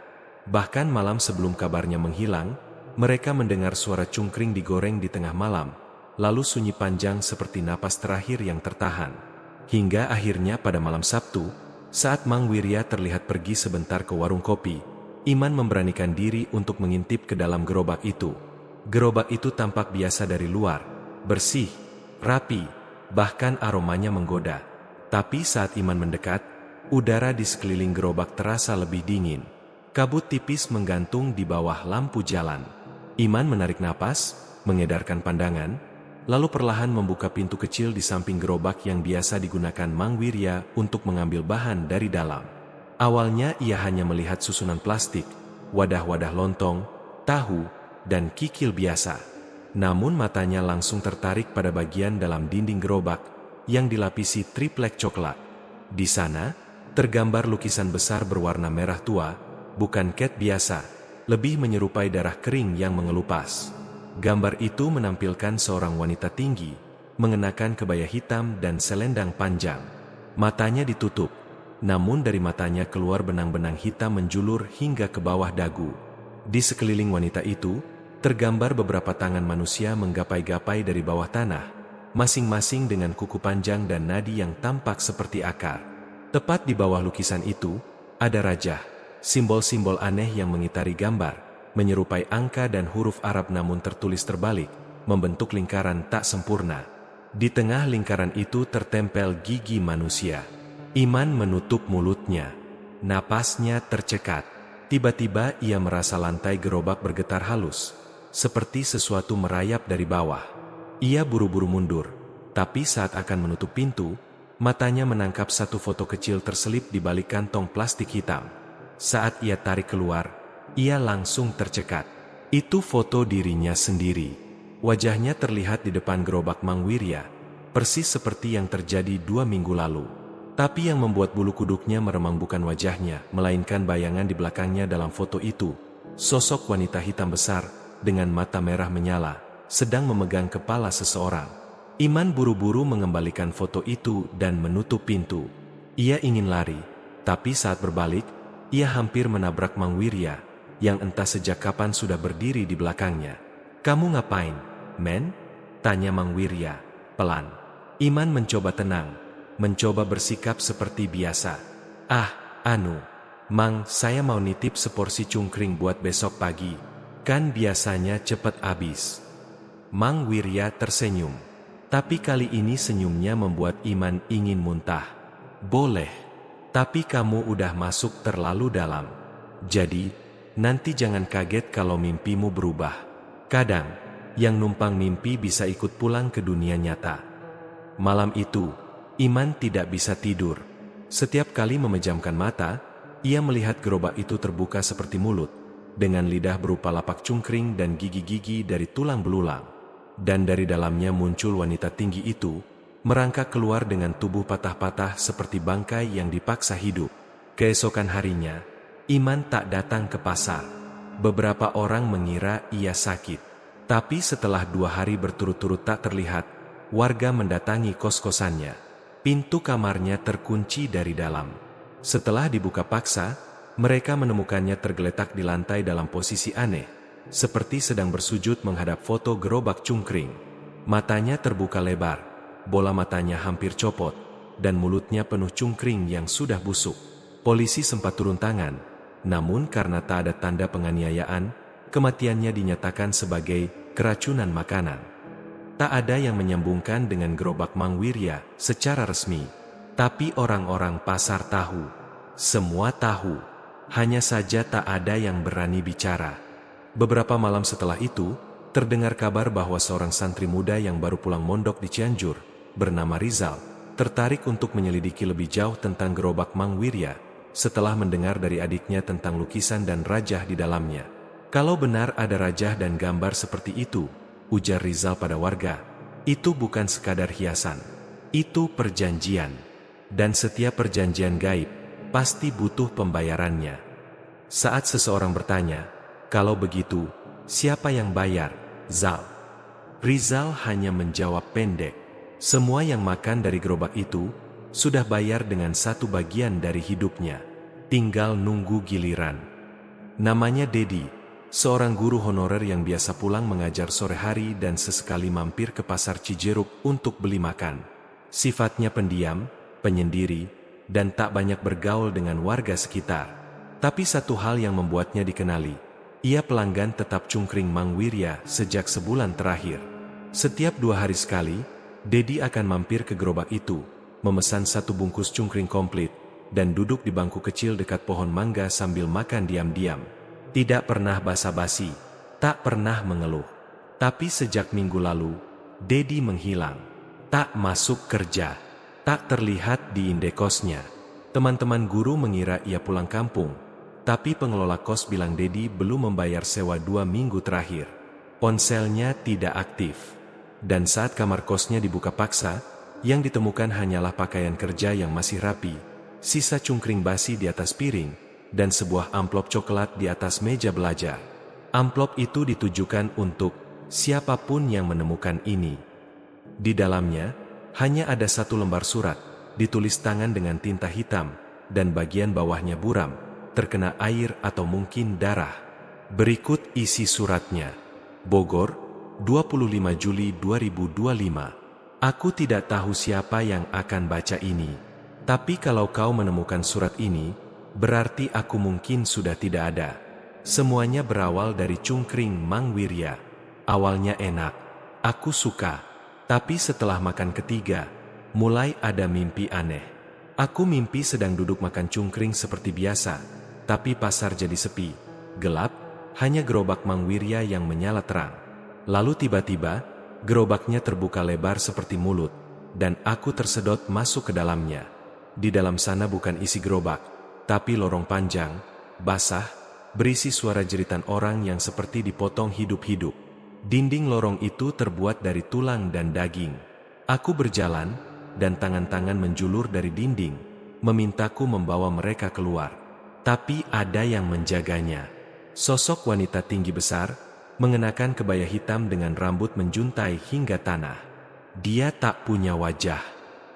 S1: Bahkan malam sebelum kabarnya menghilang, mereka mendengar suara cungkring digoreng di tengah malam, lalu sunyi panjang seperti napas terakhir yang tertahan. Hingga akhirnya pada malam Sabtu, saat Mang Wirya terlihat pergi sebentar ke warung kopi, Iman memberanikan diri untuk mengintip ke dalam gerobak itu. Gerobak itu tampak biasa dari luar, bersih, rapi, bahkan aromanya menggoda. Tapi saat Iman mendekat, udara di sekeliling gerobak terasa lebih dingin. Kabut tipis menggantung di bawah lampu jalan. Iman menarik napas, mengedarkan pandangan, lalu perlahan membuka pintu kecil di samping gerobak yang biasa digunakan Mang Wirya untuk mengambil bahan dari dalam. Awalnya ia hanya melihat susunan plastik, wadah-wadah lontong, tahu, dan kikil biasa. Namun matanya langsung tertarik pada bagian dalam dinding gerobak yang dilapisi triplek coklat. Di sana, tergambar lukisan besar berwarna merah tua, bukan cat biasa, lebih menyerupai darah kering yang mengelupas. Gambar itu menampilkan seorang wanita tinggi, mengenakan kebaya hitam dan selendang panjang. Matanya ditutup, namun dari matanya keluar benang-benang hitam menjulur hingga ke bawah dagu. Di sekeliling wanita itu, tergambar beberapa tangan manusia menggapai-gapai dari bawah tanah, masing-masing dengan kuku panjang dan nadi yang tampak seperti akar. Tepat di bawah lukisan itu, ada raja. Simbol-simbol aneh yang mengitari gambar, menyerupai angka dan huruf Arab namun tertulis terbalik, membentuk lingkaran tak sempurna. Di tengah lingkaran itu tertempel gigi manusia. Iman menutup mulutnya. Napasnya tercekat. Tiba-tiba ia merasa lantai gerobak bergetar halus, seperti sesuatu merayap dari bawah. Ia buru-buru mundur, Tapi saat akan menutup pintu, matanya menangkap satu foto kecil terselip di balik kantong plastik hitam. Saat ia tarik keluar, ia langsung tercekat. Itu foto dirinya sendiri. Wajahnya terlihat di depan gerobak Mang Wirya, persis seperti yang terjadi 2 minggu lalu. Tapi yang membuat bulu kuduknya meremang bukan wajahnya, melainkan bayangan di belakangnya dalam foto itu. Sosok wanita hitam besar, dengan mata merah menyala, sedang memegang kepala seseorang. Iman buru-buru mengembalikan foto itu dan menutup pintu. Ia ingin lari, tapi saat berbalik, ia hampir menabrak Mang Wirya, yang entah sejak kapan sudah berdiri di belakangnya. "Kamu ngapain, men?" tanya Mang Wirya, pelan. Iman mencoba tenang, mencoba bersikap seperti biasa. Mang, saya mau nitip seporsi cungkring buat besok pagi. Kan biasanya cepet habis." Mang Wirya tersenyum. Tapi kali ini senyumnya membuat Iman ingin muntah. "Boleh. Tapi kamu udah masuk terlalu dalam. Jadi, nanti jangan kaget kalau mimpimu berubah. Kadang, yang numpang mimpi bisa ikut pulang ke dunia nyata." Malam itu, Iman tidak bisa tidur. Setiap kali memejamkan mata, ia melihat gerobak itu terbuka seperti mulut, dengan lidah berupa lapak cungkring dan gigi-gigi dari tulang belulang. Dan dari dalamnya muncul wanita tinggi itu, merangkak keluar dengan tubuh patah-patah seperti bangkai yang dipaksa hidup. Keesokan harinya, Iman tak datang ke pasar. Beberapa orang mengira ia sakit. Tapi setelah 2 hari berturut-turut tak terlihat, warga mendatangi kos-kosannya. Pintu kamarnya terkunci dari dalam. Setelah dibuka paksa, mereka menemukannya tergeletak di lantai dalam posisi aneh, seperti sedang bersujud menghadap foto gerobak cungkring. Matanya terbuka lebar, bola matanya hampir copot, dan mulutnya penuh cungkring yang sudah busuk. Polisi sempat turun tangan, namun karena tak ada tanda penganiayaan, kematiannya dinyatakan sebagai keracunan makanan. Tak ada yang menyambungkan dengan gerobak Mang Wirya secara resmi. Tapi orang-orang pasar tahu. Semua tahu. Hanya saja tak ada yang berani bicara. Beberapa malam setelah itu, terdengar kabar bahwa seorang santri muda yang baru pulang mondok di Cianjur, bernama Rizal, tertarik untuk menyelidiki lebih jauh tentang gerobak Mang Wirya, setelah mendengar dari adiknya tentang lukisan dan rajah di dalamnya. "Kalau benar ada rajah dan gambar seperti itu," ujar Rizal pada warga, "itu bukan sekadar hiasan. Itu perjanjian. Dan setiap perjanjian gaib, pasti butuh pembayarannya." Saat seseorang bertanya, "Kalau begitu, siapa yang bayar, Zal?" Rizal hanya menjawab pendek, "Semua yang makan dari gerobak itu, sudah bayar dengan 1/2 dari hidupnya. Tinggal nunggu giliran." Namanya Dedi, seorang guru honorer yang biasa pulang mengajar sore hari dan sesekali mampir ke pasar Cijeruk untuk beli makan. Sifatnya pendiam, penyendiri, dan tak banyak bergaul dengan warga sekitar. Tapi satu hal yang membuatnya dikenali, ia pelanggan tetap cungkring Mang Wirya sejak sebulan terakhir. Setiap 2 hari sekali, Dedi akan mampir ke gerobak itu, memesan 1 bungkus cungkring komplit, dan duduk di bangku kecil dekat pohon mangga sambil makan diam-diam. Tidak pernah basa-basi, tak pernah mengeluh. Tapi sejak minggu lalu, Dedi menghilang. Tak masuk kerja, tak terlihat di indekosnya. Teman-teman guru mengira ia pulang kampung, tapi pengelola kos bilang Dedi belum membayar sewa 2 minggu terakhir. Ponselnya tidak aktif. Dan saat kamar kosnya dibuka paksa, yang ditemukan hanyalah pakaian kerja yang masih rapi, sisa cungkring basi di atas piring, dan sebuah amplop coklat di atas meja belajar. Amplop itu ditujukan untuk siapapun yang menemukan ini. Di dalamnya, hanya ada 1 lembar surat, ditulis tangan dengan tinta hitam, dan bagian bawahnya buram, terkena air atau mungkin darah. Berikut isi suratnya. Bogor, 25 Juli 2025. "Aku tidak tahu siapa yang akan baca ini. Tapi kalau kau menemukan surat ini, berarti aku mungkin sudah tidak ada. Semuanya berawal dari cungkring Mang Wirya. Awalnya enak, aku suka. Tapi setelah makan ketiga, mulai ada mimpi aneh. Aku mimpi sedang duduk makan cungkring seperti biasa. Tapi pasar jadi sepi, gelap, hanya gerobak Mang Wirya yang menyala terang. Lalu tiba-tiba, gerobaknya terbuka lebar seperti mulut, dan aku tersedot masuk ke dalamnya. Di dalam sana bukan isi gerobak, tapi lorong panjang, basah, berisi suara jeritan orang yang seperti dipotong hidup-hidup. Dinding lorong itu terbuat dari tulang dan daging. Aku berjalan, dan tangan-tangan menjulur dari dinding, memintaku membawa mereka keluar. Tapi ada yang menjaganya. Sosok wanita tinggi besar, mengenakan kebaya hitam dengan rambut menjuntai hingga tanah. Dia tak punya wajah.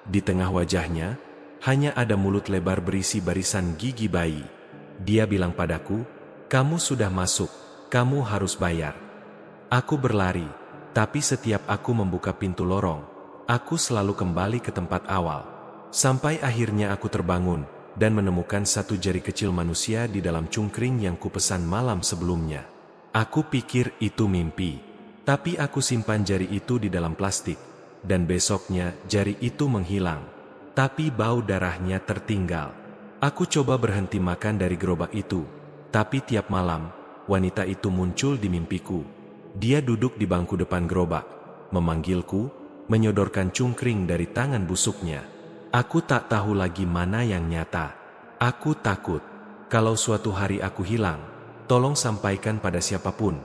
S1: Di tengah wajahnya, hanya ada mulut lebar berisi barisan gigi bayi. Dia bilang padaku, "Kamu sudah masuk, kamu harus bayar." Aku berlari, tapi setiap aku membuka pintu lorong, aku selalu kembali ke tempat awal. Sampai akhirnya aku terbangun, dan menemukan satu jari kecil manusia di dalam cungkring yang kupesan malam sebelumnya. Aku pikir itu mimpi, tapi aku simpan jari itu di dalam plastik, dan besoknya jari itu menghilang. Tapi bau darahnya tertinggal. Aku coba berhenti makan dari gerobak itu, tapi tiap malam, wanita itu muncul di mimpiku. Dia duduk di bangku depan gerobak, memanggilku, menyodorkan cungkring dari tangan busuknya. Aku tak tahu lagi mana yang nyata. Aku takut, kalau suatu hari aku hilang, tolong sampaikan pada siapapun,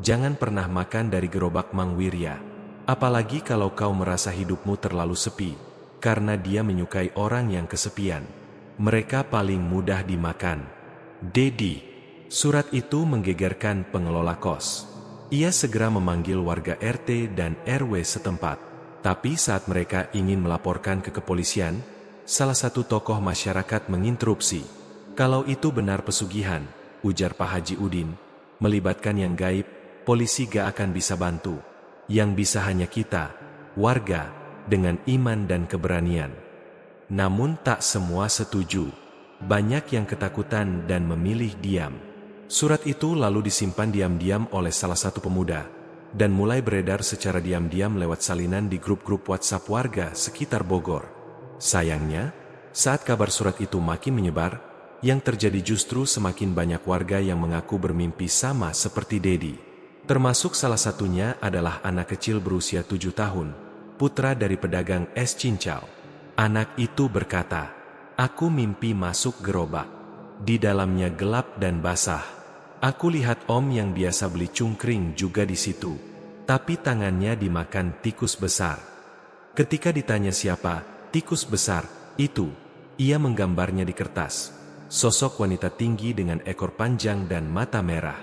S1: jangan pernah makan dari gerobak Mang Wirya. Apalagi kalau kau merasa hidupmu terlalu sepi, karena dia menyukai orang yang kesepian. Mereka paling mudah dimakan. Dedi. Surat itu menggegerkan pengelola kos. Ia segera memanggil warga RT dan RW setempat. Tapi saat mereka ingin melaporkan ke kepolisian, salah satu tokoh masyarakat menginterupsi. "Kalau itu benar pesugihan," ujar Pak Haji Udin, "melibatkan yang gaib, polisi gak akan bisa bantu. Yang bisa hanya kita, warga, dengan iman dan keberanian." Namun tak semua setuju. Banyak yang ketakutan dan memilih diam. Surat itu lalu disimpan diam-diam oleh salah satu pemuda, dan mulai beredar secara diam-diam lewat salinan di grup-grup WhatsApp warga sekitar Bogor. Sayangnya, saat kabar surat itu makin menyebar, yang terjadi justru semakin banyak warga yang mengaku bermimpi sama seperti Dedi. Termasuk salah satunya adalah anak kecil berusia 7 tahun, putra dari pedagang es cincau. Anak itu berkata, "Aku mimpi masuk gerobak. Di dalamnya gelap dan basah. Aku lihat om yang biasa beli cungkring juga di situ. Tapi tangannya dimakan tikus besar." Ketika ditanya siapa tikus besar itu, ia menggambarnya di kertas. Sosok wanita tinggi dengan ekor panjang dan mata merah.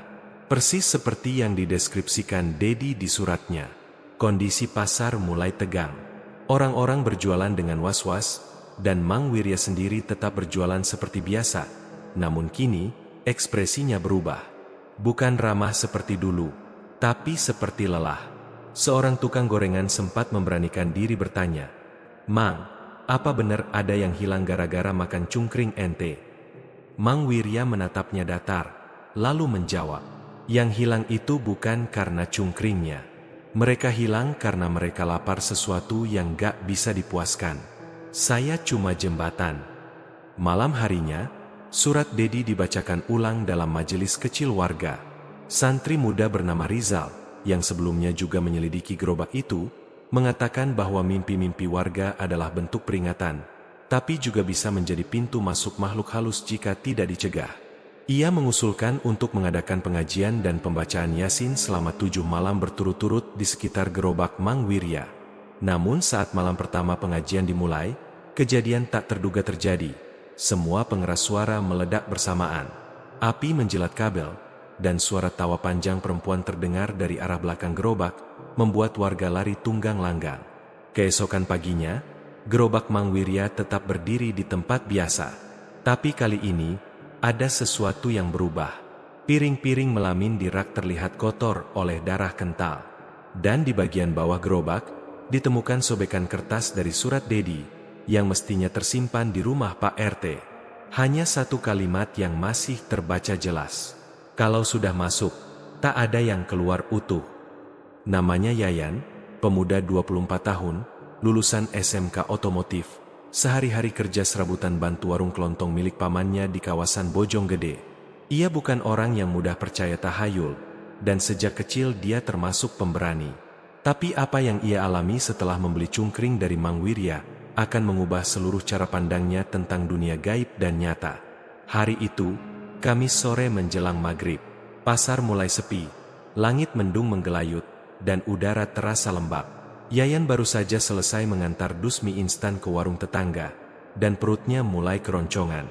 S1: Persis seperti yang dideskripsikan Dedi di suratnya. Kondisi pasar mulai tegang. Orang-orang berjualan dengan was-was, dan Mang Wirya sendiri tetap berjualan seperti biasa. Namun kini, ekspresinya berubah. Bukan ramah seperti dulu, tapi seperti lelah. Seorang tukang gorengan sempat memberanikan diri bertanya, "Mang, apa benar ada yang hilang gara-gara makan cungkring ente?" Mang Wirya menatapnya datar, lalu menjawab, "Yang hilang itu bukan karena cungkringnya. Mereka hilang karena mereka lapar sesuatu yang gak bisa dipuaskan. Saya cuma jembatan." Malam harinya, surat Dedi dibacakan ulang dalam majelis kecil warga. Santri muda bernama Rizal, yang sebelumnya juga menyelidiki gerobak itu, mengatakan bahwa mimpi-mimpi warga adalah bentuk peringatan, tapi juga bisa menjadi pintu masuk makhluk halus jika tidak dicegah. Ia mengusulkan untuk mengadakan pengajian dan pembacaan Yasin selama 7 malam berturut-turut di sekitar gerobak Mang Wirya. Namun saat malam pertama pengajian dimulai, kejadian tak terduga terjadi. Semua pengeras suara meledak bersamaan. Api menjilat kabel, dan suara tawa panjang perempuan terdengar dari arah belakang gerobak, membuat warga lari tunggang langgang. Keesokan paginya, gerobak Mang Wirya tetap berdiri di tempat biasa. Tapi kali ini, ada sesuatu yang berubah. Piring-piring melamin di rak terlihat kotor oleh darah kental. Dan di bagian bawah gerobak, ditemukan sobekan kertas dari surat Dedi, yang mestinya tersimpan di rumah Pak RT. Hanya satu kalimat yang masih terbaca jelas. "Kalau sudah masuk, tak ada yang keluar utuh." Namanya Yayan, pemuda 24 tahun, lulusan SMK Otomotif. Sehari-hari kerja serabutan bantu warung kelontong milik pamannya di kawasan Bojonggede. Ia bukan orang yang mudah percaya tahayul, dan sejak kecil dia termasuk pemberani. Tapi apa yang ia alami setelah membeli cungkring dari Mang Wirya akan mengubah seluruh cara pandangnya tentang dunia gaib dan nyata. Hari itu, Kamis sore menjelang maghrib, pasar mulai sepi, langit mendung menggelayut, dan udara terasa lembab. Yayan baru saja selesai mengantar dus mie instan ke warung tetangga, dan perutnya mulai keroncongan.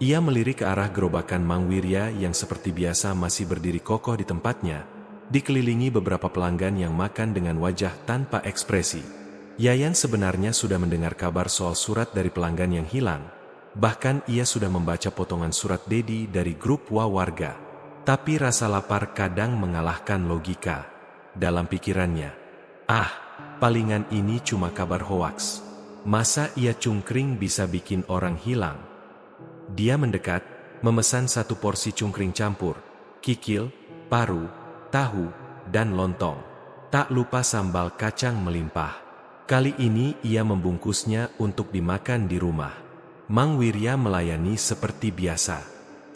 S1: Ia melirik ke arah gerobakan Mang Wirya yang seperti biasa masih berdiri kokoh di tempatnya, dikelilingi beberapa pelanggan yang makan dengan wajah tanpa ekspresi. Yayan sebenarnya sudah mendengar kabar soal surat dari pelanggan yang hilang, bahkan ia sudah membaca potongan surat Dedi dari grup warga. Tapi rasa lapar kadang mengalahkan logika. Dalam pikirannya, palingan ini cuma kabar hoaks. Masa ia cungkring bisa bikin orang hilang? Dia mendekat, memesan 1 porsi cungkring campur, kikil, paru, tahu, dan lontong. Tak lupa sambal kacang melimpah. Kali ini ia membungkusnya untuk dimakan di rumah. Mang Wirya melayani seperti biasa.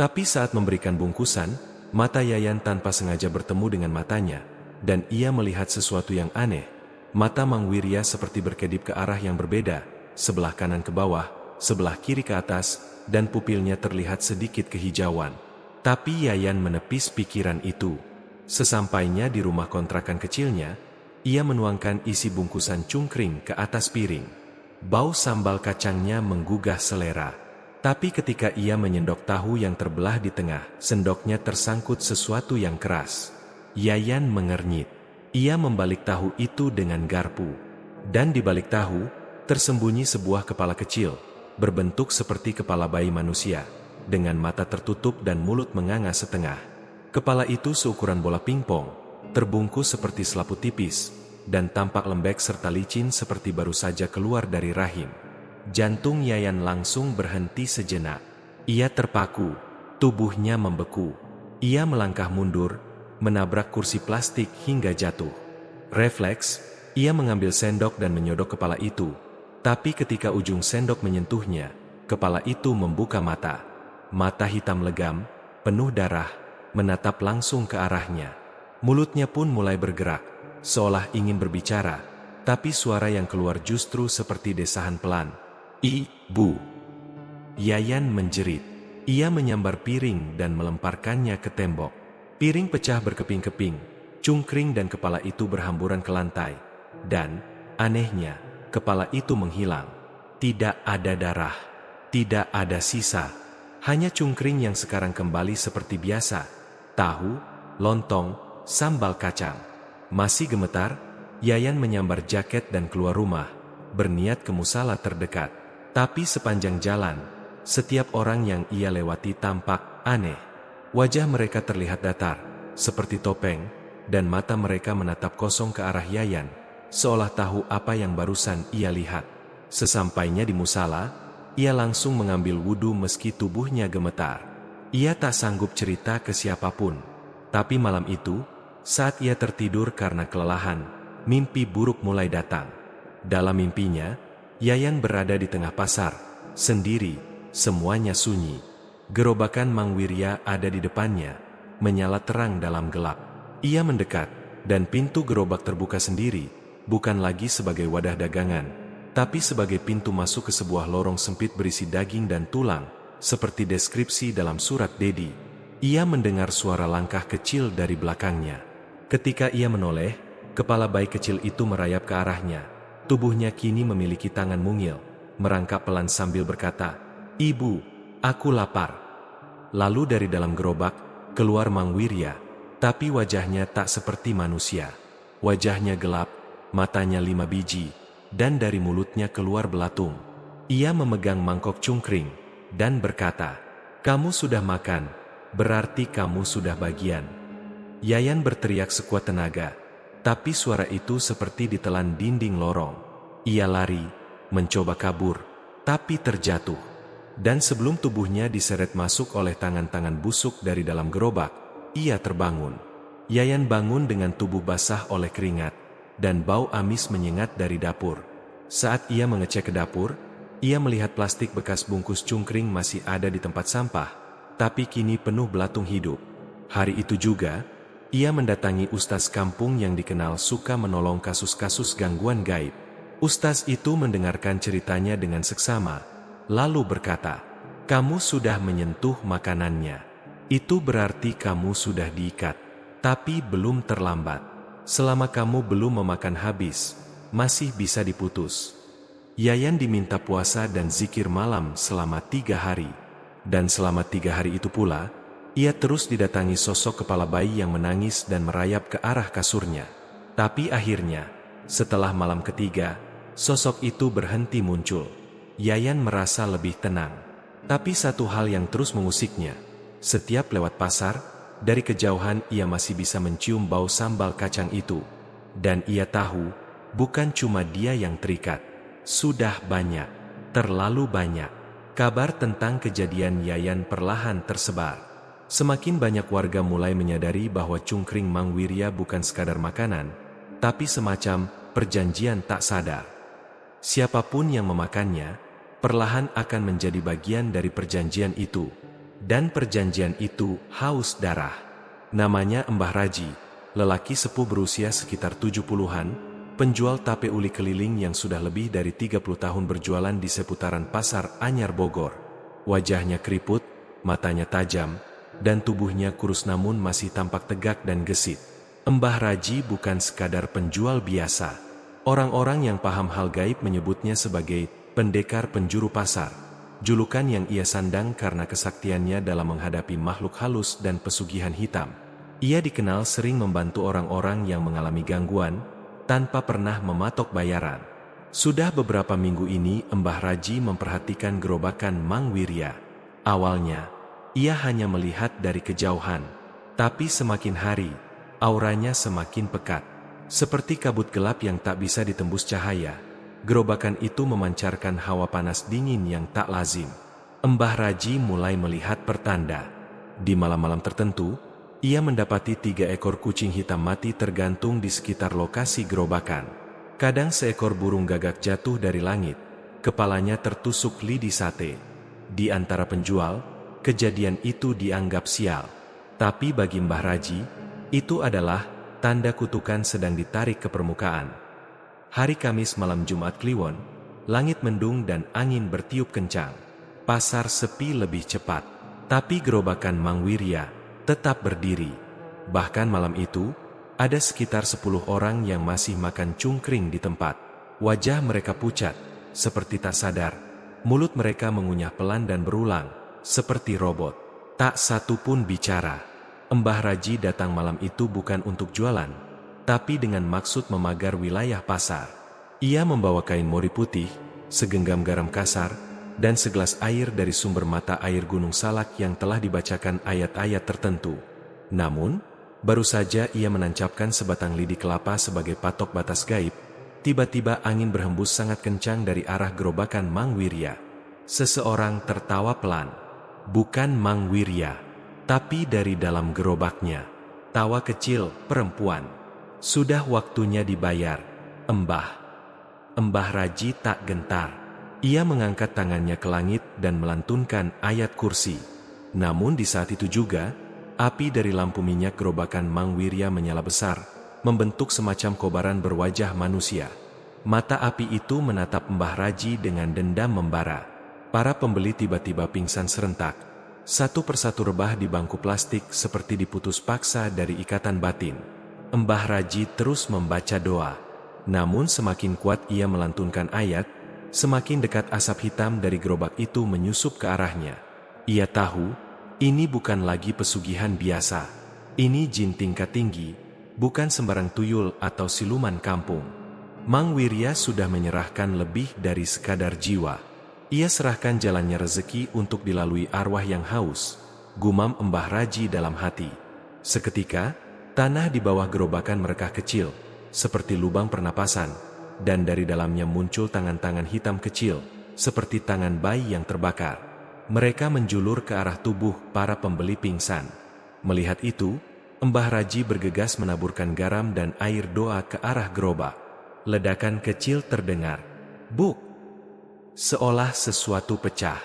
S1: Tapi saat memberikan bungkusan, mata Yayan tanpa sengaja bertemu dengan matanya, dan ia melihat sesuatu yang aneh. Mata Mang Wirya seperti berkedip ke arah yang berbeda, sebelah kanan ke bawah, sebelah kiri ke atas, dan pupilnya terlihat sedikit kehijauan. Tapi Yayan menepis pikiran itu. Sesampainya di rumah kontrakan kecilnya, ia menuangkan isi bungkusan cungkring ke atas piring. Bau sambal kacangnya menggugah selera. Tapi ketika ia menyendok tahu yang terbelah di tengah, sendoknya tersangkut sesuatu yang keras. Yayan mengernyit. Ia membalik tahu itu dengan garpu. Dan di balik tahu, tersembunyi sebuah kepala kecil, berbentuk seperti kepala bayi manusia, dengan mata tertutup dan mulut menganga setengah. Kepala itu seukuran bola pingpong, terbungkus seperti selaput tipis, dan tampak lembek serta licin seperti baru saja keluar dari rahim. Jantung Yayan langsung berhenti sejenak. Ia terpaku, tubuhnya membeku. Ia melangkah mundur, menabrak kursi plastik hingga jatuh. Refleks, ia mengambil sendok dan menyodok kepala itu. Tapi ketika ujung sendok menyentuhnya, kepala itu membuka mata. Mata hitam legam, penuh darah, menatap langsung ke arahnya. Mulutnya pun mulai bergerak, seolah ingin berbicara, tapi suara yang keluar justru seperti desahan pelan. "Ibu!" Yayan menjerit. Ia menyambar piring dan melemparkannya ke tembok. Piring pecah berkeping-keping, cungkring dan kepala itu berhamburan ke lantai. Dan, anehnya, kepala itu menghilang. Tidak ada darah, tidak ada sisa. Hanya cungkring yang sekarang kembali seperti biasa. Tahu, lontong, sambal kacang. Masih gemetar, Yayan menyambar jaket dan keluar rumah, berniat ke musala terdekat. Tapi sepanjang jalan, setiap orang yang ia lewati tampak aneh. Wajah mereka terlihat datar, seperti topeng, dan mata mereka menatap kosong ke arah Yayan, seolah tahu apa yang barusan ia lihat. Sesampainya di musala, ia langsung mengambil wudhu meski tubuhnya gemetar. Ia tak sanggup cerita ke siapapun. Tapi malam itu, saat ia tertidur karena kelelahan, mimpi buruk mulai datang. Dalam mimpinya, Yayan berada di tengah pasar, sendiri, semuanya sunyi. Gerobakan Mang Wirya ada di depannya, menyala terang dalam gelap. Ia mendekat, dan pintu gerobak terbuka sendiri, bukan lagi sebagai wadah dagangan, tapi sebagai pintu masuk ke sebuah lorong sempit berisi daging dan tulang, seperti deskripsi dalam surat Dedi. Ia mendengar suara langkah kecil dari belakangnya. Ketika ia menoleh, kepala bayi kecil itu merayap ke arahnya. Tubuhnya kini memiliki tangan mungil, merangkak pelan sambil berkata, "Ibu, aku lapar." Lalu dari dalam gerobak, keluar Mang Wirya, tapi wajahnya tak seperti manusia. Wajahnya gelap, matanya 5 biji, dan dari mulutnya keluar belatung. Ia memegang mangkok cungkring, dan berkata, "Kamu sudah makan, berarti kamu sudah bagian." Yayan berteriak sekuat tenaga, tapi suara itu seperti ditelan dinding lorong. Ia lari, mencoba kabur, tapi terjatuh. Dan sebelum tubuhnya diseret masuk oleh tangan-tangan busuk dari dalam gerobak, ia terbangun. Yayan bangun dengan tubuh basah oleh keringat, dan bau amis menyengat dari dapur. Saat ia mengecek ke dapur, ia melihat plastik bekas bungkus cungkring masih ada di tempat sampah, tapi kini penuh belatung hidup. Hari itu juga, Ia mendatangi ustaz kampung yang dikenal suka menolong kasus-kasus gangguan gaib. Ustaz itu mendengarkan ceritanya dengan seksama, lalu berkata, "Kamu sudah menyentuh makanannya. Itu berarti kamu sudah diikat. Tapi belum terlambat. Selama kamu belum memakan habis, masih bisa diputus." Yayan diminta puasa dan zikir malam selama 3 hari. Dan selama 3 hari itu pula, ia terus didatangi sosok kepala bayi yang menangis dan merayap ke arah kasurnya. Tapi akhirnya, setelah malam ketiga, sosok itu berhenti muncul. Yayan merasa lebih tenang. Tapi satu hal yang terus mengusiknya. Setiap lewat pasar, dari kejauhan ia masih bisa mencium bau sambal kacang itu. Dan ia tahu, bukan cuma dia yang terikat. Sudah banyak, terlalu banyak. Kabar tentang kejadian Yayan perlahan tersebar. Semakin banyak warga mulai menyadari bahwa cungkring Mangwirya bukan sekadar makanan, tapi semacam perjanjian tak sadar. Siapapun yang memakannya, perlahan akan menjadi bagian dari perjanjian itu. Dan perjanjian itu haus darah. Namanya Mbah Raji, lelaki sepuh berusia sekitar 70-an, penjual tape uli keliling yang sudah lebih dari 30 tahun berjualan di seputaran Pasar Anyar Bogor. Wajahnya keriput, matanya tajam, dan tubuhnya kurus namun masih tampak tegak dan gesit. Mbah Raji bukan sekadar penjual biasa. Orang-orang yang paham hal gaib menyebutnya sebagai pendekar penjuru pasar. Julukan yang ia sandang karena kesaktiannya dalam menghadapi makhluk halus dan pesugihan hitam. Ia dikenal sering membantu orang-orang yang mengalami gangguan, tanpa pernah mematok bayaran. Sudah beberapa minggu ini Mbah Raji memperhatikan gerobakan Mangwirya. Awalnya, ia hanya melihat dari kejauhan, tapi semakin hari, auranya semakin pekat. Seperti kabut gelap yang tak bisa ditembus cahaya, gerobakan itu memancarkan hawa panas dingin yang tak lazim. Mbah Raji mulai melihat pertanda. Di malam-malam tertentu, ia mendapati 3 ekor kucing hitam mati tergantung di sekitar lokasi gerobakan. Kadang seekor burung gagak jatuh dari langit, kepalanya tertusuk lidi sate. Di antara penjual, kejadian itu dianggap sial. Tapi bagi Mbah Raji, itu adalah tanda kutukan sedang ditarik ke permukaan. Hari Kamis malam Jumat Kliwon, langit mendung dan angin bertiup kencang. Pasar sepi lebih cepat. Tapi gerobakan Mangwirya tetap berdiri. Bahkan malam itu, ada sekitar 10 orang yang masih makan cungkring di tempat. Wajah mereka pucat, seperti tak sadar. Mulut mereka mengunyah pelan dan berulang, seperti robot. Tak satu pun bicara. Mbah Raji datang malam itu bukan untuk jualan, tapi dengan maksud memagar wilayah pasar. Ia membawa kain mori putih, segenggam garam kasar, dan segelas air dari sumber mata air Gunung Salak yang telah dibacakan ayat-ayat tertentu. Namun, baru saja ia menancapkan sebatang lidi kelapa sebagai patok batas gaib, tiba-tiba angin berhembus sangat kencang dari arah gerobakan Mangwirya. Seseorang tertawa pelan. Bukan Mangwirya, tapi dari dalam gerobaknya. Tawa kecil, perempuan. Sudah waktunya dibayar, Mbah. Mbah Raji tak gentar. Ia mengangkat tangannya ke langit dan melantunkan ayat kursi. Namun di saat itu juga, api dari lampu minyak gerobakan Mangwirya menyala besar, membentuk semacam kobaran berwajah manusia. Mata api itu menatap Mbah Raji dengan dendam membara. Para pembeli tiba-tiba pingsan serentak. Satu persatu rebah di bangku plastik seperti diputus paksa dari ikatan batin. Mbah Raji terus membaca doa. Namun semakin kuat ia melantunkan ayat, semakin dekat asap hitam dari gerobak itu menyusup ke arahnya. Ia tahu, ini bukan lagi pesugihan biasa. Ini jin tingkat tinggi, bukan sembarang tuyul atau siluman kampung. Mangwirya sudah menyerahkan lebih dari sekadar jiwa. Ia serahkan jalannya rezeki untuk dilalui arwah yang haus, gumam Mbah Raji dalam hati. Seketika, tanah di bawah gerobakan merekah kecil, seperti lubang pernapasan, dan dari dalamnya muncul tangan-tangan hitam kecil, seperti tangan bayi yang terbakar. Mereka menjulur ke arah tubuh para pembeli pingsan. Melihat itu, Mbah Raji bergegas menaburkan garam dan air doa ke arah gerobak. Ledakan kecil terdengar. Buk! Seolah sesuatu pecah.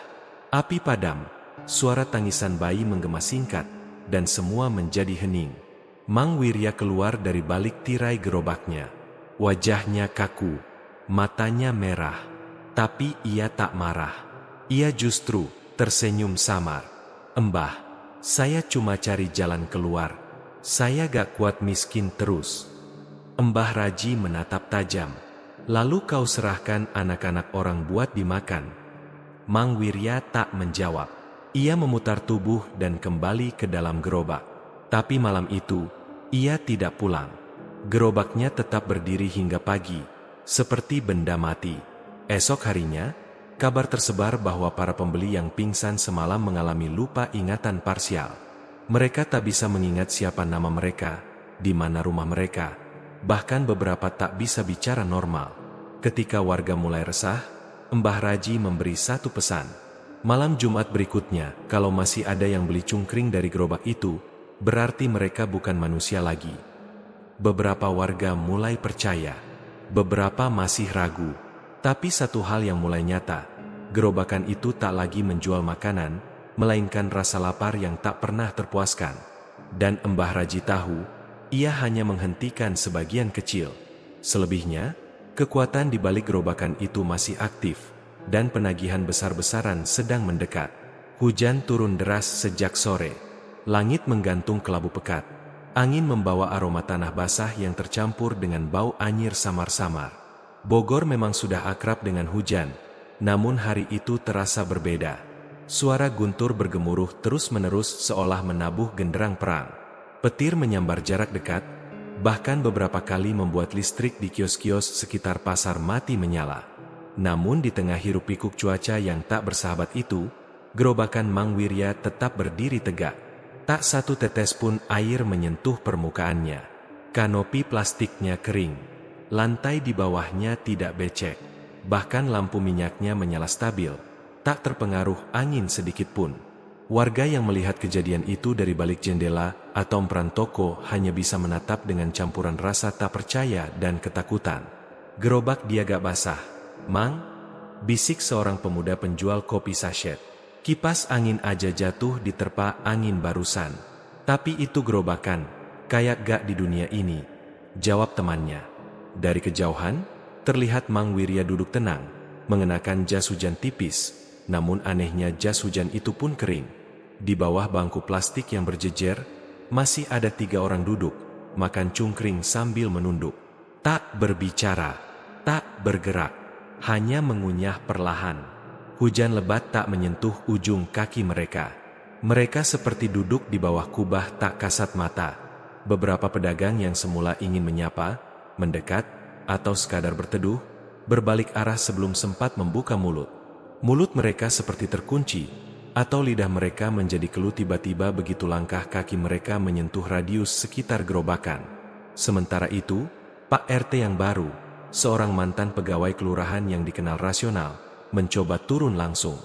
S1: Api padam, suara tangisan bayi menggema singkat, dan semua menjadi hening. Mang Wirya keluar dari balik tirai gerobaknya. Wajahnya kaku, matanya merah. Tapi ia tak marah. Ia justru tersenyum samar. "Mbah, saya cuma cari jalan keluar. Saya gak kuat miskin terus." Mbah Raji menatap tajam. "Lalu kau serahkan anak-anak orang buat dimakan?" Mang Wirya tak menjawab. Ia memutar tubuh dan kembali ke dalam gerobak. Tapi malam itu, ia tidak pulang. Gerobaknya tetap berdiri hingga pagi, seperti benda mati. Esok harinya, kabar tersebar bahwa para pembeli yang pingsan semalam mengalami lupa ingatan parsial. Mereka tak bisa mengingat siapa nama mereka, di mana rumah mereka. Bahkan beberapa tak bisa bicara normal. Ketika warga mulai resah, Mbah Raji memberi satu pesan. Malam Jumat berikutnya, kalau masih ada yang beli cungkring dari gerobak itu, berarti mereka bukan manusia lagi. Beberapa warga mulai percaya, beberapa masih ragu. Tapi satu hal yang mulai nyata, gerobakan itu tak lagi menjual makanan, melainkan rasa lapar yang tak pernah terpuaskan. Dan Mbah Raji tahu, ia hanya menghentikan sebagian kecil. Selebihnya, kekuatan di balik gerobakan itu masih aktif, dan penagihan besar-besaran sedang mendekat. Hujan turun deras sejak sore. Langit menggantung kelabu pekat. Angin membawa aroma tanah basah yang tercampur dengan bau anyir samar-samar. Bogor memang sudah akrab dengan hujan, namun hari itu terasa berbeda. Suara guntur bergemuruh terus-menerus seolah menabuh genderang perang. Petir menyambar jarak dekat, bahkan beberapa kali membuat listrik di kios-kios sekitar pasar mati menyala. Namun di tengah hiruk-pikuk cuaca yang tak bersahabat itu, gerobakan Mang Wirya tetap berdiri tegak. Tak satu tetes pun air menyentuh permukaannya. Kanopi plastiknya kering. Lantai di bawahnya tidak becek. Bahkan lampu minyaknya menyala stabil. Tak terpengaruh angin sedikit pun. Warga yang melihat kejadian itu dari balik jendela atau emperan toko hanya bisa menatap dengan campuran rasa tak percaya dan ketakutan. "Gerobak dia gak basah, Mang?" bisik seorang pemuda penjual kopi sachet. "Kipas angin aja jatuh diterpa angin barusan. Tapi itu gerobakan, kayak gak di dunia ini," jawab temannya. Dari kejauhan, terlihat Mang Wirya duduk tenang, mengenakan jas hujan tipis, namun anehnya jas hujan itu pun kering. Di bawah bangku plastik yang berjejer, masih ada 3 orang duduk, makan cungkring sambil menunduk. Tak berbicara, tak bergerak, hanya mengunyah perlahan. Hujan lebat tak menyentuh ujung kaki mereka. Mereka seperti duduk di bawah kubah tak kasat mata. Beberapa pedagang yang semula ingin menyapa, mendekat, atau sekadar berteduh, berbalik arah sebelum sempat membuka mulut. Mulut mereka seperti terkunci, atau lidah mereka menjadi keluh tiba-tiba begitu langkah kaki mereka menyentuh radius sekitar gerobakan. Sementara itu, Pak RT yang baru, seorang mantan pegawai kelurahan yang dikenal rasional, mencoba turun langsung.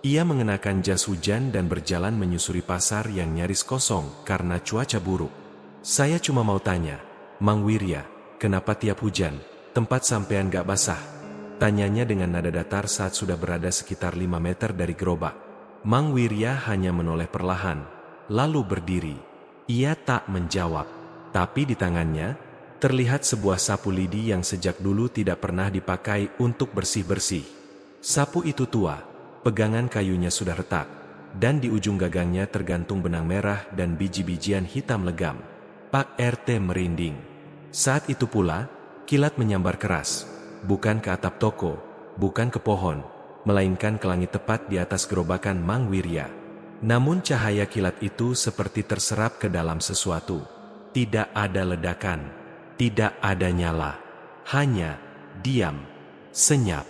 S1: Ia mengenakan jas hujan dan berjalan menyusuri pasar yang nyaris kosong karena cuaca buruk. "Saya cuma mau tanya, Mang Wirya, kenapa tiap hujan, tempat sampean gak basah?" tanyanya dengan nada datar saat sudah berada sekitar 5 meter dari gerobak. Mang Wirya hanya menoleh perlahan, lalu berdiri. Ia tak menjawab, tapi di tangannya terlihat sebuah sapu lidi yang sejak dulu tidak pernah dipakai untuk bersih-bersih. Sapu itu tua, pegangan kayunya sudah retak, dan di ujung gagangnya tergantung benang merah dan biji-bijian hitam legam. Pak RT merinding. Saat itu pula, kilat menyambar keras, bukan ke atap toko, bukan ke pohon, melainkan ke langit tepat di atas gerobakan Mang Wirya. Namun cahaya kilat itu seperti terserap ke dalam sesuatu. Tidak ada ledakan, tidak ada nyala, hanya diam, senyap.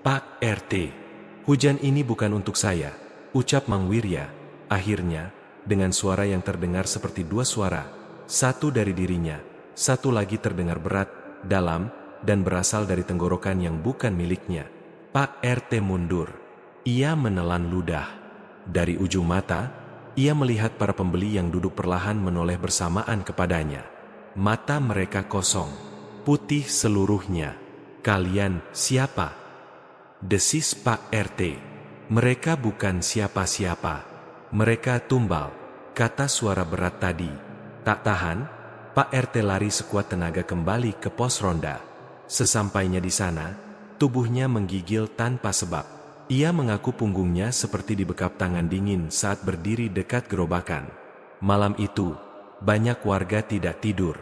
S1: "Pak RT, hujan ini bukan untuk saya," ucap Mang Wirya. Akhirnya, dengan suara yang terdengar seperti 2 suara, satu dari dirinya, satu lagi terdengar berat, dalam, dan berasal dari tenggorokan yang bukan miliknya. Pak RT mundur. Ia menelan ludah. Dari ujung mata, ia melihat para pembeli yang duduk perlahan menoleh bersamaan kepadanya. Mata mereka kosong, putih seluruhnya. "Kalian siapa?" desis Pak RT. "Mereka bukan siapa-siapa. Mereka tumbal," kata suara berat tadi. Tak tahan, Pak RT lari sekuat tenaga kembali ke pos ronda. Sesampainya di sana, tubuhnya menggigil tanpa sebab. Ia mengaku punggungnya seperti dibekap tangan dingin saat berdiri dekat gerobakan. Malam itu, banyak warga tidak tidur.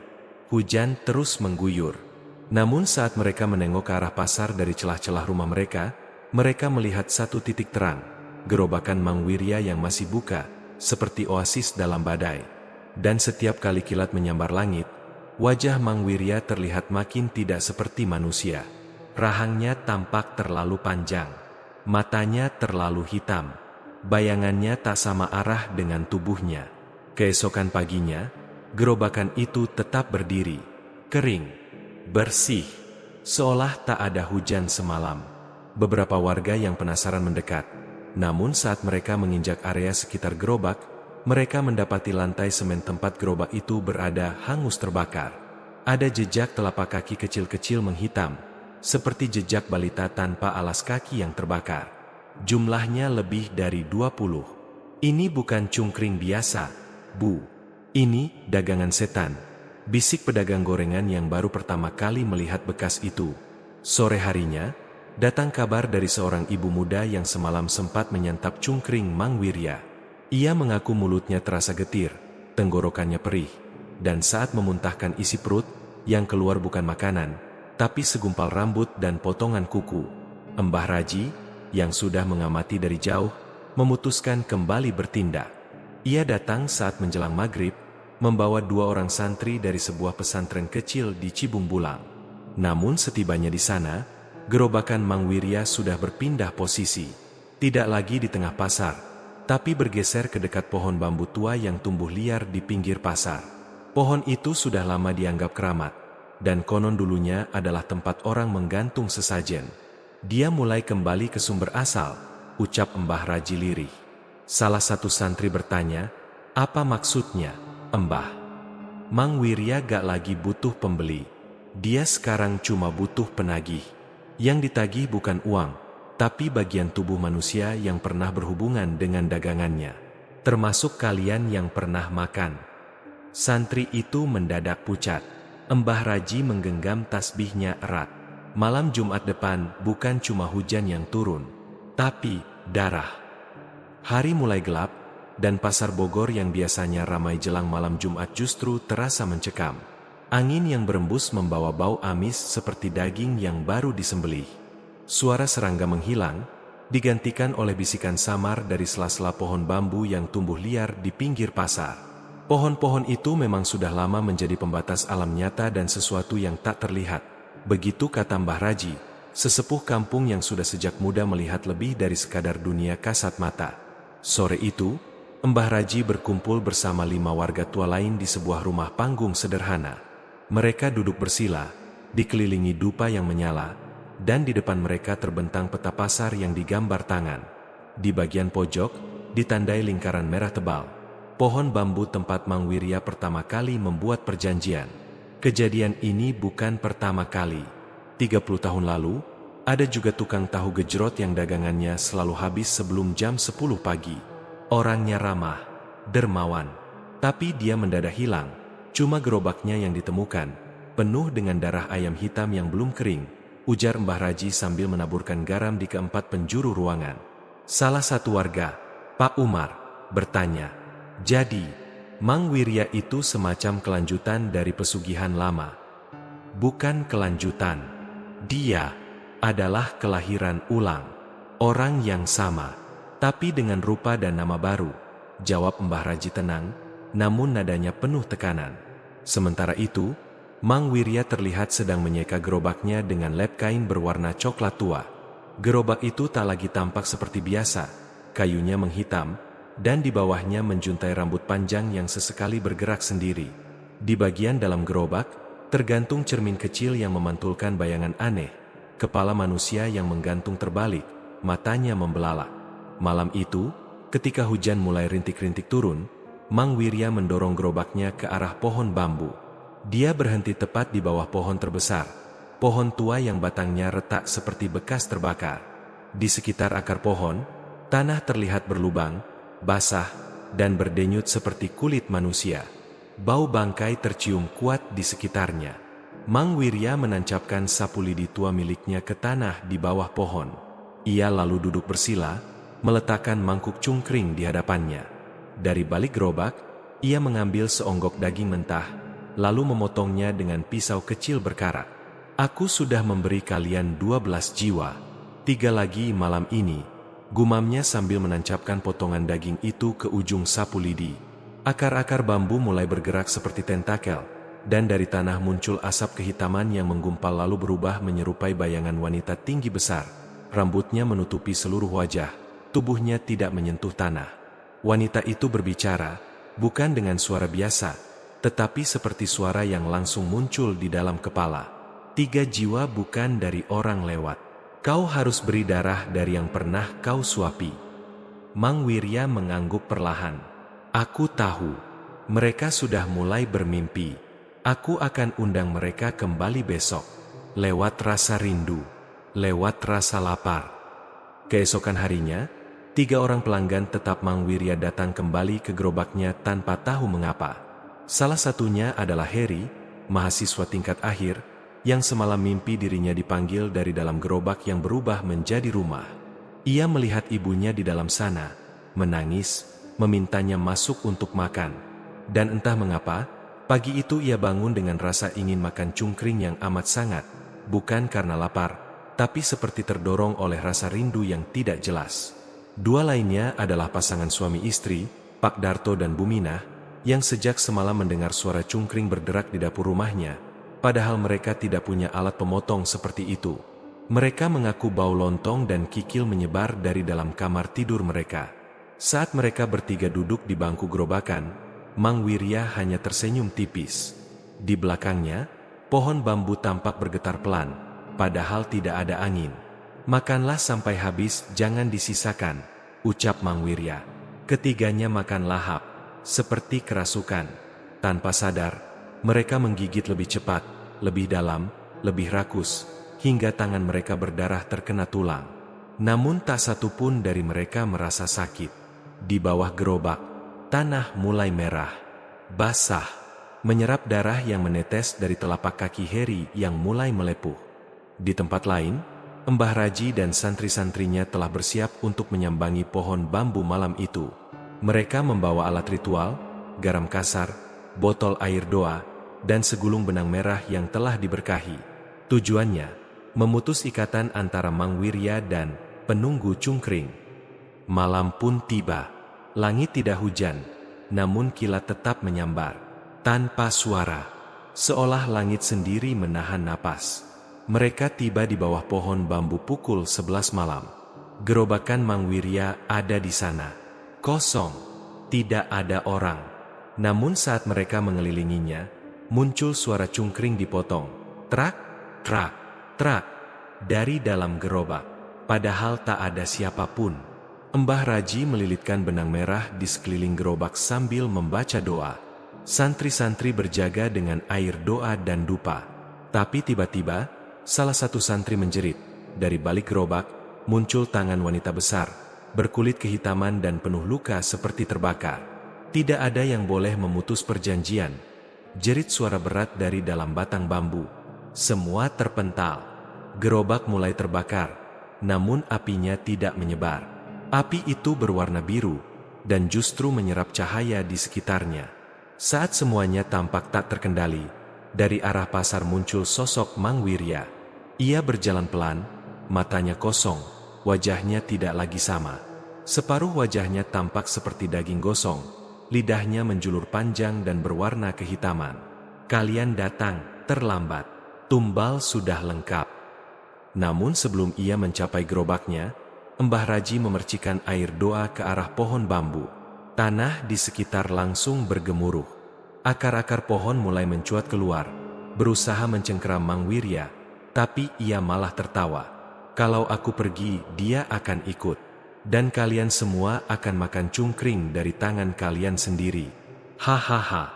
S1: Hujan terus mengguyur. Namun saat mereka menengok ke arah pasar dari celah-celah rumah mereka melihat satu titik terang, gerobakan Mang Wirya yang masih buka, seperti oasis dalam badai. Dan setiap kali kilat menyambar langit, wajah Mang Wirya terlihat makin tidak seperti manusia. Rahangnya tampak terlalu panjang, matanya terlalu hitam, bayangannya tak sama arah dengan tubuhnya. Keesokan paginya, gerobakan itu tetap berdiri, kering, bersih, seolah tak ada hujan semalam. Beberapa warga yang penasaran mendekat, namun saat mereka menginjak area sekitar gerobak, mereka mendapati lantai semen tempat gerobak itu berada hangus terbakar. Ada jejak telapak kaki kecil-kecil menghitam, seperti jejak balita tanpa alas kaki yang terbakar. Jumlahnya lebih dari 20. Ini bukan cungkring biasa, Bu. Ini dagangan setan, bisik pedagang gorengan yang baru pertama kali melihat bekas itu. Sore harinya, datang kabar dari seorang ibu muda yang semalam sempat menyantap cungkring Mang Wirya. Ia mengaku mulutnya terasa getir, tenggorokannya perih, dan saat memuntahkan isi perut, yang keluar bukan makanan, tapi segumpal rambut dan potongan kuku. Mbah Raji, yang sudah mengamati dari jauh, memutuskan kembali bertindak. Ia datang saat menjelang maghrib, membawa 2 orang santri dari sebuah pesantren kecil di Cibung Bulang. Namun setibanya di sana, gerobakan Mang Wirya sudah berpindah posisi. Tidak lagi di tengah pasar, tapi bergeser ke dekat pohon bambu tua yang tumbuh liar di pinggir pasar. Pohon itu sudah lama dianggap keramat, dan konon dulunya adalah tempat orang menggantung sesajen. Dia mulai kembali ke sumber asal, ucap Mbah Raji lirih. Salah satu santri bertanya, apa maksudnya, Mbah? Mang Wirya gak lagi butuh pembeli. Dia sekarang cuma butuh penagih. Yang ditagih bukan uang, tapi bagian tubuh manusia yang pernah berhubungan dengan dagangannya. Termasuk kalian yang pernah makan. Santri itu mendadak pucat. Mbah Raji menggenggam tasbihnya erat. Malam Jumat depan bukan cuma hujan yang turun, tapi darah. Hari mulai gelap, dan pasar Bogor yang biasanya ramai jelang malam Jumat justru terasa mencekam. Angin yang berembus membawa bau amis seperti daging yang baru disembelih. Suara serangga menghilang, digantikan oleh bisikan samar dari sela-sela pohon bambu yang tumbuh liar di pinggir pasar. Pohon-pohon itu memang sudah lama menjadi pembatas alam nyata dan sesuatu yang tak terlihat. Begitu kata Mbah Raji, sesepuh kampung yang sudah sejak muda melihat lebih dari sekadar dunia kasat mata. Sore itu, Mbah Raji berkumpul bersama 5 warga tua lain di sebuah rumah panggung sederhana. Mereka duduk bersila, dikelilingi dupa yang menyala, dan di depan mereka terbentang peta pasar yang digambar tangan. Di bagian pojok, ditandai lingkaran merah tebal, pohon bambu tempat Mang Wirya pertama kali membuat perjanjian. Kejadian ini bukan pertama kali. 30 tahun lalu, ada juga tukang tahu gejrot yang dagangannya selalu habis sebelum jam 10 pagi. Orangnya ramah, dermawan, tapi dia mendadak hilang. Cuma gerobaknya yang ditemukan, penuh dengan darah ayam hitam yang belum kering, ujar Mbah Raji sambil menaburkan garam di keempat penjuru ruangan. Salah satu warga, Pak Umar, bertanya, jadi, Mang Wirya itu semacam kelanjutan dari pesugihan lama? Bukan kelanjutan. Dia adalah kelahiran ulang, orang yang sama, tapi dengan rupa dan nama baru, jawab Mbah Raji tenang, namun nadanya penuh tekanan. Sementara itu, Mang Wirya terlihat sedang menyeka gerobaknya dengan lep kain berwarna coklat tua. Gerobak itu tak lagi tampak seperti biasa, kayunya menghitam, dan di bawahnya menjuntai rambut panjang yang sesekali bergerak sendiri. Di bagian dalam gerobak, tergantung cermin kecil yang memantulkan bayangan aneh. Kepala manusia yang menggantung terbalik, matanya membelalak. Malam itu, ketika hujan mulai rintik-rintik turun, Mang Wirya mendorong gerobaknya ke arah pohon bambu. Dia berhenti tepat di bawah pohon terbesar, pohon tua yang batangnya retak seperti bekas terbakar. Di sekitar akar pohon, tanah terlihat berlubang, basah, dan berdenyut seperti kulit manusia. Bau bangkai tercium kuat di sekitarnya. Mang Wirya menancapkan sapu lidi tua miliknya ke tanah di bawah pohon. Ia lalu duduk bersila, meletakkan mangkuk cungkring di hadapannya. Dari balik gerobak, ia mengambil seonggok daging mentah, lalu memotongnya dengan pisau kecil berkarat. "Aku sudah memberi kalian 12 jiwa, 3 lagi malam ini," gumamnya sambil menancapkan potongan daging itu ke ujung sapu lidi. Akar-akar bambu mulai bergerak seperti tentakel, dan dari tanah muncul asap kehitaman yang menggumpal lalu berubah menyerupai bayangan wanita tinggi besar. Rambutnya menutupi seluruh wajah, tubuhnya tidak menyentuh tanah. Wanita itu berbicara, bukan dengan suara biasa, tetapi seperti suara yang langsung muncul di dalam kepala. "3 jiwa bukan dari orang lewat. Kau harus beri darah dari yang pernah kau suapi." Mang Wirya mengangguk perlahan. "Aku tahu. Mereka sudah mulai bermimpi. Aku akan undang mereka kembali besok. Lewat rasa rindu. Lewat rasa lapar." Keesokan harinya, 3 orang pelanggan tetap Mang Wirya datang kembali ke gerobaknya tanpa tahu mengapa. Salah satunya adalah Heri, mahasiswa tingkat akhir, yang semalam mimpi dirinya dipanggil dari dalam gerobak yang berubah menjadi rumah. Ia melihat ibunya di dalam sana, menangis, memintanya masuk untuk makan. Dan entah mengapa, pagi itu ia bangun dengan rasa ingin makan cungkring yang amat sangat, bukan karena lapar, tapi seperti terdorong oleh rasa rindu yang tidak jelas. 2 lainnya adalah pasangan suami istri, Pak Darto dan Buminah, yang sejak semalam mendengar suara cungkring berderak di dapur rumahnya, padahal mereka tidak punya alat pemotong seperti itu. Mereka mengaku bau lontong dan kikil menyebar dari dalam kamar tidur mereka. Saat mereka bertiga duduk di bangku gerobakan, Mang Wirya hanya tersenyum tipis. Di belakangnya, pohon bambu tampak bergetar pelan, padahal tidak ada angin. "Makanlah sampai habis, jangan disisakan," ucap Mang Wirya. Ketiganya makan lahap, seperti kerasukan. Tanpa sadar, mereka menggigit lebih cepat, lebih dalam, lebih rakus, hingga tangan mereka berdarah terkena tulang. Namun tak satu pun dari mereka merasa sakit. Di bawah gerobak, tanah mulai merah, basah, menyerap darah yang menetes dari telapak kaki Heri yang mulai melepuh. Di tempat lain, Mbah Raji dan santri-santrinya telah bersiap untuk menyambangi pohon bambu malam itu. Mereka membawa alat ritual, garam kasar, botol air doa, dan segulung benang merah yang telah diberkahi. Tujuannya, memutus ikatan antara Mang Wirya dan penunggu cungkring. Malam pun tiba. Langit tidak hujan, namun kilat tetap menyambar. Tanpa suara, seolah langit sendiri menahan napas. Mereka tiba di bawah pohon bambu pukul 11 malam. Gerobakan Mang Wirya ada di sana. Kosong, tidak ada orang. Namun saat mereka mengelilinginya, muncul suara cungkring dipotong. Trak, trak, trak, dari dalam gerobak. Padahal tak ada siapapun. Mbah Raji melilitkan benang merah di sekeliling gerobak sambil membaca doa. Santri-santri berjaga dengan air doa dan dupa. Tapi tiba-tiba, salah satu santri menjerit. Dari balik gerobak, muncul tangan wanita besar, berkulit kehitaman dan penuh luka seperti terbakar. "Tidak ada yang boleh memutus perjanjian," jerit suara berat dari dalam batang bambu. Semua terpental. Gerobak mulai terbakar, namun apinya tidak menyebar. Api itu berwarna biru, dan justru menyerap cahaya di sekitarnya. Saat semuanya tampak tak terkendali, dari arah pasar muncul sosok Mang Wirya. Ia berjalan pelan, matanya kosong, wajahnya tidak lagi sama. Separuh wajahnya tampak seperti daging gosong, lidahnya menjulur panjang dan berwarna kehitaman. "Kalian datang terlambat, tumbal sudah lengkap." Namun sebelum ia mencapai gerobaknya, Mbah Raji memercikan air doa ke arah pohon bambu. Tanah di sekitar langsung bergemuruh. Akar-akar pohon mulai mencuat keluar, berusaha mencengkeram Mang Wirya, tapi ia malah tertawa. "Kalau aku pergi, dia akan ikut. Dan kalian semua akan makan cungkring dari tangan kalian sendiri. Hahaha."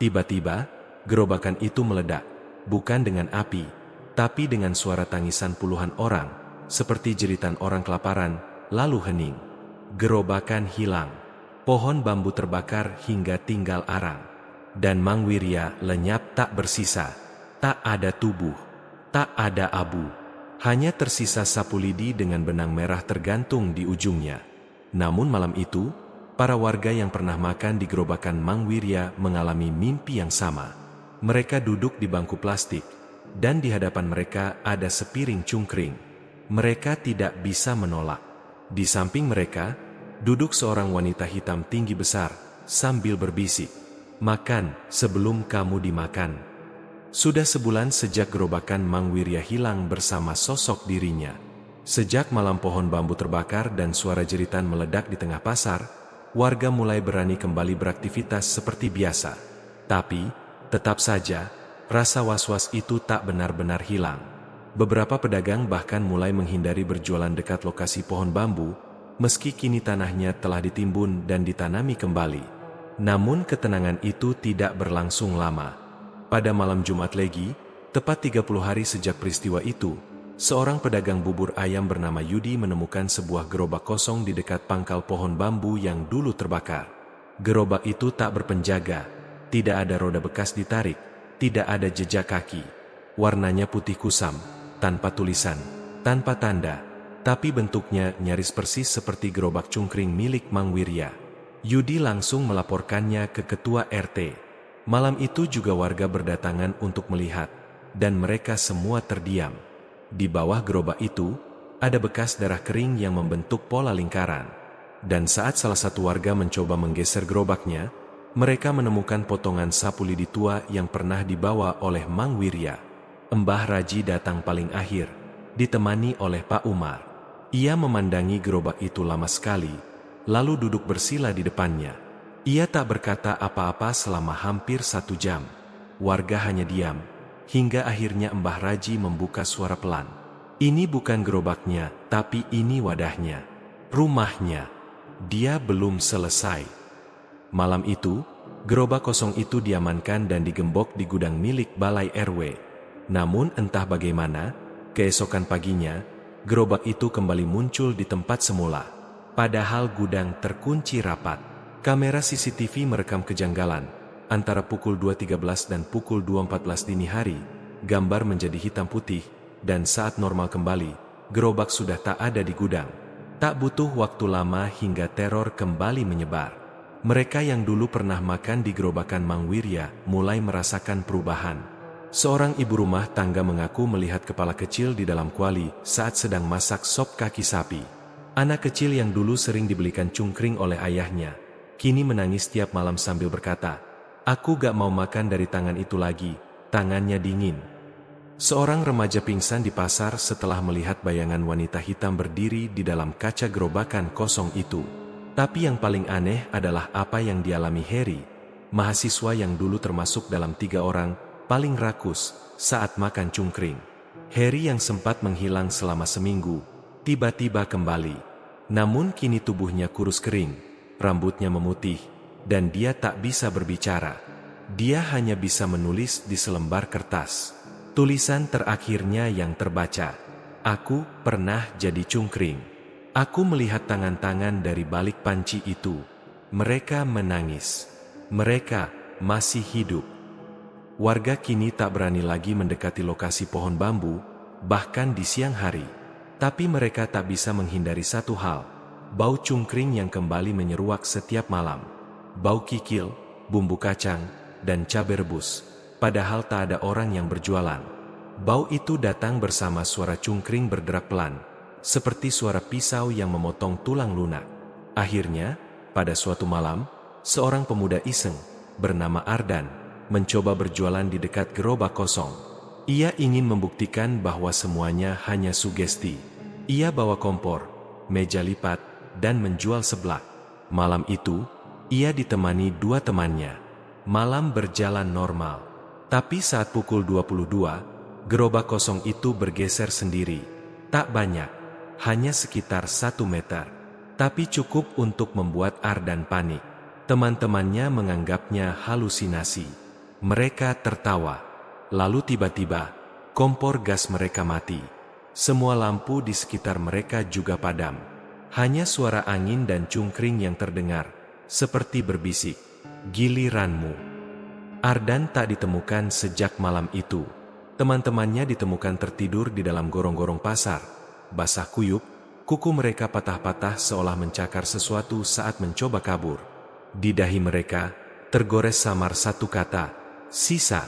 S1: Tiba-tiba, gerobakan itu meledak, bukan dengan api, tapi dengan suara tangisan puluhan orang, seperti jeritan orang kelaparan, lalu hening. Gerobakan hilang. Pohon bambu terbakar hingga tinggal arang. dan Mang Wirya lenyap tak bersisa. Tak ada tubuh, tak ada abu. Hanya tersisa sapu lidi dengan benang merah tergantung di ujungnya. Namun malam itu, para warga yang pernah makan di gerobakan Mang Wirya mengalami mimpi yang sama. Mereka duduk di bangku plastik, dan di hadapan mereka ada sepiring cungkring. Mereka tidak bisa menolak. Di samping mereka, duduk seorang wanita hitam tinggi besar, sambil berbisik, "Makan sebelum kamu dimakan." Sudah sebulan sejak gerobakan Mang Wirya hilang bersama sosok dirinya. Sejak malam pohon bambu terbakar dan suara jeritan meledak di tengah pasar, warga mulai berani kembali beraktivitas seperti biasa. Tapi, tetap saja, rasa was-was itu tak benar-benar hilang. Beberapa pedagang bahkan mulai menghindari berjualan dekat lokasi pohon bambu, meski kini tanahnya telah ditimbun dan ditanami kembali. Namun ketenangan itu tidak berlangsung lama. Pada malam Jumat Legi, tepat 30 hari sejak peristiwa itu, seorang pedagang bubur ayam bernama Yudi menemukan sebuah gerobak kosong di dekat pangkal pohon bambu yang dulu terbakar. Gerobak itu tak berpenjaga, tidak ada roda bekas ditarik, tidak ada jejak kaki. Warnanya putih kusam, tanpa tulisan, tanpa tanda, tapi bentuknya nyaris persis seperti gerobak cungkring milik Mang Wirya. Yudi langsung melaporkannya ke ketua RT. Malam itu juga warga berdatangan untuk melihat, dan mereka semua terdiam. Di bawah gerobak itu, ada bekas darah kering yang membentuk pola lingkaran. Dan saat salah satu warga mencoba menggeser gerobaknya, mereka menemukan potongan sapu lidi tua yang pernah dibawa oleh Mang Wirya. Mbah Raji datang paling akhir, ditemani oleh Pak Umar. Ia memandangi gerobak itu lama sekali, lalu duduk bersila di depannya. Ia tak berkata apa-apa selama hampir 1 jam. Warga hanya diam, hingga akhirnya Mbah Raji membuka suara pelan. "Ini bukan gerobaknya, tapi ini wadahnya. Rumahnya. Dia belum selesai." Malam itu, gerobak kosong itu diamankan dan digembok di gudang milik Balai RW. Namun entah bagaimana, keesokan paginya, gerobak itu kembali muncul di tempat semula. Padahal gudang terkunci rapat. Kamera CCTV merekam kejanggalan. Antara pukul 2.13 dan pukul 2.14 dini hari, gambar menjadi hitam putih, dan saat normal kembali, gerobak sudah tak ada di gudang. Tak butuh waktu lama hingga teror kembali menyebar. Mereka yang dulu pernah makan di gerobakan Mang Wirya mulai merasakan perubahan. Seorang ibu rumah tangga mengaku melihat kepala kecil di dalam kuali saat sedang masak sop kaki sapi. Anak kecil yang dulu sering dibelikan cungkring oleh ayahnya, kini menangis tiap malam sambil berkata, "Aku gak mau makan dari tangan itu lagi, tangannya dingin." Seorang remaja pingsan di pasar setelah melihat bayangan wanita hitam berdiri di dalam kaca gerobakan kosong itu. Tapi yang paling aneh adalah apa yang dialami Heri, mahasiswa yang dulu termasuk dalam 3 orang paling rakus saat makan cungkring. Heri yang sempat menghilang selama seminggu, tiba-tiba kembali. Namun kini tubuhnya kurus kering, rambutnya memutih, dan dia tak bisa berbicara. Dia hanya bisa menulis di selembar kertas. Tulisan terakhirnya yang terbaca, "Aku pernah jadi cungkring. Aku melihat tangan-tangan dari balik panci itu. Mereka menangis. Mereka masih hidup." Warga kini tak berani lagi mendekati lokasi pohon bambu, bahkan di siang hari. Tapi mereka tak bisa menghindari satu hal: bau cungkring yang kembali menyeruak setiap malam. Bau kikil, bumbu kacang, dan cabai rebus, padahal tak ada orang yang berjualan. Bau itu datang bersama suara cungkring berderak pelan, seperti suara pisau yang memotong tulang lunak. Akhirnya, pada suatu malam, seorang pemuda iseng, bernama Ardan, mencoba berjualan di dekat gerobak kosong. Ia ingin membuktikan bahwa semuanya hanya sugesti. Ia bawa kompor, meja lipat, dan menjual seblak. Malam itu, ia ditemani 2 temannya. Malam berjalan normal. Tapi saat pukul 22, gerobak kosong itu bergeser sendiri. Tak banyak, hanya sekitar 1 meter. Tapi cukup untuk membuat Ardan panik. Teman-temannya menganggapnya halusinasi. Mereka tertawa. Lalu tiba-tiba, kompor gas mereka mati. Semua lampu di sekitar mereka juga padam. Hanya suara angin dan cungkring yang terdengar, seperti berbisik, "Giliranmu." Ardan tak ditemukan sejak malam itu. Teman-temannya ditemukan tertidur di dalam gorong-gorong pasar, basah kuyup, kuku mereka patah-patah seolah mencakar sesuatu saat mencoba kabur. Di dahi mereka, tergores samar satu kata, sisa.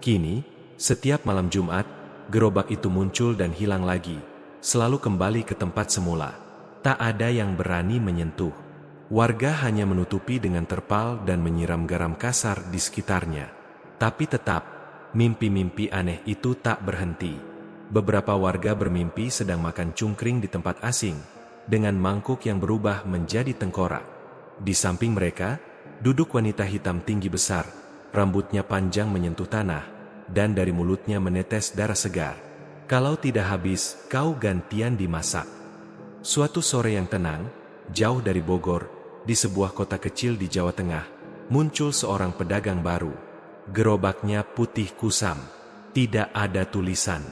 S1: Kini, setiap malam Jumat, gerobak itu muncul dan hilang lagi, selalu kembali ke tempat semula. Tak ada yang berani menyentuh. Warga hanya menutupi dengan terpal dan menyiram garam kasar di sekitarnya. Tapi tetap, mimpi-mimpi aneh itu tak berhenti. Beberapa warga bermimpi sedang makan cungkring di tempat asing, dengan mangkuk yang berubah menjadi tengkorak. Di samping mereka, duduk wanita hitam tinggi besar, rambutnya panjang menyentuh tanah, dan dari mulutnya menetes darah segar. Kalau tidak habis, kau gantian dimasak. Suatu sore yang tenang, jauh dari Bogor, di sebuah kota kecil di Jawa Tengah, muncul seorang pedagang baru. Gerobaknya putih kusam, tidak ada tulisan.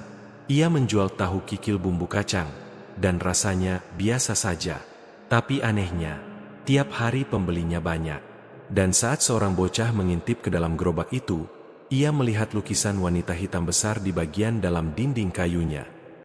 S1: Ia menjual tahu kikil bumbu kacang, dan rasanya biasa saja. Tapi anehnya, tiap hari pembelinya banyak. Dan saat seorang bocah mengintip ke dalam gerobak itu, ia melihat lukisan wanita hitam besar di bagian dalam dinding kayunya.